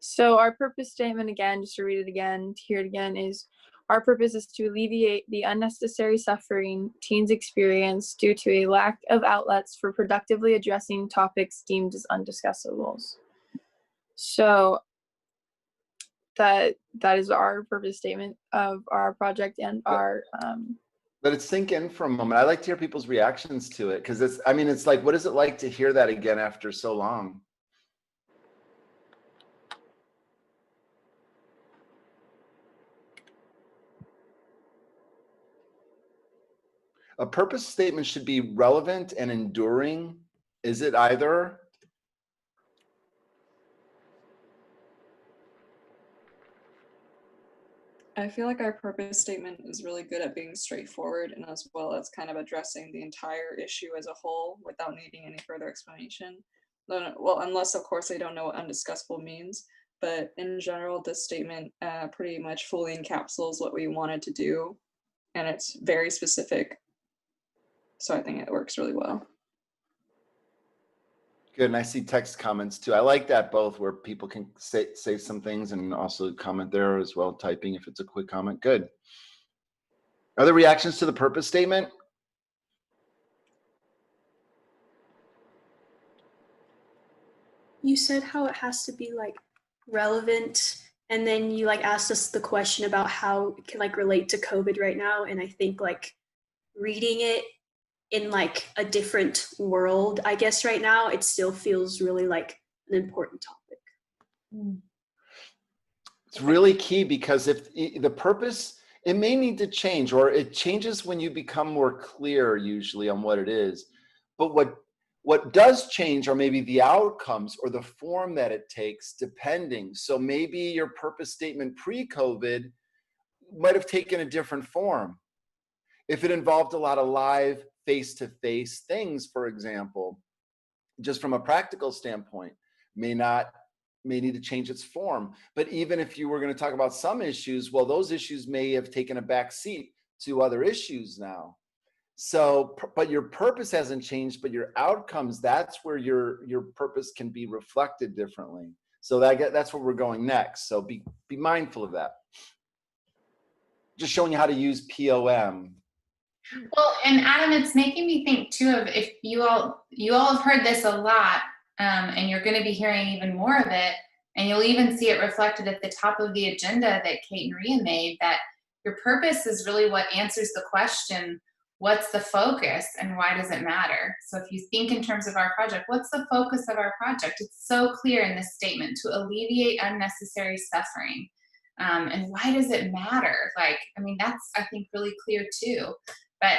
So our purpose statement, again, just to read it again, to hear it again, is our purpose is to alleviate the unnecessary suffering teens experience due to a lack of outlets for productively addressing topics deemed as undiscussables. So that is our purpose statement of our project and our Let it sink in for a moment. I like to hear people's reactions to it, because it's like, what is it like to hear that again after so long? A purpose statement should be relevant and enduring. Is it either? I feel like our purpose statement is really good at being straightforward and as well as kind of addressing the entire issue as a whole without needing any further explanation. Well, unless of course they don't know what undiscussable means, but in general, this statement pretty much fully encapsulates what we wanted to do, and it's very specific. So I think it works really well. Good, and I see text comments too. I like that both, where people can say some things and also comment there as well, typing if it's a quick comment. Good. Other reactions to the purpose statement? You said how it has to be like relevant, and then you like asked us the question about how it can like relate to COVID right now, and I think like reading it in like a different world, I guess right now, it still feels really like an important topic. It's really key, because if the purpose, it may need to change, or it changes when you become more clear usually on what it is. But what does change are maybe the outcomes or the form that it takes, depending. So maybe your purpose statement pre-COVID might have taken a different form. If it involved a lot of live face-to-face things, for example, just from a practical standpoint, may need to change its form. But even if you were going to talk about some issues, well, those issues may have taken a back seat to other issues now. So, but your purpose hasn't changed, but your outcomes, that's where your purpose can be reflected differently. So that's where we're going next. So be mindful of that. Just showing you how to use POM. Well, and Adam, it's making me think too of, if you all have heard this a lot, and you're going to be hearing even more of it, and you'll even see it reflected at the top of the agenda that Kate and Rhea made, that your purpose is really what answers the question, what's the focus and why does it matter? So if you think in terms of our project, what's the focus of our project? It's so clear in this statement: to alleviate unnecessary suffering. And why does it matter? Like, I mean, that's, I think, really clear too. But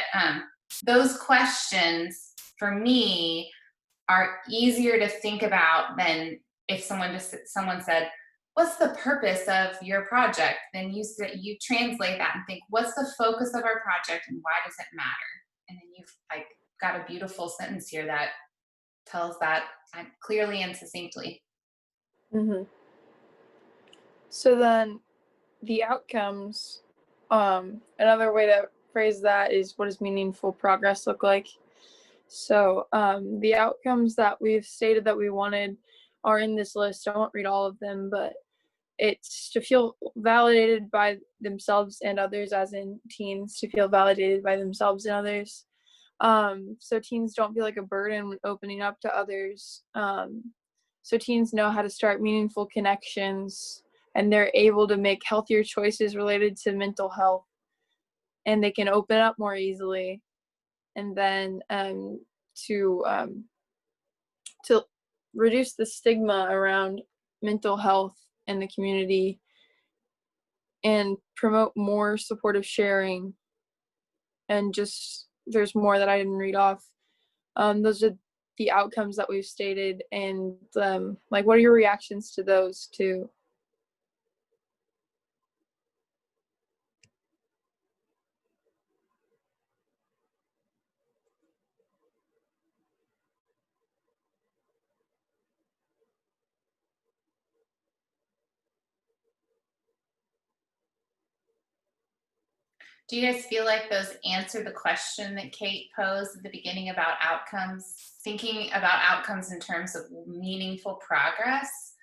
those questions for me are easier to think about than if someone said, what's the purpose of your project? Then you translate that and think, what's the focus of our project and why does it matter? And then you've like got a beautiful sentence here that tells that clearly and succinctly. Mm-hmm. So then the outcomes, another way to phrase that is, what does meaningful progress look like? So the outcomes that we've stated that we wanted are in this list. I won't read all of them, but it's to feel validated by themselves and others, as in teens, to feel validated by themselves and others. So teens don't feel like a burden when opening up to others. So teens know how to start meaningful connections, and they're able to make healthier choices related to mental health, and they can open up more easily. And then to reduce the stigma around mental health in the community and promote more supportive sharing. And just, there's more that I didn't read off. Those are the outcomes that we've stated, and like, what are your reactions to those too? Do you guys feel like those answer the question that Kate posed at the beginning about outcomes? Thinking about outcomes in terms of meaningful progress,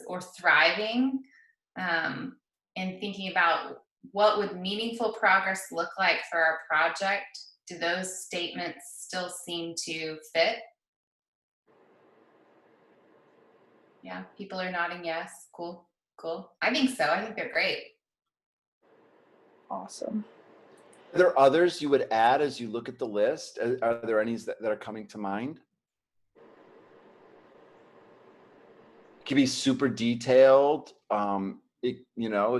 or thriving, and thinking about what would meaningful progress look like for our project. Do those statements still seem to fit? Yeah, people are nodding yes. Cool, cool. I think so. I think they're great. Awesome. Are there others you would add as you look at the list? Are there any that are coming to mind? It could be super detailed. It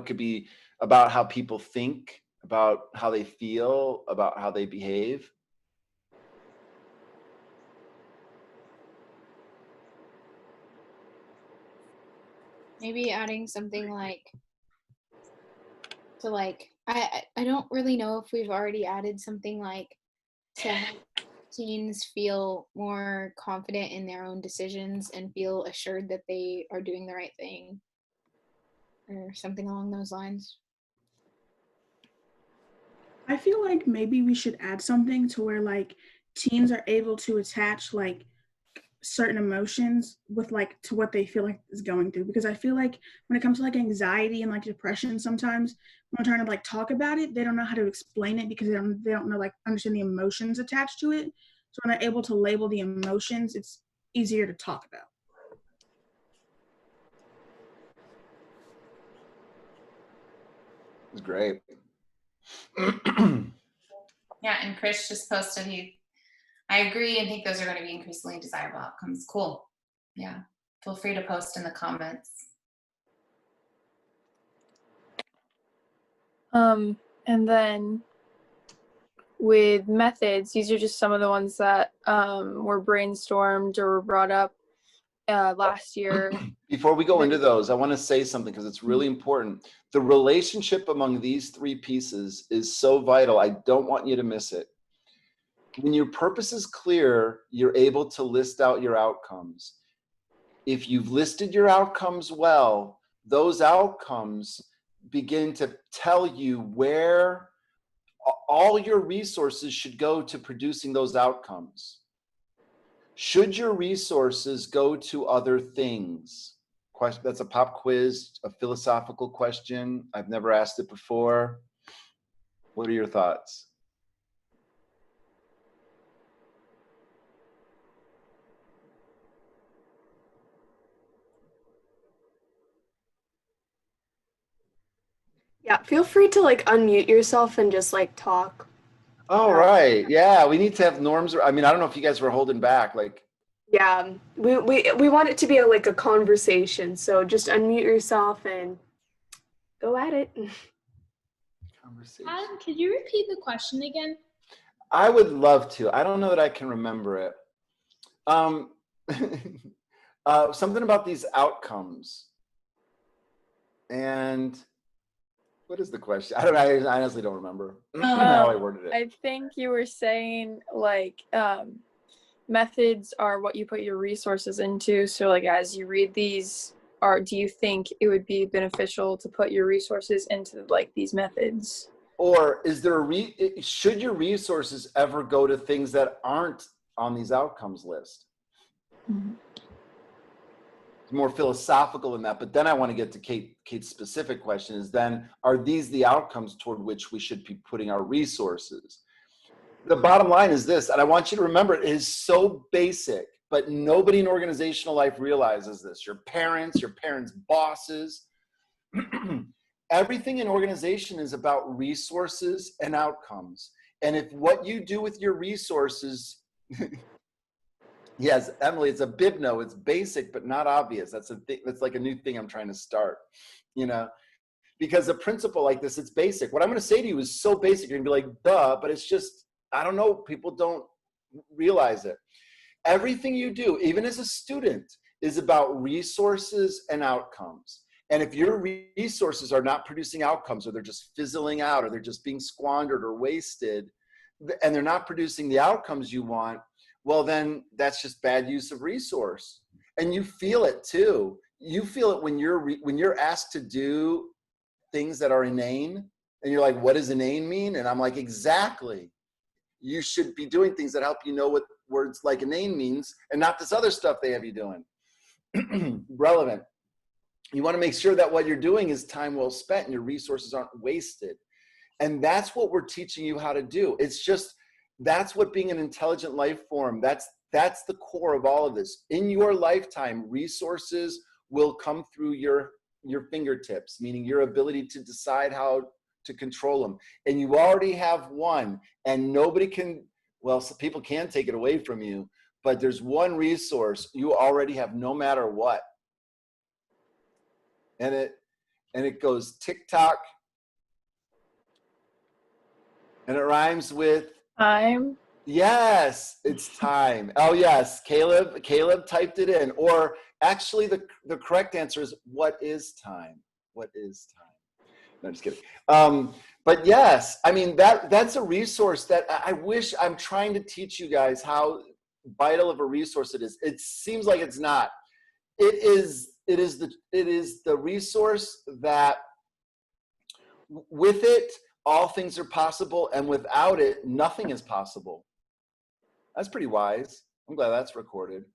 could be about how people think, about how they feel, about how they behave. Maybe adding something like I don't really know if we've already added something like to help teens feel more confident in their own decisions and feel assured that they are doing the right thing, or something along those lines. I feel like maybe we should add something to where like teens are able to attach like certain emotions with like to what they feel like is going through, because I feel like when it comes to like anxiety and like depression, sometimes when I'm trying to like talk about it, they don't know how to explain it because they don't know like understand the emotions attached to it. So when they're able to label the emotions, it's easier to talk about. It's great. Yeah, and Chris just posted, I agree and think those are going to be increasingly desirable outcomes. Cool. Yeah, feel free to post in the comments. And then with methods, these are just some of the ones that were brainstormed or were brought up last year. Before we go into those, I want to say something because it's really important. The relationship among these three pieces is so vital. I don't want you to miss it. When your purpose is clear, you're able to list out your outcomes. If you've listed your outcomes well, those outcomes begin to tell you where all your resources should go to producing those outcomes. Should your resources go to other things? That's a pop quiz, a philosophical question. I've never asked it before. What are your thoughts? Yeah, feel free to like unmute yourself and just like talk. All right. Yeah, we need to have norms. I mean, I don't know if you guys were holding back. Like, yeah, we want it to be like a conversation. So just unmute yourself and go at it. Conversation. Adam, could you repeat the question again? I would love to. I don't know that I can remember it. Something about these outcomes. And what is the question? I honestly don't remember how I worded it. I think you were saying like methods are what you put your resources into. So like as you read these, do you think it would be beneficial to put your resources into like these methods? Or is there should your resources ever go to things that aren't on these outcomes list? Mm-hmm. It's more philosophical than that, but then I want to get to Kate's specific question is then, are these the outcomes toward which we should be putting our resources? The bottom line is this, and I want you to remember, it is so basic, but nobody in organizational life realizes this. Your parents' bosses, everything in organization is about resources and outcomes. And if what you do with your resources Yes, Emily, it's a bibno. It's basic, but not obvious. That's a thing. That's like a new thing I'm trying to start, you know, because a principle like this, it's basic. What I'm going to say to you is so basic. You're going to be like, duh, but it's just, I don't know. People don't realize it. Everything you do, even as a student, is about resources and outcomes. And if your resources are not producing outcomes, or they're just fizzling out, or they're just being squandered or wasted, and they're not producing the outcomes you want, well, then that's just bad use of resource. And you feel it too. You feel it when you're asked to do things that are inane, and you're like, what does inane mean? And I'm like, exactly. You should be doing things that help you know what words like inane means, and not this other stuff they have you doing. Relevant. You want to make sure that what you're doing is time well spent and your resources aren't wasted. And that's what we're teaching you how to do. It's just, that's what being an intelligent life form, that's the core of all of this. In your lifetime, resources will come through your fingertips, meaning your ability to decide how to control them. And you already have one, and nobody can, well, some people can take it away from you, but there's one resource you already have no matter what. And it goes tick-tock, and it rhymes with time. Yes, it's time. Oh yes, Caleb typed it in. Or actually the correct answer is, what is time? What is time? No, I'm just kidding. But yes, I mean, that's a resource that I wish, I'm trying to teach you guys how vital of a resource it is. It seems like it's not. It is the resource that with it, all things are possible, and without it, nothing is possible. That's pretty wise. I'm glad that's recorded.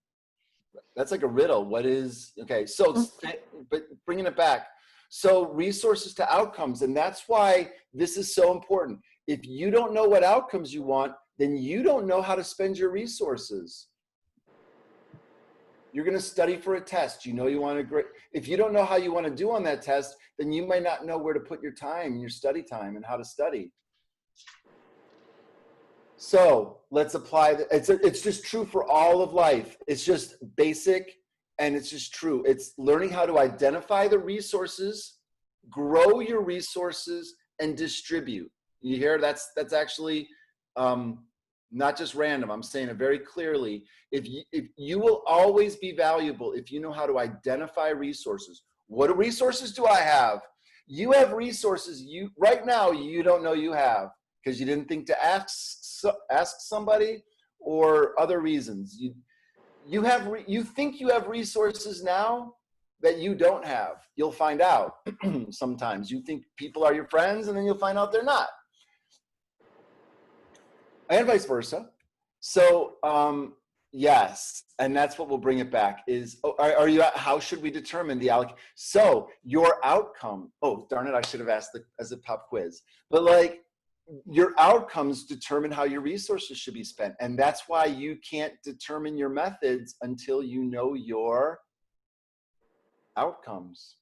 That's like a riddle. What is, okay, so, but bringing it back. So resources to outcomes, and that's why this is so important. If you don't know what outcomes you want, then you don't know how to spend your resources. You're going to study for a test. You know you want to grade. If you don't know how you want to do on that test, then you might not know where to put your time, your study time, and how to study. So let's apply it's just true for all of life. It's just basic, and it's just true. It's learning how to identify the resources, grow your resources, and distribute. You hear? That's actually not just random. I'm saying it very clearly. If you will always be valuable if you know how to identify resources. What resources do I have? You have resources right now you don't know you have, because you didn't think to ask somebody, or other reasons. You think you have resources now that you don't have. You'll find out sometimes. You think people are your friends, and then you'll find out they're not. And vice versa. So yes, and that's what will bring it back is, are you, how should we determine the allocation? So your outcome, oh darn it, I should have asked as a pop quiz, but like, your outcomes determine how your resources should be spent. And that's why you can't determine your methods until you know your outcomes.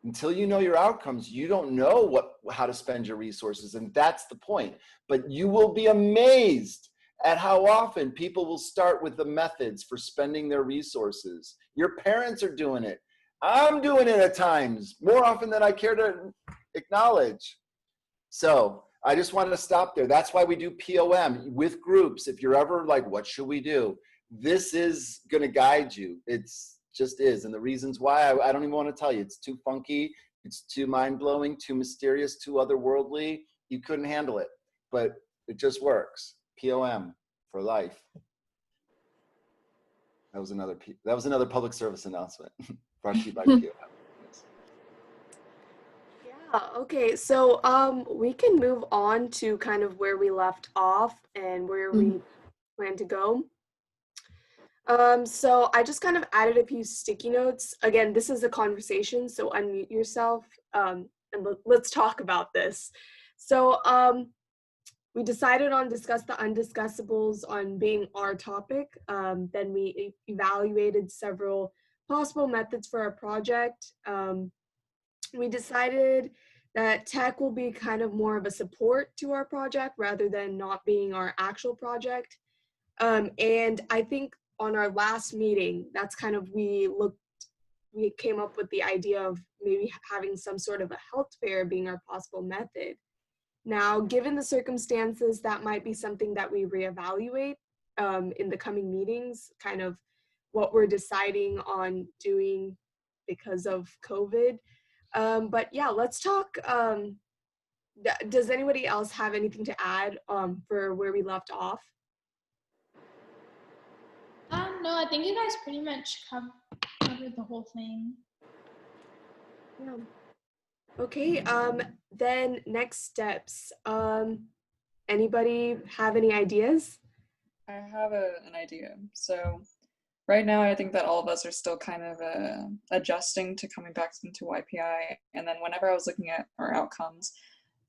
Until you know your outcomes, you don't know how to spend your resources. And that's the point. But you will be amazed at how often people will start with the methods for spending their resources. Your parents are doing it. I'm doing it at times, more often than I care to acknowledge. So I just wanted to stop there. That's why we do POM with groups. If you're ever like, what should we do? This is going to guide you. It's just is. And the reasons why, I don't even want to tell you. It's too funky. It's too mind-blowing, too mysterious, too otherworldly. You couldn't handle it, but it just works. POM for life. That was another public service announcement brought to you by POM. Okay, so we can move on to kind of where we left off and where we plan to go. So I just kind of added a few sticky notes. Again, this is a conversation, so unmute yourself and let's talk about this. So we decided on discuss the undiscussables on being our topic. Then we evaluated several possible methods for our project. We decided that tech will be kind of more of a support to our project rather than not being our actual project. And I think on our last meeting, that's kind of, we came up with the idea of maybe having some sort of a health fair being our possible method. Now, given the circumstances, that might be something that we reevaluate in the coming meetings, kind of what we're deciding on doing because of COVID. But yeah, let's talk. Does anybody else have anything to add for where we left off? No, I think you guys pretty much covered the whole thing. Yeah. Okay, then next steps. Anybody have any ideas? I have an idea. So right now, I think that all of us are still kind of adjusting to coming back into YPI. And then whenever I was looking at our outcomes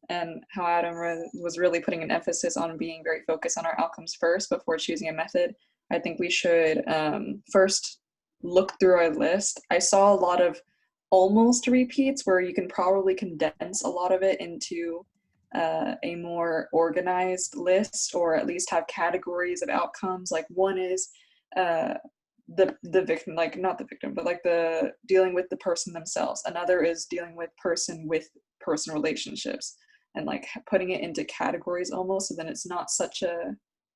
and how Adam was really putting an emphasis on being very focused on our outcomes first before choosing a method, I think we should first look through our list. I saw a lot of almost repeats where you can probably condense a lot of it into a more organized list, or at least have categories of outcomes. Like one is the victim, like not the victim, but like the dealing with the person themselves. Another is dealing with person relationships, and like putting it into categories almost, so then it's not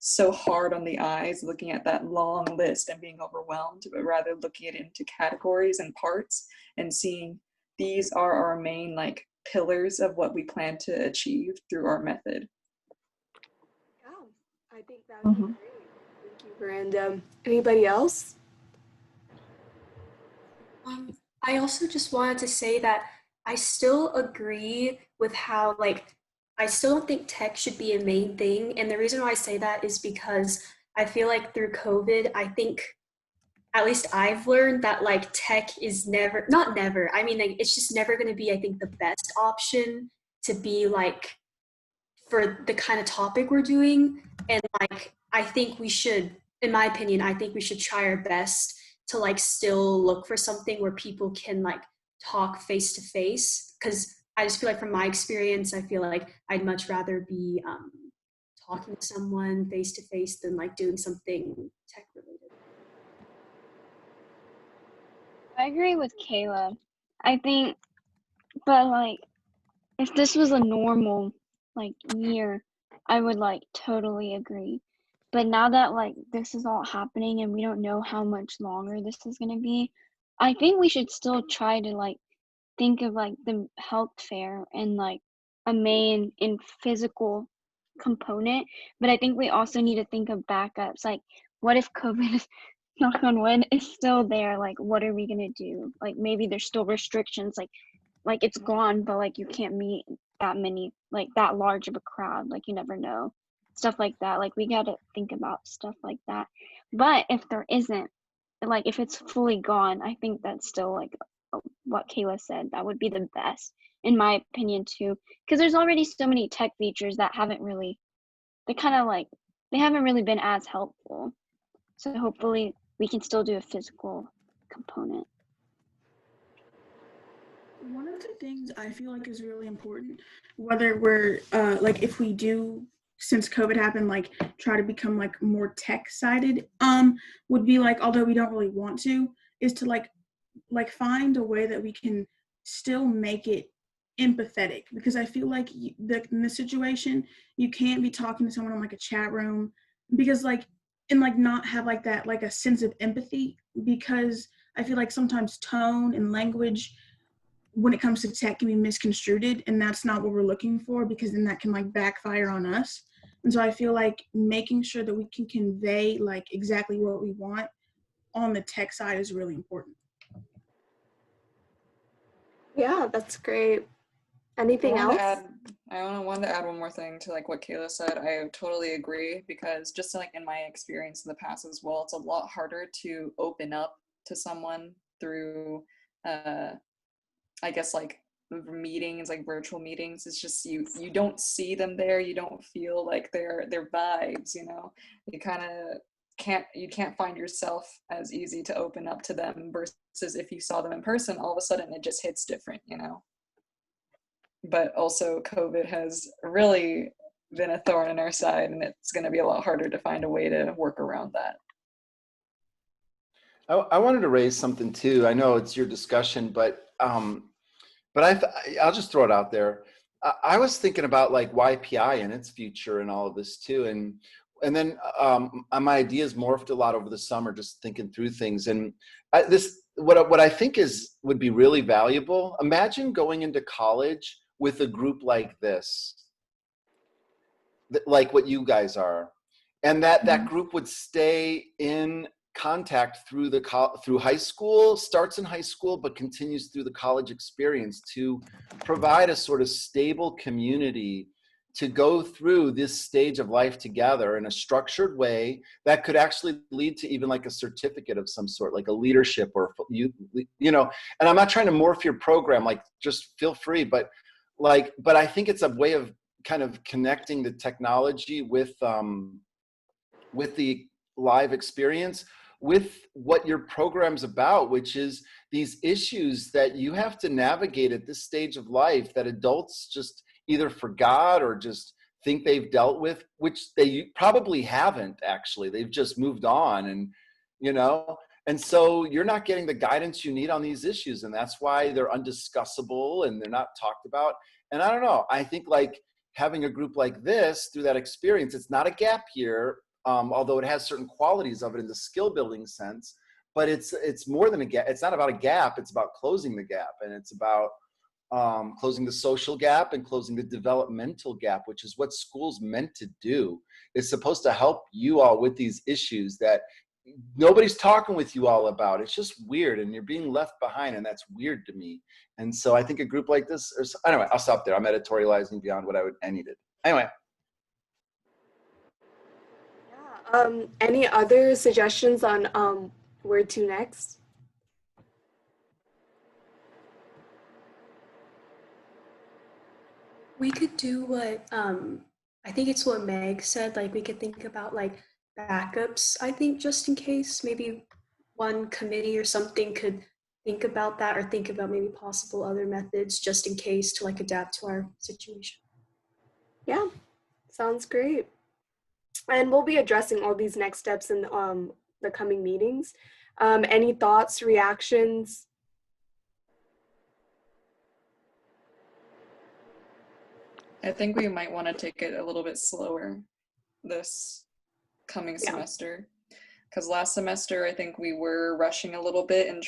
so hard on the eyes looking at that long list and being overwhelmed, but rather looking at it into categories and parts and seeing these are our main like pillars of what we plan to achieve through our method. Yeah, I think that would be great. Thank you, Brandon. Anybody else? I also just wanted to say that I still agree with how, like, I still don't think tech should be a main thing. And the reason why I say that is because I feel like through COVID, I think, at least I've learned that like tech is not never, I mean, like, it's just never going to be, I think, the best option to be like for the kind of topic we're doing. And like, I think we should, in my opinion, I think we should try our best to like still look for something where people can like talk face to face. Cause I just feel like from my experience, I feel like I'd much rather be talking to someone face to face than like doing something tech related. I agree with Kayla. I think, but like, if this was a normal like year, I would like totally agree. But now that like this is all happening and we don't know how much longer this is gonna be, I think we should still try to like think of like the health fair and like a main and physical component. But I think we also need to think of backups. Like, what if COVID is, knock on wood, is still there? Like, what are we gonna do? Like, maybe there's still restrictions. Like it's gone, but like you can't meet that many, like that large of a crowd. Like you never know, stuff like that. Like we gotta think about stuff like that. But if there isn't, like if it's fully gone, I think that's still like what Kayla said, that would be the best in my opinion too, because there's already so many tech features that haven't really, they haven't really been as helpful. So hopefully we can still do a physical component. One of the things I feel like is really important, whether we're like if we do, since COVID happened, like try to become like more tech sided, would be like, although we don't really want to, is to like find a way that we can still make it empathetic, because I feel like in this situation you can't be talking to someone in like a chat room, because like, and like not have like that like a sense of empathy, because I feel like sometimes tone and language when it comes to tech can be misconstrued, and that's not what we're looking for, because then that can like backfire on us. And so I feel like making sure that we can convey like exactly what we want on the tech side is really important. Yeah, that's great. Anything else? I wanted to add one more thing to like what Kayla said. I totally agree, because just like in my experience in the past as well, it's a lot harder to open up to someone through I guess like meetings, like virtual meetings. It's just you don't see them there, you don't feel like their vibes, you know. You kind of can't find yourself as easy to open up to them, versus if you saw them in person, all of a sudden it just hits different, you know. But also COVID has really been a thorn in our side, and it's going to be a lot harder to find a way to work around that. I wanted to raise something too. I know it's your discussion, but I'll just throw it out there. I was thinking about like YPI and its future and all of this too, and then my ideas morphed a lot over the summer, just thinking through things. And what I think would be really valuable. Imagine going into college with a group like this, like what you guys are, and that group would stay in contact through through high school, starts in high school, but continues through the college experience to provide a sort of stable community to go through this stage of life together in a structured way that could actually lead to even like a certificate of some sort, like a leadership or you know. And I'm not trying to morph your program, like just feel free, but I think it's a way of kind of connecting the technology with the live experience, with what your program's about, which is these issues that you have to navigate at this stage of life that adults just either forgot or just think they've dealt with, which they probably haven't actually. They've just moved on, and and so you're not getting the guidance you need on these issues, and that's why they're undiscussable and they're not talked about. And I don't know, I think like having a group like this through that experience, it's not a gap year, although it has certain qualities of it in the skill building sense, but it's more than a gap. It's not about a gap, it's about closing the gap, and it's about closing the social gap and closing the developmental gap, which is what school's meant to do. It's supposed to help you all with these issues that nobody's talking with you all about. It's just weird, and you're being left behind, and that's weird to me. And so I think a group like this, anyway, I'll stop there. I'm editorializing beyond what I needed. Anyway. Any other suggestions on where to next? We could do what I think it's what Meg said. Like we could think about like backups. I think just in case, maybe one committee or something could think about that, or think about maybe possible other methods just in case to like adapt to our situation. Yeah, sounds great. And we'll be addressing all these next steps in the coming meetings. Any thoughts, reactions? I think we might want to take it a little bit slower this coming semester, because last semester I think we were rushing a little bit and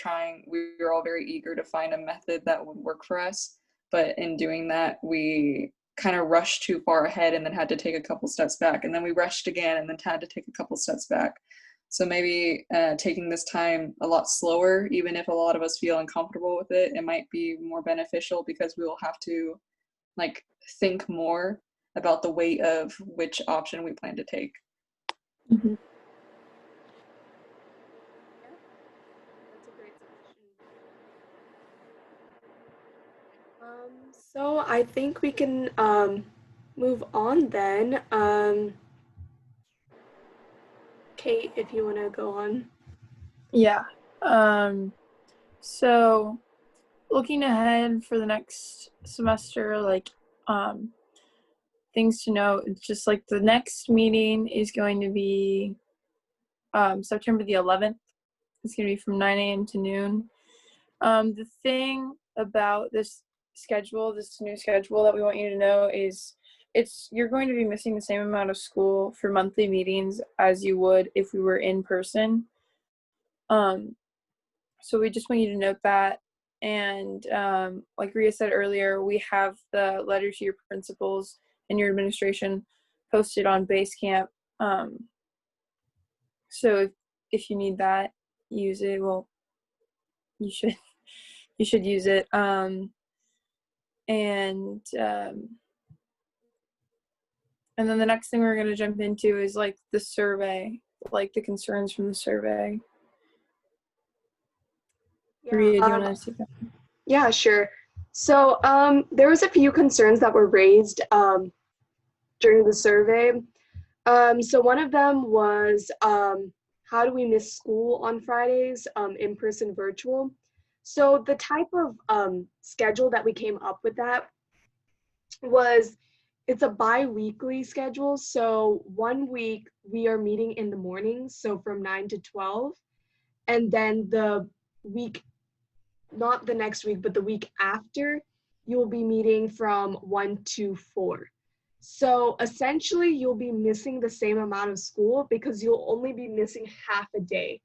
we were all very eager to find a method that would work for us, but in doing that we kind of rushed too far ahead and then had to take a couple steps back, and then we rushed again and then had to take a couple steps back. So maybe taking this time a lot slower, even if a lot of us feel uncomfortable with it, it might be more beneficial, because we will have to like think more about the weight of which option we plan to take. Mm-hmm. That's a great suggestion. So I think we can move on then. Kate, if you want to go on. Yeah. So looking ahead for the next semester, like things to note, it's just like the next meeting is going to be September the 11th. It's going to be from 9 a.m. to noon. The thing about this schedule, this new schedule that we want you to know is you're going to be missing the same amount of school for monthly meetings as you would if we were in person. So we just want you to note that. And like Rhea said earlier, we have the letter to your principals and your administration posted on Basecamp. So if you need that, use it. Well, you should use it. And then the next thing we're going to jump into is like the survey, like the concerns from the survey. Yeah, Rhea, do you want to take that? Yeah, sure. So there was a few concerns that were raised during the survey. So one of them was, how do we miss school on Fridays, in person, virtual? So the type of schedule that we came up with that was, it's a bi-weekly schedule. So 1 week we are meeting in the morning, so from 9 to 12. And then the week, not the next week, but the week after, you will be meeting from 1 to 4. So essentially, you'll be missing the same amount of school because you'll only be missing half a day.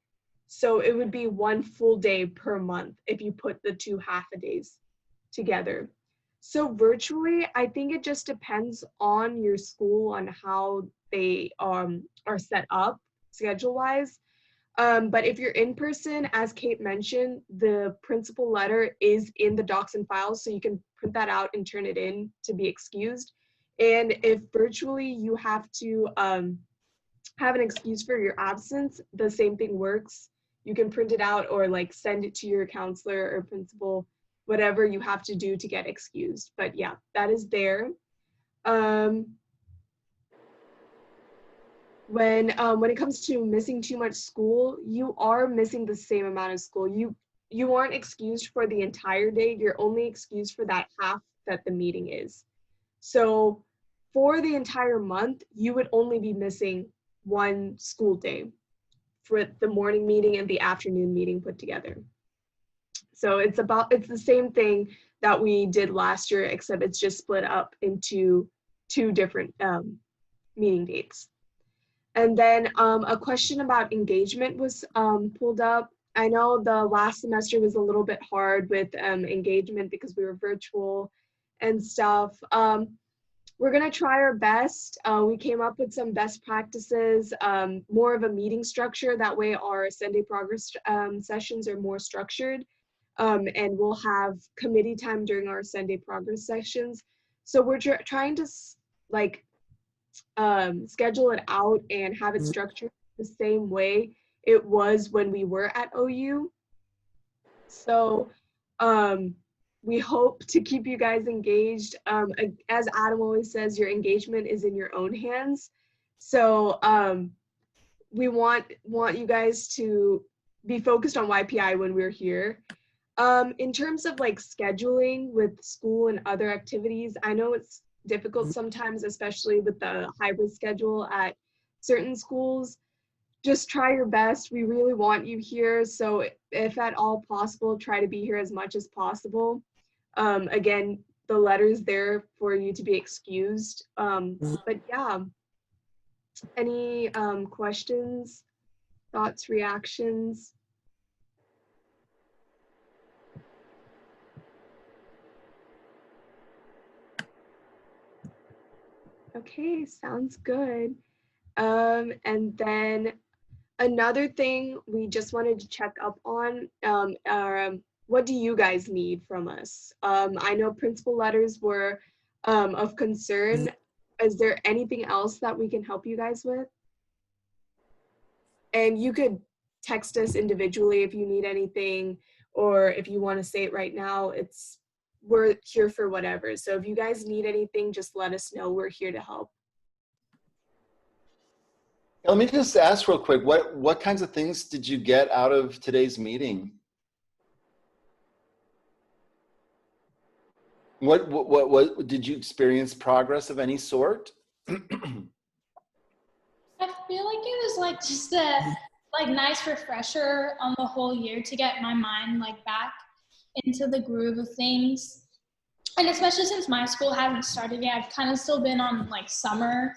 So it would be 1 full day per month if you put the 2 half-a-days together. So virtually, I think it just depends on your school, on how they are set up schedule-wise. But if you're in person, as Kate mentioned, the principal letter is in the docs and files, so you can print that out and turn it in to be excused. And if virtually you have to have an excuse for your absence, the same thing works. You can print it out or like send it to your counselor or principal, whatever you have to do to get excused. But yeah, that is there. When it comes to missing too much school, you are missing the same amount of school. You aren't excused for the entire day. You're only excused for that half that the meeting is. So for the entire month, you would only be missing 1 school day for the morning meeting and the afternoon meeting put together. So it's the same thing that we did last year, except it's just split up into 2 different meeting dates. And then a question about engagement was pulled up. I know the last semester was a little bit hard with engagement because we were virtual and stuff. We're gonna try our best. We came up with some best practices, more of a meeting structure. That way our Sunday progress sessions are more structured. And we'll have committee time during our Sunday progress sessions. So we're trying to like schedule it out and have it structured the same way it was when we were at OU. So we hope to keep you guys engaged. As Adam always says, your engagement is in your own hands. So we want you guys to be focused on YPI when we're here. In terms of like scheduling with school and other activities, I know it's difficult sometimes, especially with the hybrid schedule at certain schools. Just try your best. We really want you here. So if at all possible, try to be here as much as possible. Again, the letter's there for you to be excused. But yeah, any questions, thoughts, reactions? Okay, sounds good. And then another thing we just wanted to check up on are what do you guys need from us? I know principal letters were of concern. Is there anything else that we can help you guys with? And you could text us individually if you need anything, or if you want to say it right now, we're here for whatever. So if you guys need anything, just let us know. We're here to help. Let me just ask real quick, what kinds of things did you get out of today's meeting? What did you experience progress of any sort? I feel like it was like just a nice refresher on the whole year to get my mind like back into the groove of things. And especially since my school hasn't started yet, I've kind of still been on like summer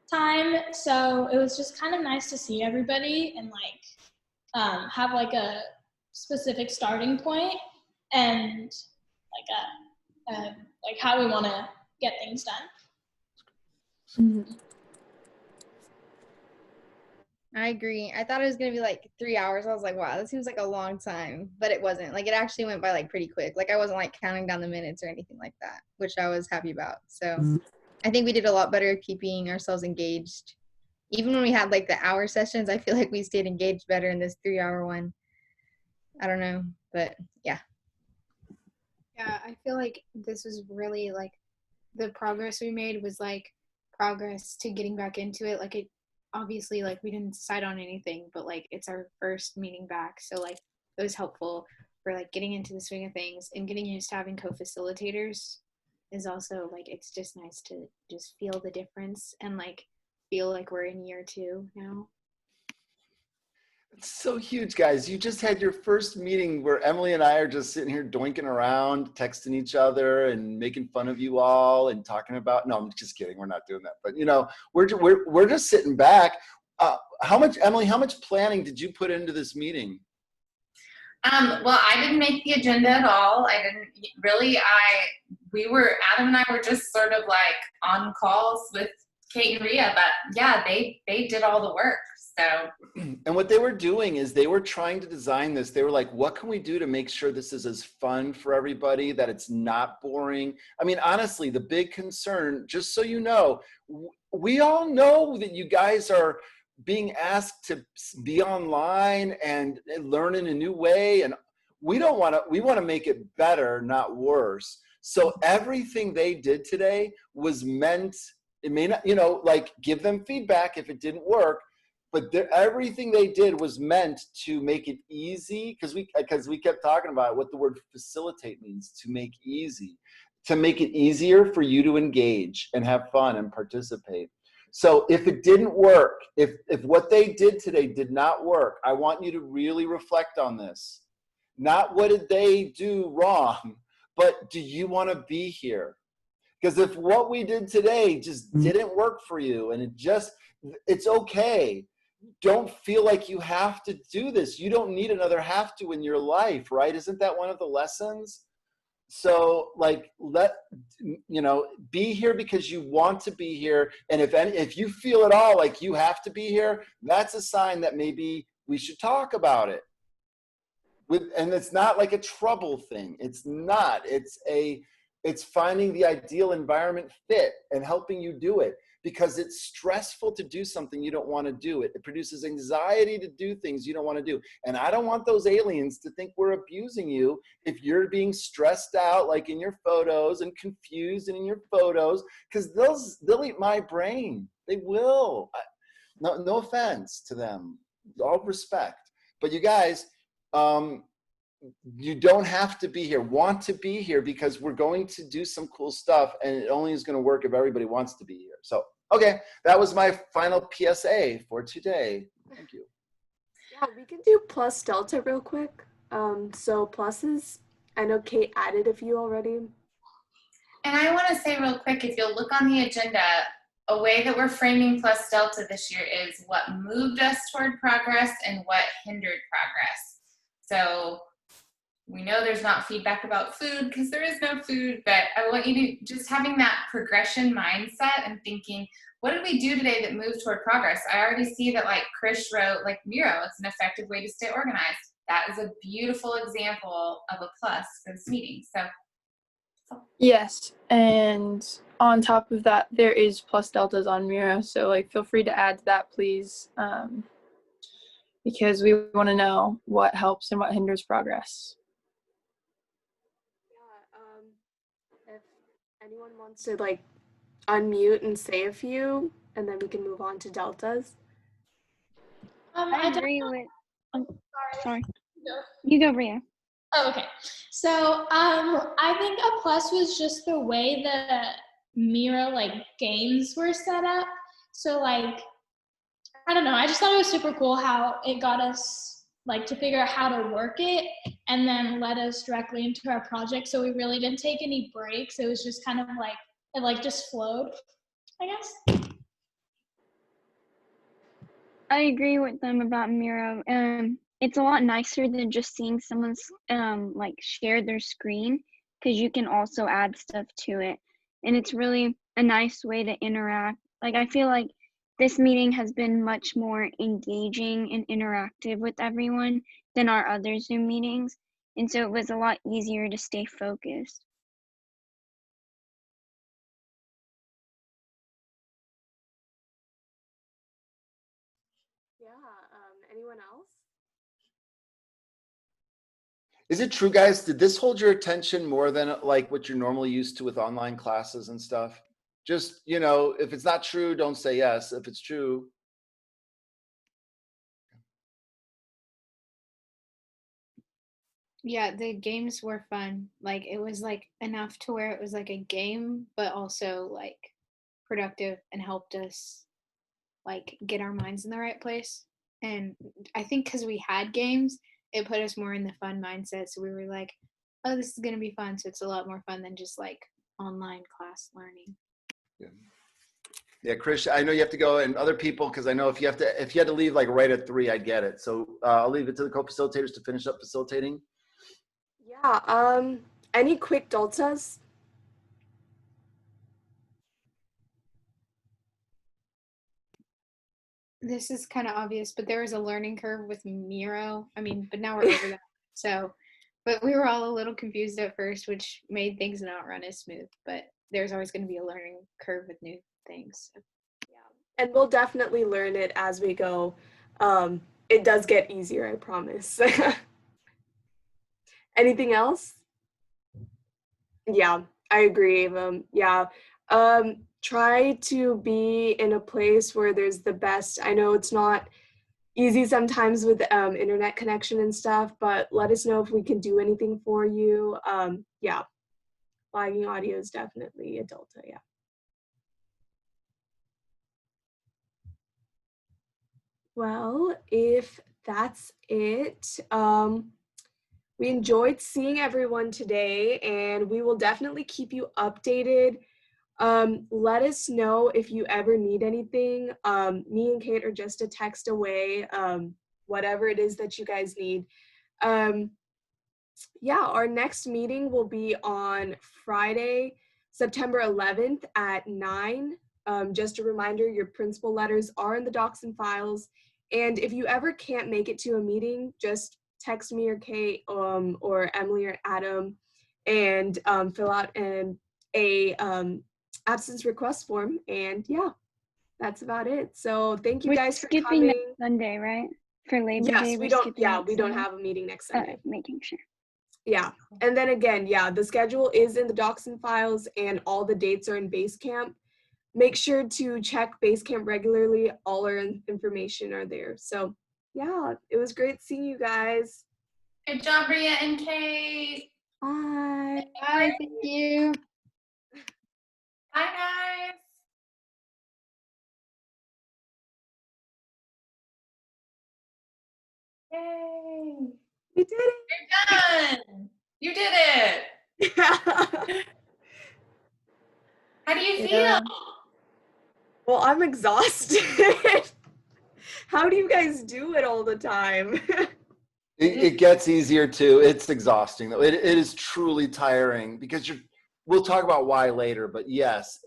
time. So it was just kind of nice to see everybody and like have like a specific starting point and like how we want to get things done. Mm-hmm. I agree. I thought it was going to be like 3 hours. I was like, wow, that seems like a long time, but it wasn't. Like it actually went by like pretty quick. Like I wasn't like counting down the minutes or anything like that, which I was happy about. So I think we did a lot better keeping ourselves engaged. Even when we had like the hour sessions, I feel like we stayed engaged better in this 3-hour one. I don't know, but yeah. Yeah, I feel like this was really like the progress we made was like progress to getting back into it. Like it obviously like we didn't decide on anything, but like it's our first meeting back. So like it was helpful for like getting into the swing of things and getting used to having co-facilitators is also like, it's just nice to just feel the difference and like feel like we're in year 2 now. It's so huge, guys. You just had your first meeting where Emily and I are just sitting here doinking around, texting each other and making fun of you all and talking about, no, I'm just kidding. We're not doing that. But, you know, we're just sitting back. Emily, how much planning did you put into this meeting? Well, I didn't make the agenda at all. I didn't really, Adam and I were just sort of like on calls with Kate and Rhea, but yeah, they did all the work. So, and what they were doing is they were trying to design this. They were like, what can we do to make sure this is as fun for everybody, that it's not boring? I mean, honestly, the big concern, just so you know, we all know that you guys are being asked to be online and learn in a new way. And we want to make it better, not worse. So everything they did today was meant, it may not, you know, like give them feedback if it didn't work, but everything they did was meant to make it easy, because we kept talking about what the word facilitate means, to make easy, to make it easier for you to engage and have fun and participate. So if it didn't work, if what they did today did not work, I want you to really reflect on this. Not what did they do wrong, but do you want to be here? Because if what we did today just didn't work for you, and it's okay. Don't feel like you have to do this. You don't need another have to in your life, right? Isn't that one of the lessons? So like, be here because you want to be here. And if you feel at all like you have to be here, that's a sign that maybe we should talk about it. And it's not like a trouble thing. It's not. It's finding the ideal environment fit and helping you do it, because it's stressful to do something you don't want to do. It produces anxiety to do things you don't want to do. And I don't want those aliens to think we're abusing you if you're being stressed out, like in your photos, and confused in your photos, because they'll eat my brain. They will. No offense to them, all respect. But you guys, you don't have to be here. Want to be here, because we're going to do some cool stuff, and it only is going to work if everybody wants to be here. So, okay, that was my final PSA for today. Thank you. Yeah, we can do plus delta real quick. So pluses, I know Kate added a few already. and I want to say real quick, if you'll look on the agenda, a way that we're framing plus delta this year is what moved us toward progress and what hindered progress. So we know there's not feedback about food because there is no food, but I want you to just having that progression mindset and thinking, what did we do today that moved toward progress? I already see that, like Krish wrote, like Miro, it's an effective way to stay organized. That is a beautiful example of a plus for this meeting. So yes, and on top of that, there is plus deltas on Miro, so like feel free to add to that, please, because we want to know what helps and what hinders progress. Yeah, if anyone wants to like unmute and say a few, and then we can move on to deltas. I agree with. Sorry. You go, Rhea. Oh, okay. So I think a plus was just the way the Miro like games were set up. So like, I don't know, I just thought it was super cool how it got us like to figure out how to work it and then led us directly into our project. So we really didn't take any breaks. It was just kind of like, it like just flowed, I guess. I agree with them about Miro. It's a lot nicer than just seeing someone's like share their screen, because you can also add stuff to it, and it's really a nice way to interact. Like I feel like this meeting has been much more engaging and interactive with everyone than our other Zoom meetings, and so it was a lot easier to stay focused. Yeah, anyone else? Is it true, guys? Did this hold your attention more than like what you're normally used to with online classes and stuff? Just, if it's not true, don't say yes. If it's true. Yeah, the games were fun. Like it was like enough to where it was like a game, but also like productive and helped us like get our minds in the right place. And I think because we had games, it put us more in the fun mindset. So we were like, oh, this is gonna be fun. So it's a lot more fun than just like online class learning. Yeah, Chris, I know you have to go, and other people, because I know if you had to leave like right at 3, I'd get it. So I'll leave it to the co-facilitators to finish up facilitating. Yeah. Any quick deltas? This is kind of obvious, but there was a learning curve with Miro. I mean, but now we're over that. So, but we were all a little confused at first, which made things not run as smooth. But there's always going to be a learning curve with new things. So. And we'll definitely learn it as we go. It does get easier, I promise. Anything else? Yeah, I agree. Yeah. Try to be in a place where there's the best. I know it's not easy sometimes with internet connection and stuff, but let us know if we can do anything for you. Yeah, lagging audio is definitely a delta, yeah. Well, if that's it, we enjoyed seeing everyone today, and we will definitely keep you updated. Let us know if you ever need anything. Me and Kate are just a text away, whatever it is that you guys need. Yeah, our next meeting will be on Friday, September 11th at 9. Just a reminder, your principal letters are in the docs and files. And if you ever can't make it to a meeting, just text me or Kate or Emily or Adam and fill out a absence request form. And yeah, that's about it. So thank you We're guys for skipping coming. next Sunday, right? For Labor Day, Yes, we're we don't. skipping Yeah, next we don't Sunday. have a meeting next Sunday. Making sure. Yeah, and then again, yeah, the schedule is in the docs and files, and all the dates are in Basecamp. Make sure to check Basecamp regularly. All our information are there. So yeah, it was great seeing you guys. Good job, Ria and Kate. Bye. Bye. Thank you. Bye, guys. Yay. We did it. You're done. You did it. How do you feel? Well, I'm exhausted. How do you guys do it all the time? It gets easier too. It's exhausting though. It is truly tiring because we'll talk about why later, but yes,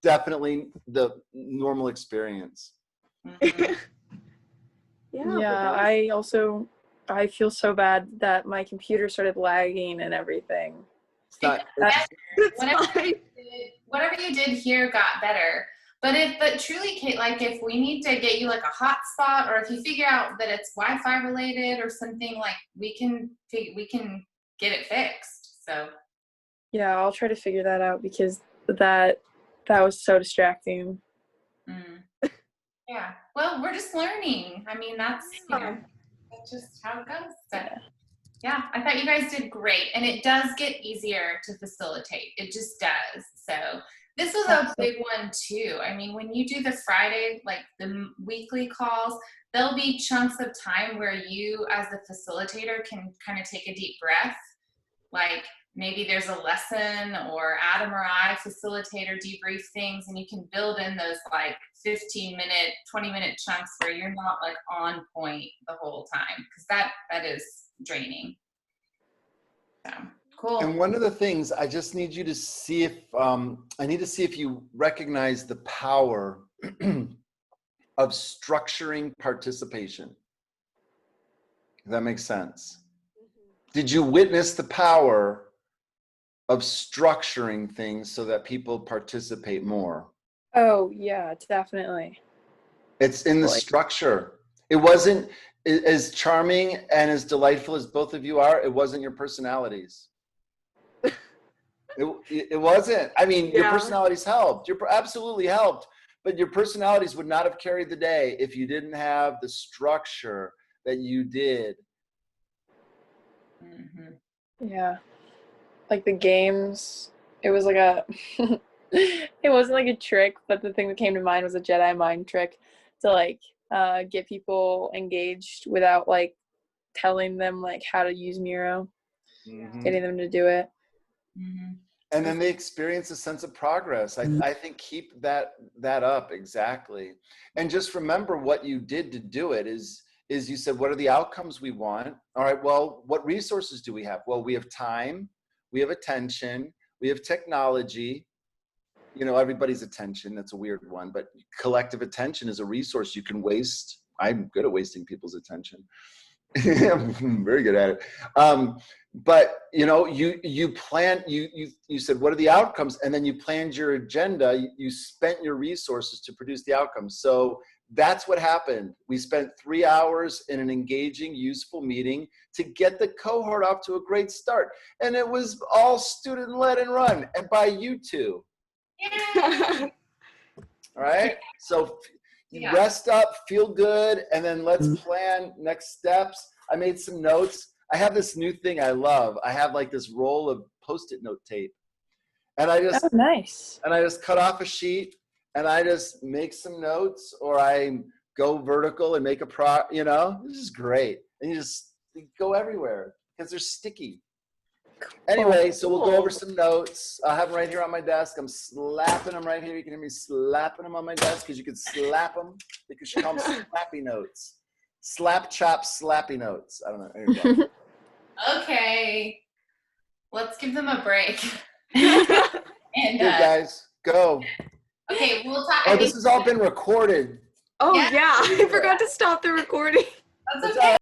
definitely the normal experience. Yeah, I feel so bad that my computer started lagging and everything. Whatever you did here got better. But truly, Kate, like if we need to get you like a hotspot, or if you figure out that it's Wi-Fi related or something, like we can get it fixed. So yeah, I'll try to figure that out because that was so distracting. Yeah. Well, we're just learning. I mean, that's that's just how it goes. So, yeah, I thought you guys did great, and it does get easier to facilitate. It just does. So this was a big one too. I mean, when you do the Friday, like the weekly calls, there'll be chunks of time where you as the facilitator can kind of take a deep breath. Like maybe there's a lesson or Adam or I facilitate or debrief things, and you can build in those like 15-minute, 20-minute chunks where you're not like on point the whole time, because that is draining. So cool. And one of the things I just need you to see if you recognize the power of structuring participation. If that makes sense. Did you witness the power of structuring things so that people participate more? Oh, yeah, definitely. It's in the structure. It wasn't as charming and as delightful as both of you are. It wasn't your personalities. It wasn't. I mean, your personalities helped. Absolutely helped. But your personalities would not have carried the day if you didn't have the structure that you did. Yeah. Like the games, it was like a, it wasn't like a trick, but the thing that came to mind was a Jedi mind trick to like get people engaged without like telling them like how to use Miro, getting them to do it. And then they experience a sense of progress. I think keep that up, exactly. And just remember what you did to do it is you said, what are the outcomes we want? All right, well, what resources do we have? Well, we have time, we have attention, we have technology, you know, everybody's attention, that's a weird one, but collective attention is a resource you can waste. I'm good at wasting people's attention. I'm very good at it. But you know, you plan, you said, what are the outcomes? And then you planned your agenda. You spent your resources to produce the outcomes. So that's what happened. We spent 3 hours in an engaging, useful meeting to get the cohort off to a great start. And it was all student led and run, and by you two. All right. So rest up, feel good, and then let's plan next steps. I made some notes. I have this new thing I love. I have like this roll of Post-it note tape. And I just nice. And I just cut off a sheet and I just make some notes, or I go vertical and make a you know, this is great. And you go everywhere because they're sticky. Anyway, so we'll go over some notes. I have them right here on my desk. I'm slapping them right here. You can hear me slapping them on my desk because you can slap them. You can call them slappy notes. Slap, chop, slappy notes. I don't know. There you go. Okay. Let's give them a break. And Here, guys, go. Okay, we'll talk. Oh, this has all been recorded. Oh, yeah. I forgot to stop the recording. That's okay.